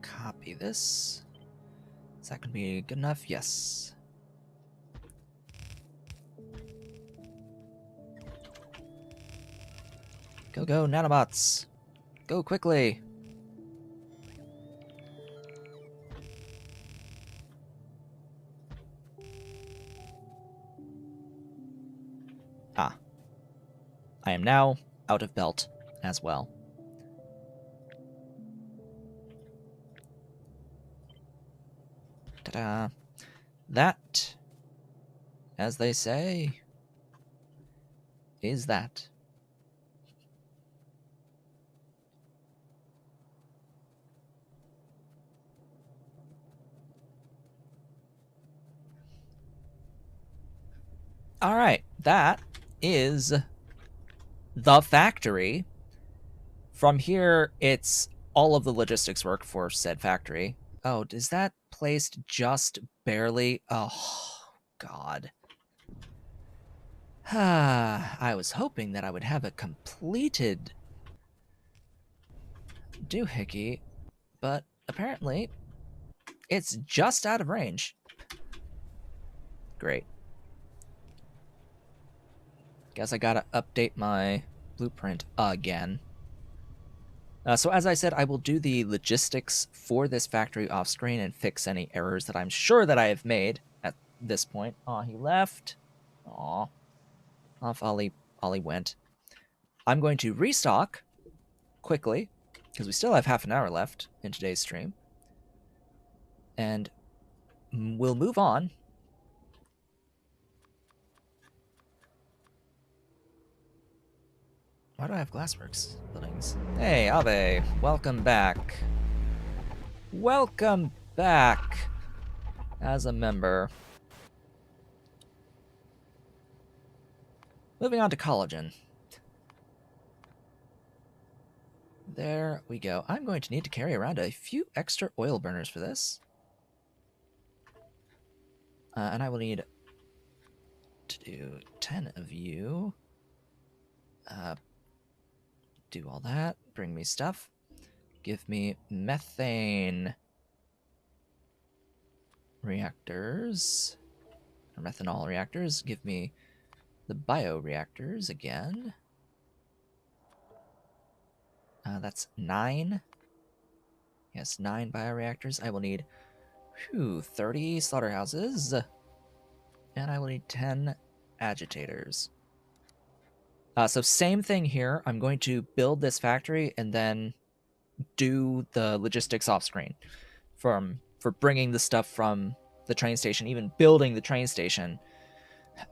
Copy this. Is that going to be good enough? Yes. Go, go, nanobots. Go quickly. Ah. I am now out of belt as well. Ta-da. That, as they say, is that. All right, that is the factory. From here, it's all of the logistics work for said factory. Oh, is that placed just barely? Oh, God. I was hoping that I would have a completed doohickey, but apparently it's just out of range. Great. Guess I gotta update my blueprint again. So as I said, I will do the logistics for this factory off screen and fix any errors that I'm sure that I have made at this point. Aw, he left. Aw. Off Ollie went. I'm going to restock quickly, because we still have half an hour left in today's stream. And we'll move on. Why do I have Glassworks buildings? Hey, Abe, welcome back. Welcome back as a member. Moving on to collagen. There we go. I'm going to need to carry around a few extra oil burners for this. And I will need to do 10 of you. Do all that. Bring me stuff. Give me methane reactors. Or methanol reactors. Give me the bioreactors again. That's 9. Yes, 9 bioreactors. I will need 30 slaughterhouses. And I will need 10 agitators. So same thing here. I'm going to build this factory and then do the logistics off screen for bringing the stuff from the train station, even building the train station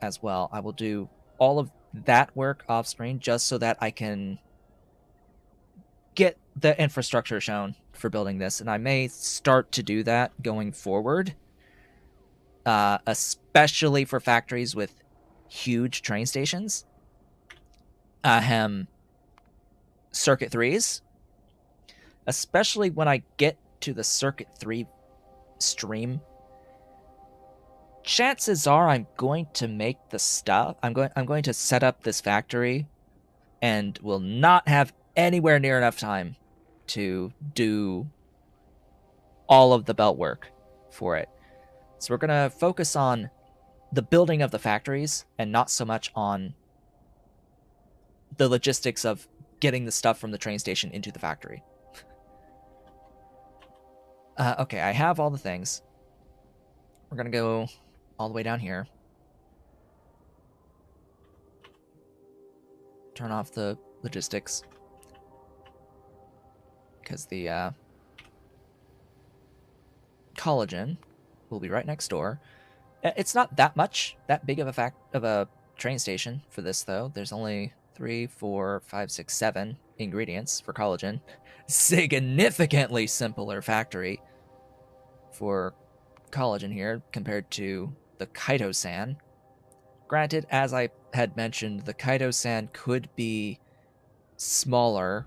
as well. I will do all of that work off screen just so that I can get the infrastructure shown for building this, and I may start to do that going forward, especially for factories with huge train stations. Circuit 3s, especially when I get to the Circuit 3 stream. Chances are I'm going to make the stuff. I'm going to set up this factory and will not have anywhere near enough time to do all of the belt work for it. So we're going to focus on the building of the factories and not so much on the logistics of getting the stuff from the train station into the factory. Okay, I have all the things. We're gonna go all the way down here. Turn off the logistics. Because the collagen will be right next door. It's not that big of a train station for this though. There's only 3, 4, 5, 6, 7 ingredients for collagen. Significantly simpler factory for collagen here compared to the Kaito-san. Granted, as I had mentioned, the Kaito-san could be smaller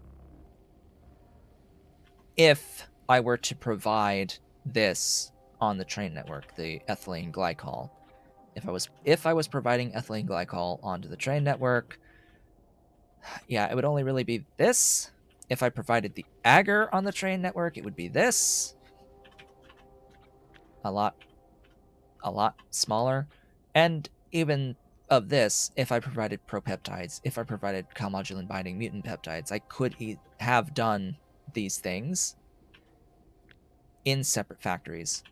if I were to provide this on the train network, the ethylene glycol. If I was providing ethylene glycol onto the train network, yeah, it would only really be this. If I provided the agar on the train network, it would be this. A lot smaller. And even of this, if I provided propeptides, if I provided calmodulin binding mutant peptides, I could have done these things in separate factories.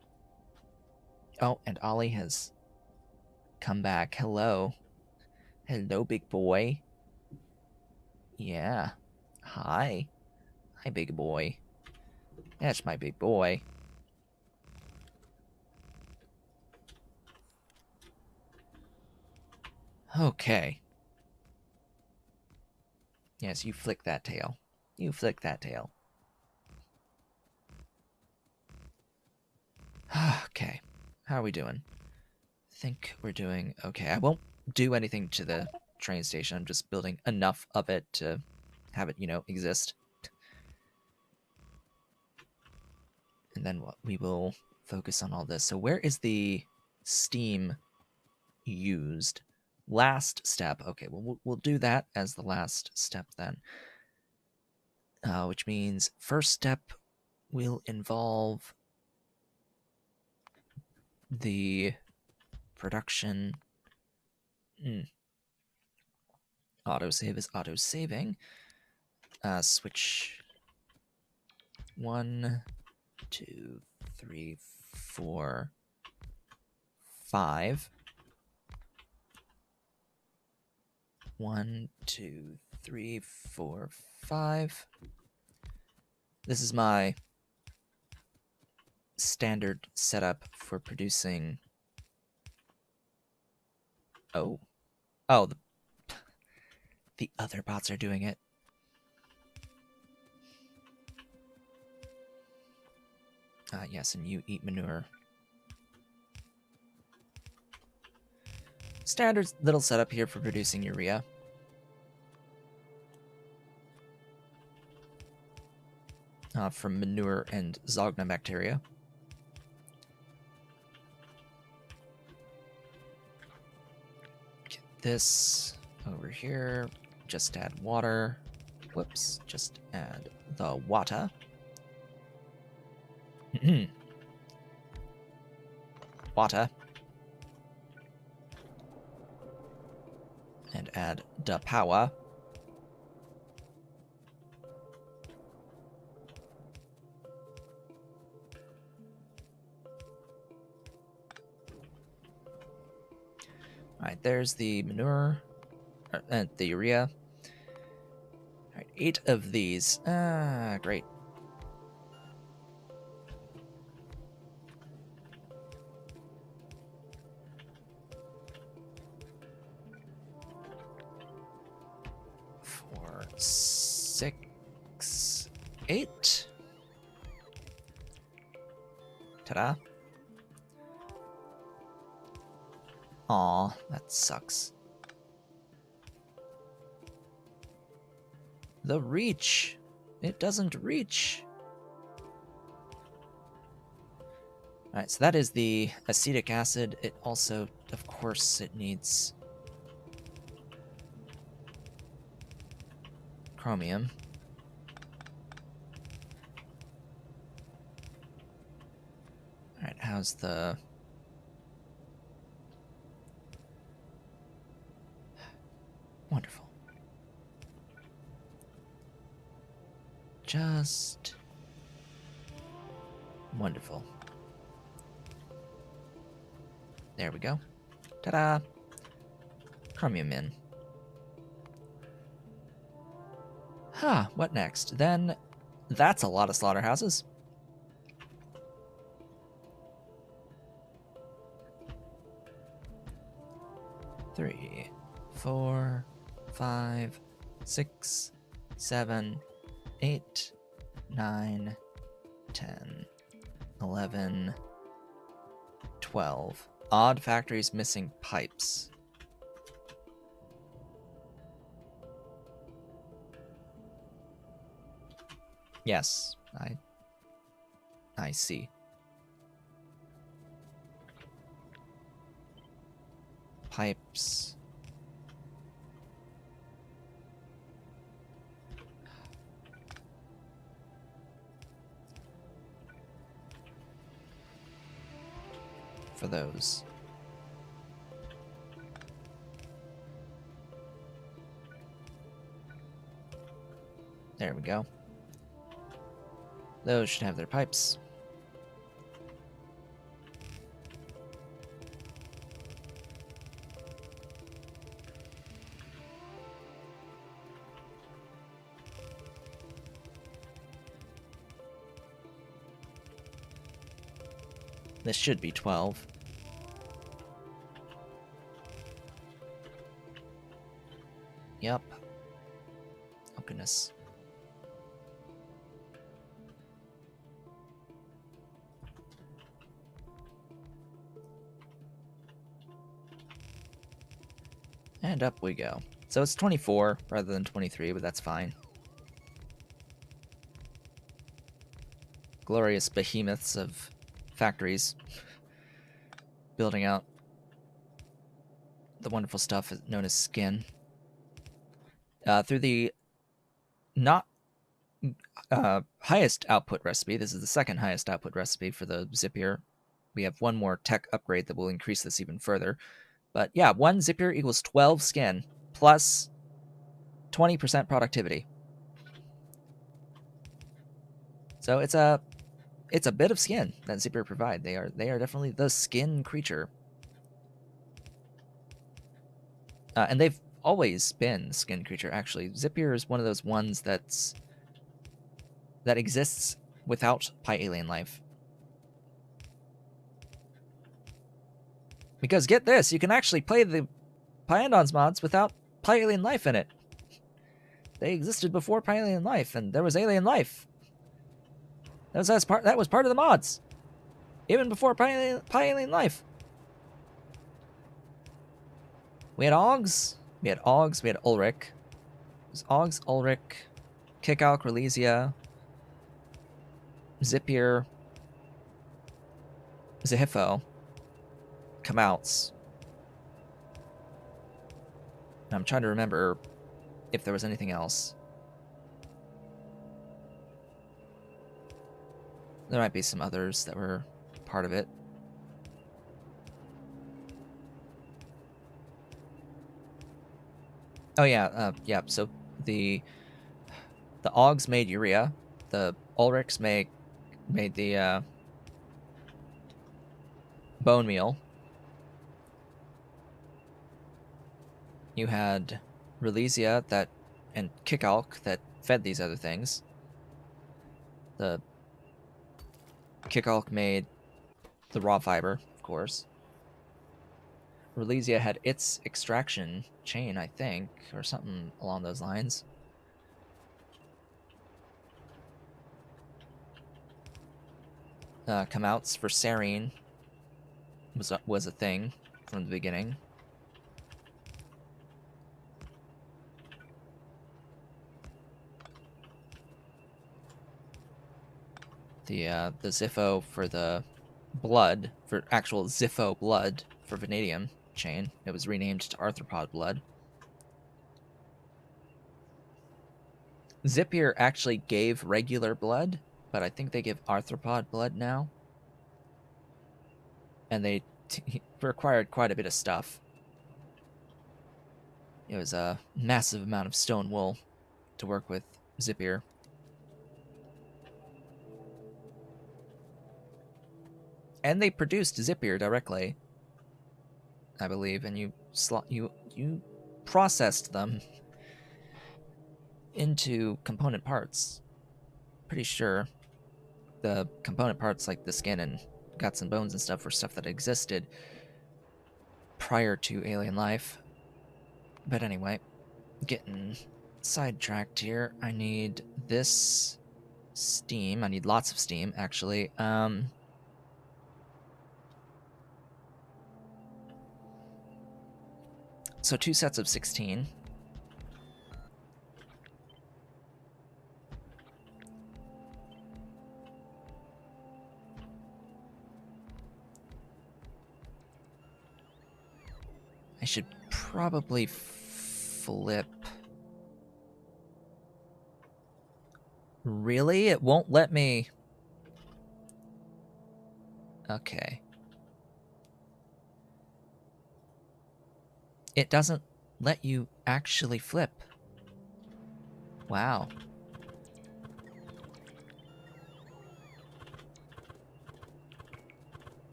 Oh, and Ollie has come back. Hello. Hello, big boy. Yeah. Hi. Hi, big boy. That's my big boy. Okay. Yes, you flick that tail. You flick that tail. Okay. How are we doing? I think we're doing okay. I won't do anything to the train station. I'm just building enough of it to have it, exist. And then what? We will focus on all this. So where is the steam used? Last step. Okay, well, we'll do that as the last step then. Which means first step will involve the production. Autosave is auto-saving. Switch 1, 2, 3, 4, 5. 1, 2, 3, 4, 5. This is my standard setup for producing. Oh, the other bots are doing it. Yes, and you eat manure. Standard little setup here for producing urea. From manure and Zogna bacteria. Get this over here. Just add water. Whoops, just add the water. Water. And add the power. Alright, there's the manure, and the urea. Alright, 8 of these. Great. Four, 6, 8. Ta-da. Aw, that sucks. The reach. It doesn't reach. Alright, so that is the acetic acid. It also, of course, it needs chromium. Alright, how's the... Wonderful. Just Wonderful. There we go. Ta-da! Chromium in. Huh, what next? Then, that's a lot of slaughterhouses. Three, 4, 5, 6, 7, 8, 9, 10, 11, 12. Odd factories missing pipes. Yes, I see. Pipes. For those. There we go. Those should have their pipes. This should be 12. Yep. Oh, goodness. And up we go. So it's 24 rather than 23, but that's fine. Glorious behemoths of factories building out the wonderful stuff known as skin. Through the not highest output recipe, this is the second highest output recipe for the Zipier. We have one more tech upgrade that will increase this even further. But yeah, 1 Zipier equals 12 skin plus 20% productivity. So it's a bit of skin that Zipier provide. They are definitely the skin creature. And they've always been the skin creature, actually. Zipier is one of those ones that exists without Pyalien life. Because get this, you can actually play the Pyandons mods without Pyalien life in it. They existed before Pyalien life, and there was alien life. That was part of the mods. Even before Pyalien life. We had Augs, we had Ulrich. It was Augs, Ulrich, Kickalk, Relesia, Zipier, Zihifo, Kamouts. And I'm trying to remember if there was anything else. There might be some others that were part of it. Oh yeah, yeah. So the Augs made urea, the Ulrichs made the bone meal. You had Relesia and Kickalk that fed these other things. The Kickalk made the raw fiber, of course. Relesia had its extraction chain, I think, or something along those lines. Comouts for Serene was a thing from the beginning. The Ziffo for the blood, for actual Ziffo blood for vanadium chain. It was renamed to arthropod blood. Zipier actually gave regular blood, but I think they give arthropod blood now. And they required quite a bit of stuff. It was a massive amount of stone wool to work with Zipier. And they produced Zippier directly, I believe, and you processed them into component parts. Pretty sure the component parts like the skin and guts and bones and stuff were stuff that existed prior to alien life. But anyway, getting sidetracked here. I need this steam. I need lots of steam, actually. So 2 sets of 16. I should probably flip. Really? It won't let me. Okay. It doesn't let you actually flip. Wow.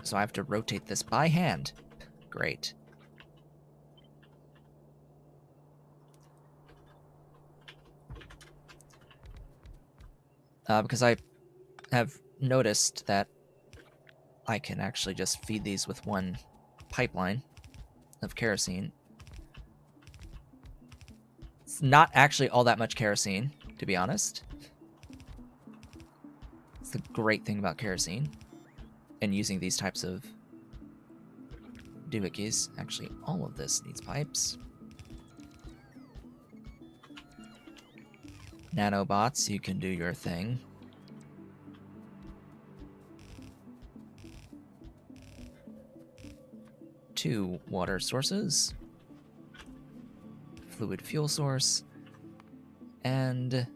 So I have to rotate this by hand. Great. Because I have noticed that I can actually just feed these with one pipeline of kerosene. It's not actually all that much kerosene, to be honest. It's the great thing about kerosene and using these types of doohickeys. Actually, all of this needs pipes. Nanobots, you can do your thing. Two water sources. Fluid fuel source. And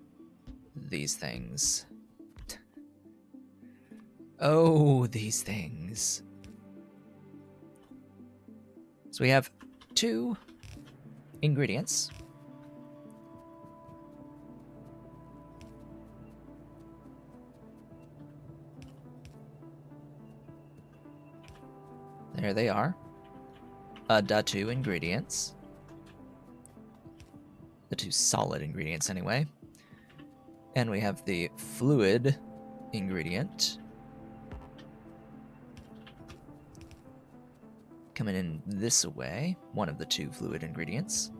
these things. Oh, these things. So we have 2 ingredients. There they are. The 2 ingredients. The 2 solid ingredients, anyway. And we have the fluid ingredient. Coming in this way, one of the 2 fluid ingredients.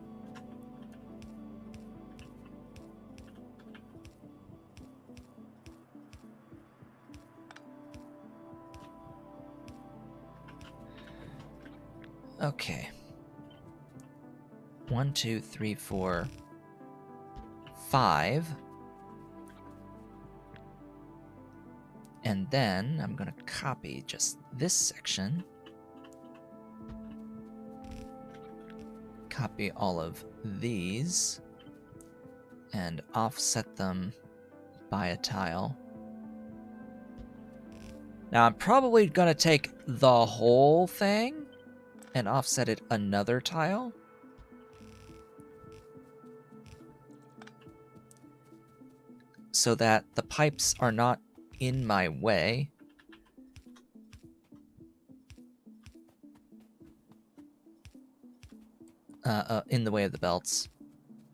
Okay. 1, 2, 3, 4, 5. And then I'm going to copy just this section. Copy all of these. And offset them by a tile. Now I'm probably going to take the whole thing and offset it another tile. So that the pipes are not in my way. In the way of the belts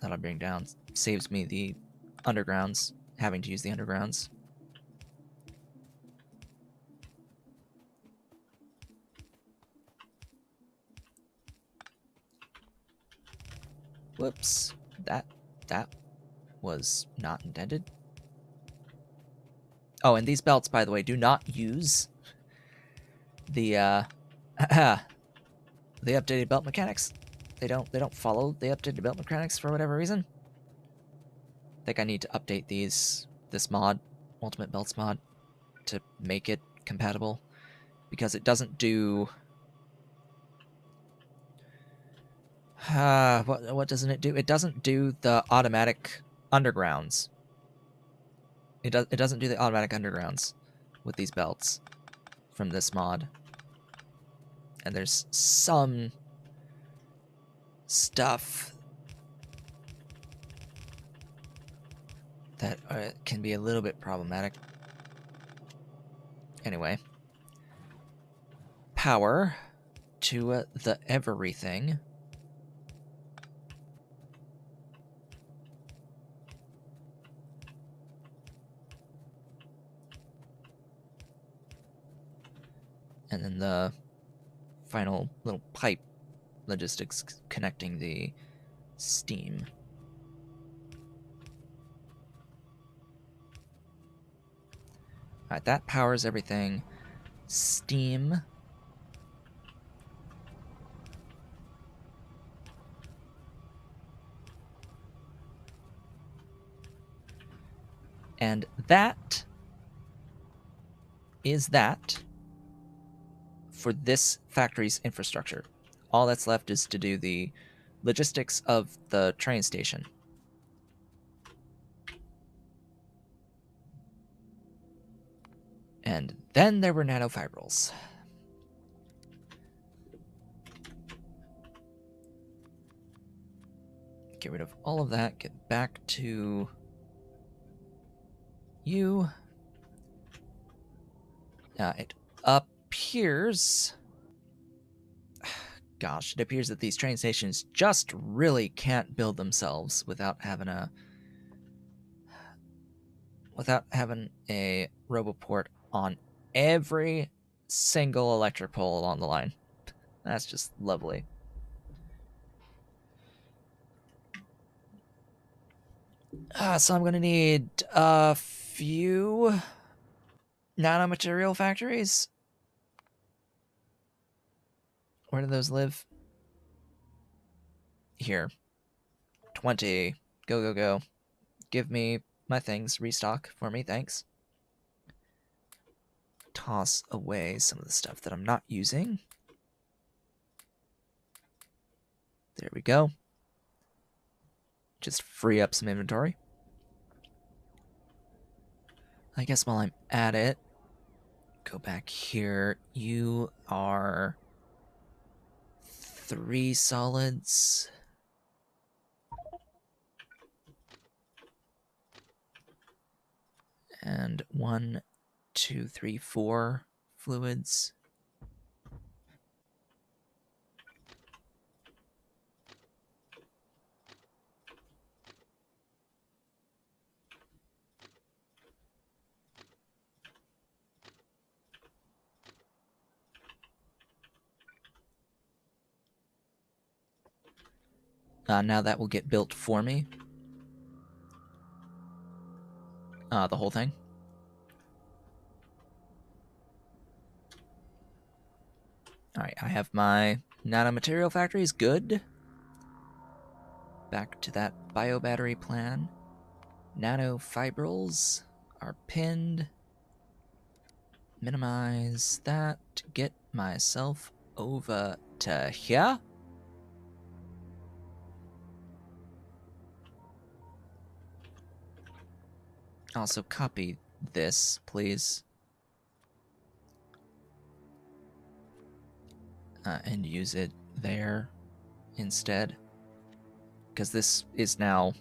that I'll bring down. Saves me the undergrounds, having to use the undergrounds. Whoops. That was not intended. Oh, and these belts, by the way, do not use the the updated belt mechanics. They don't follow the updated belt mechanics for whatever reason. I think I need to update this mod, Ultimate Belts mod, to make it compatible, because it doesn't do. What doesn't it do? It doesn't do the automatic undergrounds. It doesn't do the automatic undergrounds with these belts from this mod. And there's some stuff that can be a little bit problematic. Anyway. Power to the everything. And then the final little pipe logistics connecting the steam. Alright, that powers everything. Steam. And that is that for this factory's infrastructure. All that's left is to do the logistics of the train station. And then there were nanofibrils. Get rid of all of that, get back to you. It appears... Gosh, it appears that these train stations just really can't build themselves without having a roboport on every single electric pole along the line. That's just lovely. So I'm gonna need a few nanomaterial factories. Where do those live? Here. 20. Go, go, go. Give me my things. Restock for me, thanks. Toss away some of the stuff that I'm not using. There we go. Just free up some inventory. I guess while I'm at it, go back here. You are 3 solids. And 1, 2, 3, 4 fluids. Now that will get built for me. The whole thing. Alright, I have my nanomaterial factories. Good. Back to that biobattery plan. Nanofibrils are pinned. Minimize that. Get myself over to here. Also copy this, please. And use it there instead. Because this is now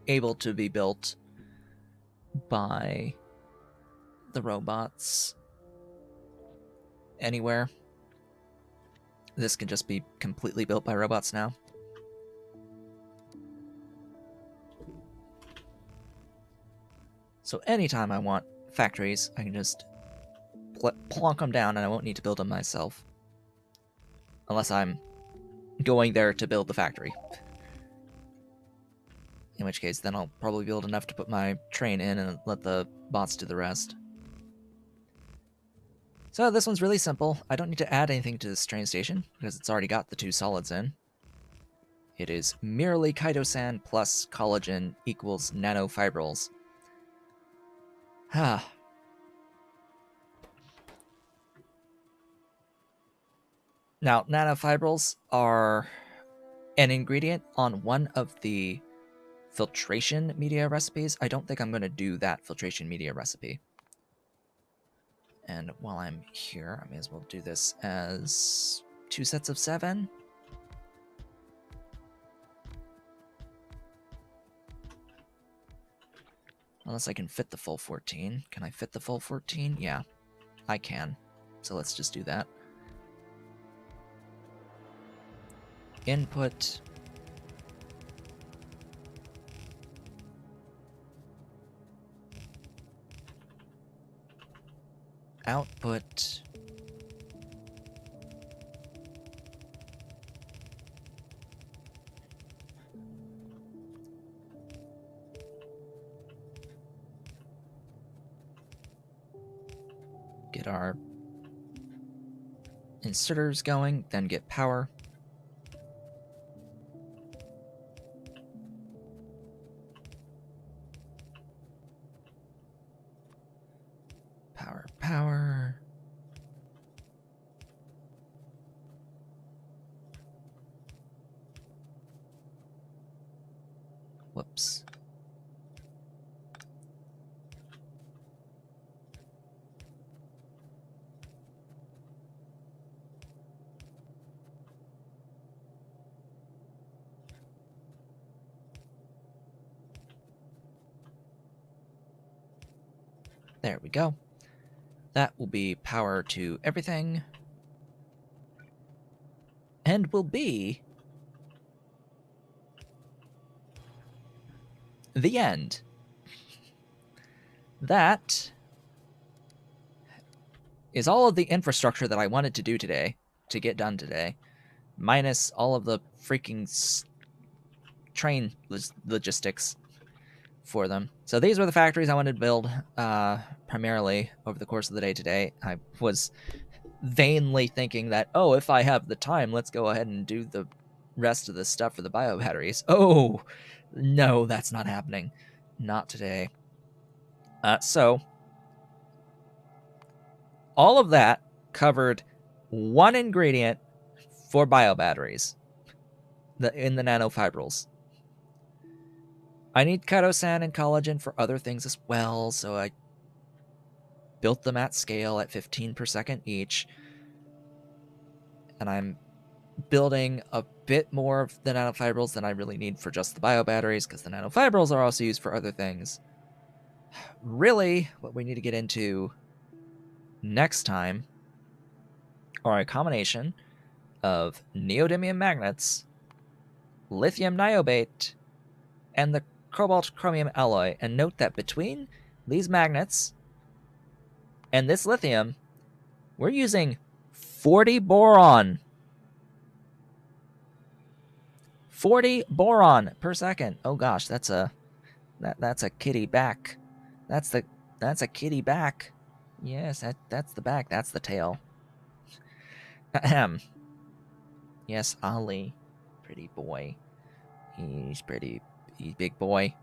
able to be built by the robots anywhere. This can just be completely built by robots now. So anytime I want factories, I can just plonk them down and I won't need to build them myself. Unless I'm going there to build the factory. In which case, then I'll probably build enough to put my train in and let the bots do the rest. So this one's really simple. I don't need to add anything to this train station, because it's already got the 2 solids in. It is merely chitosan plus collagen equals nanofibrils. Now, nanofibrils are an ingredient on one of the filtration media recipes. I don't think I'm going to do that filtration media recipe. And while I'm here, I may as well do this as 2 sets of 7. Unless I can fit the full 14. Can I fit the full 14? Yeah, I can. So let's just do that. Input. Output. Get our inserters going, then get power. Power. Whoops. There we go. That will be power to everything. And will be the end. That is all of the infrastructure that I wanted to do today, to get done today, minus all of the freaking train logistics for them. So these were the factories I wanted to build primarily over the course of the day today. I was vainly thinking that, oh, if I have the time, let's go ahead and do the rest of the stuff for the bio batteries. Oh, no, that's not happening. Not today. So all of that covered one ingredient for bio batteries in the nanofibrils. I need chitosan and collagen for other things as well, so I built them at scale at 15 per second each. And I'm building a bit more of the nanofibrils than I really need for just the bio batteries, because the nanofibrils are also used for other things. Really, what we need to get into next time are a combination of neodymium magnets, lithium niobate, and the cobalt chromium alloy. And note that between these magnets and this lithium, we're using 40 boron. 40 boron per second. Oh gosh, that's a kitty back. That's a kitty back. Yes, that's the back. That's the tail. Ahem. Yes, Ollie, pretty boy. He's big boy.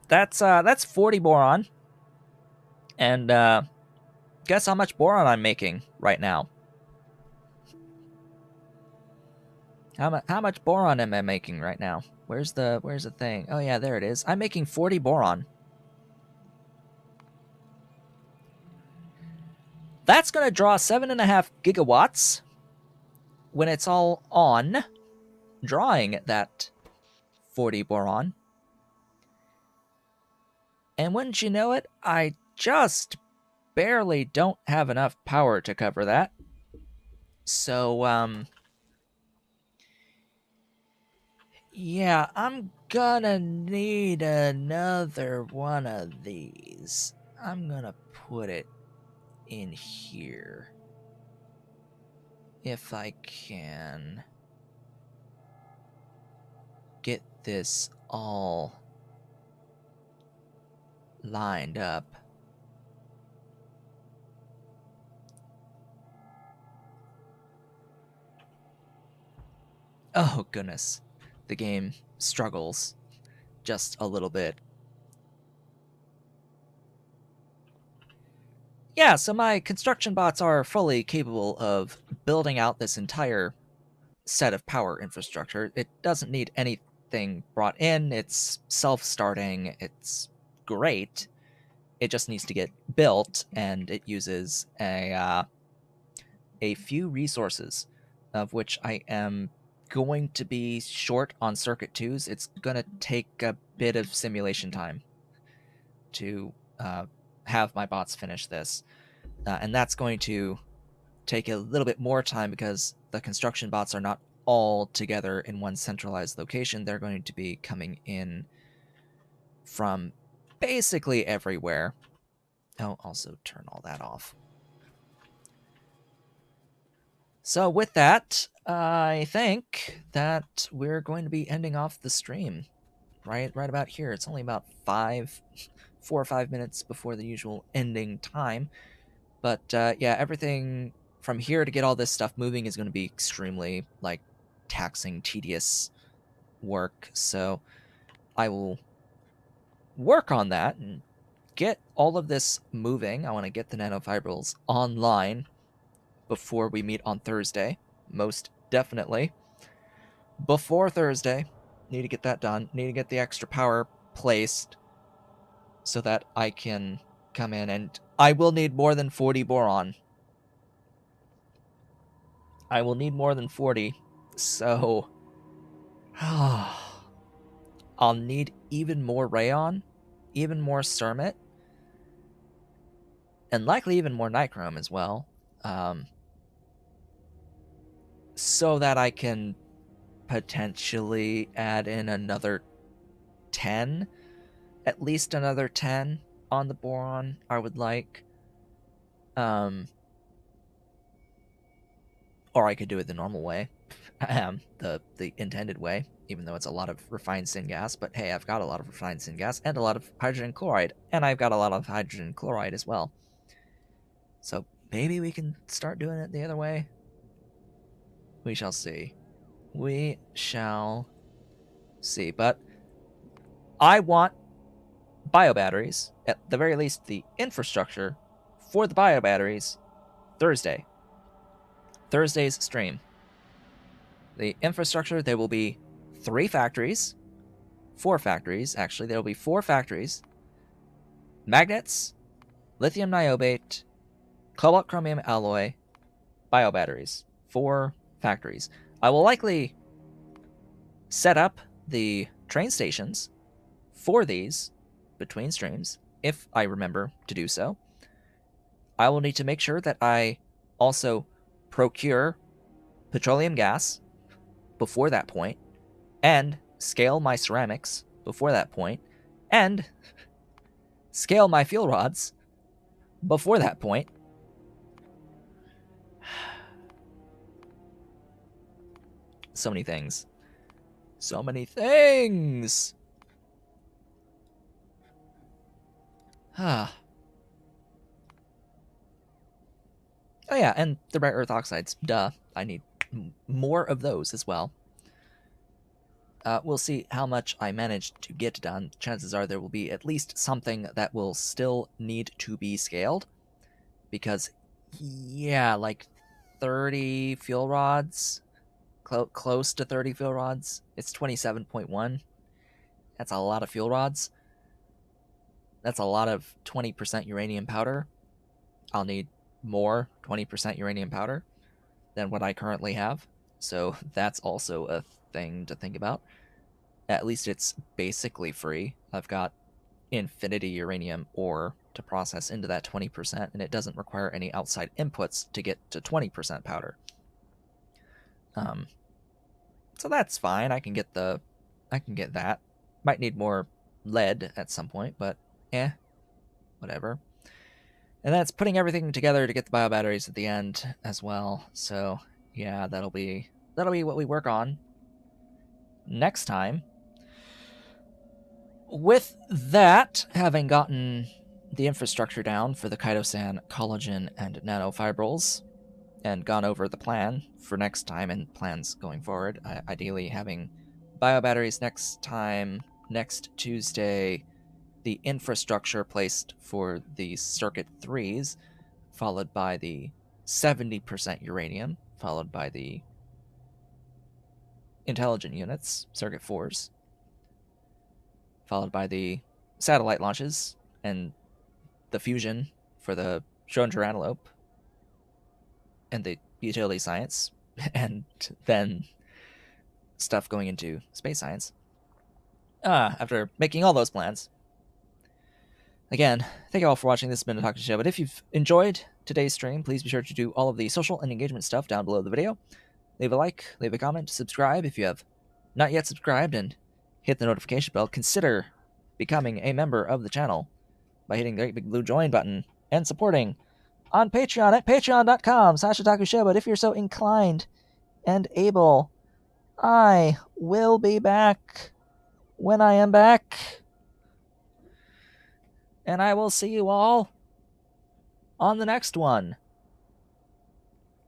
That's 40 boron. And guess how much boron I'm making right now? How much boron am I making right now? Where's the thing? Oh yeah, there it is. I'm making 40 boron. That's gonna draw 7.5 gigawatts when it's all on, drawing that 40 boron. And wouldn't you know it, I just barely don't have enough power to cover that. So, yeah, I'm gonna need another one of these. I'm gonna put it in here. If I can get this all lined up. Oh goodness, the game struggles just a little bit. Yeah, so my construction bots are fully capable of building out this entire set of power infrastructure. It doesn't need anything brought in. It's self-starting. It's great. It just needs to get built, and it uses a few resources, of which I am going to be short on circuit 2s. It's going to take a bit of simulation time to have my bots finish this. And that's going to take a little bit more time because the construction bots are not all together in one centralized location. They're going to be coming in from basically everywhere. I'll also turn all that off. So with that, I think that we're going to be ending off the stream right about here. It's only about 4 or 5 minutes before the usual ending time. But yeah, everything from here to get all this stuff moving is going to be extremely like taxing, tedious work. So I will work on that and get all of this moving. I want to get the nanofibrils online before we meet on Thursday. Most definitely. Before Thursday, need to get that done. Need to get the extra power placed so that I can come in, and I will need more than 40 boron. I will need more than 40, so I'll need even more rayon, even more cermet, and likely even more nichrome as well, so that I can potentially add in another 10, at least another 10 on the boron. I would like, or I could do it the normal way, the intended way, even though it's a lot of refined syngas. But hey, I've got a lot of refined syngas and a lot of hydrogen chloride, and I've got a lot of hydrogen chloride as well. So maybe we can start doing it the other way. We shall see. We shall see. But I want biobatteries, at the very least the infrastructure for the biobatteries, Thursday. Thursday's stream. The infrastructure, there will be 4 factories, actually. There will be 4 factories. Magnets, lithium niobate, cobalt chromium alloy, biobatteries. 4 factories. I will likely set up the train stations for these between streams, if I remember to do so. I will need to make sure that I also procure petroleum gas before that point, and scale my ceramics before that point, and scale my fuel rods before that point. So many things. So many things! Oh yeah, and the rare earth oxides. Duh. I need more of those as well. We'll see how much I manage to get done. Chances are there will be at least something that will still need to be scaled. Because, yeah, like 30 fuel rods, close to 30 fuel rods. It's 27.1. That's a lot of fuel rods. That's a lot of 20% uranium powder. I'll need more 20% uranium powder than what I currently have. So that's also a thing to think about. At least it's basically free. I've got infinity uranium ore to process into that 20%, and it doesn't require any outside inputs to get to 20% powder. So that's fine. I can get that. Might need more lead at some point, but whatever. And that's putting everything together to get the biobatteries at the end as well. So yeah, that'll be what we work on next time. With that, having gotten the infrastructure down for the chitosan, collagen, and nanofibrils, and gone over the plan for next time and plans going forward, ideally having biobatteries next time, next Tuesday, the infrastructure placed for the circuit 3s, followed by the 70% uranium, followed by the intelligent units, circuit 4s, followed by the satellite launches and the fusion for the Schrodinger antelope and the utility science, and then stuff going into space science. After making all those plans. Again, thank you all for watching. This has been a Talk Show. But if you've enjoyed today's stream, please be sure to do all of the social and engagement stuff down below the video. Leave a like, leave a comment, subscribe if you have not yet subscribed, and hit the notification bell. Consider becoming a member of the channel by hitting the great big blue join button and supporting on Patreon at patreon.com/otakushow. But if you're so inclined and able, I will be back when I am back. And I will see you all on the next one.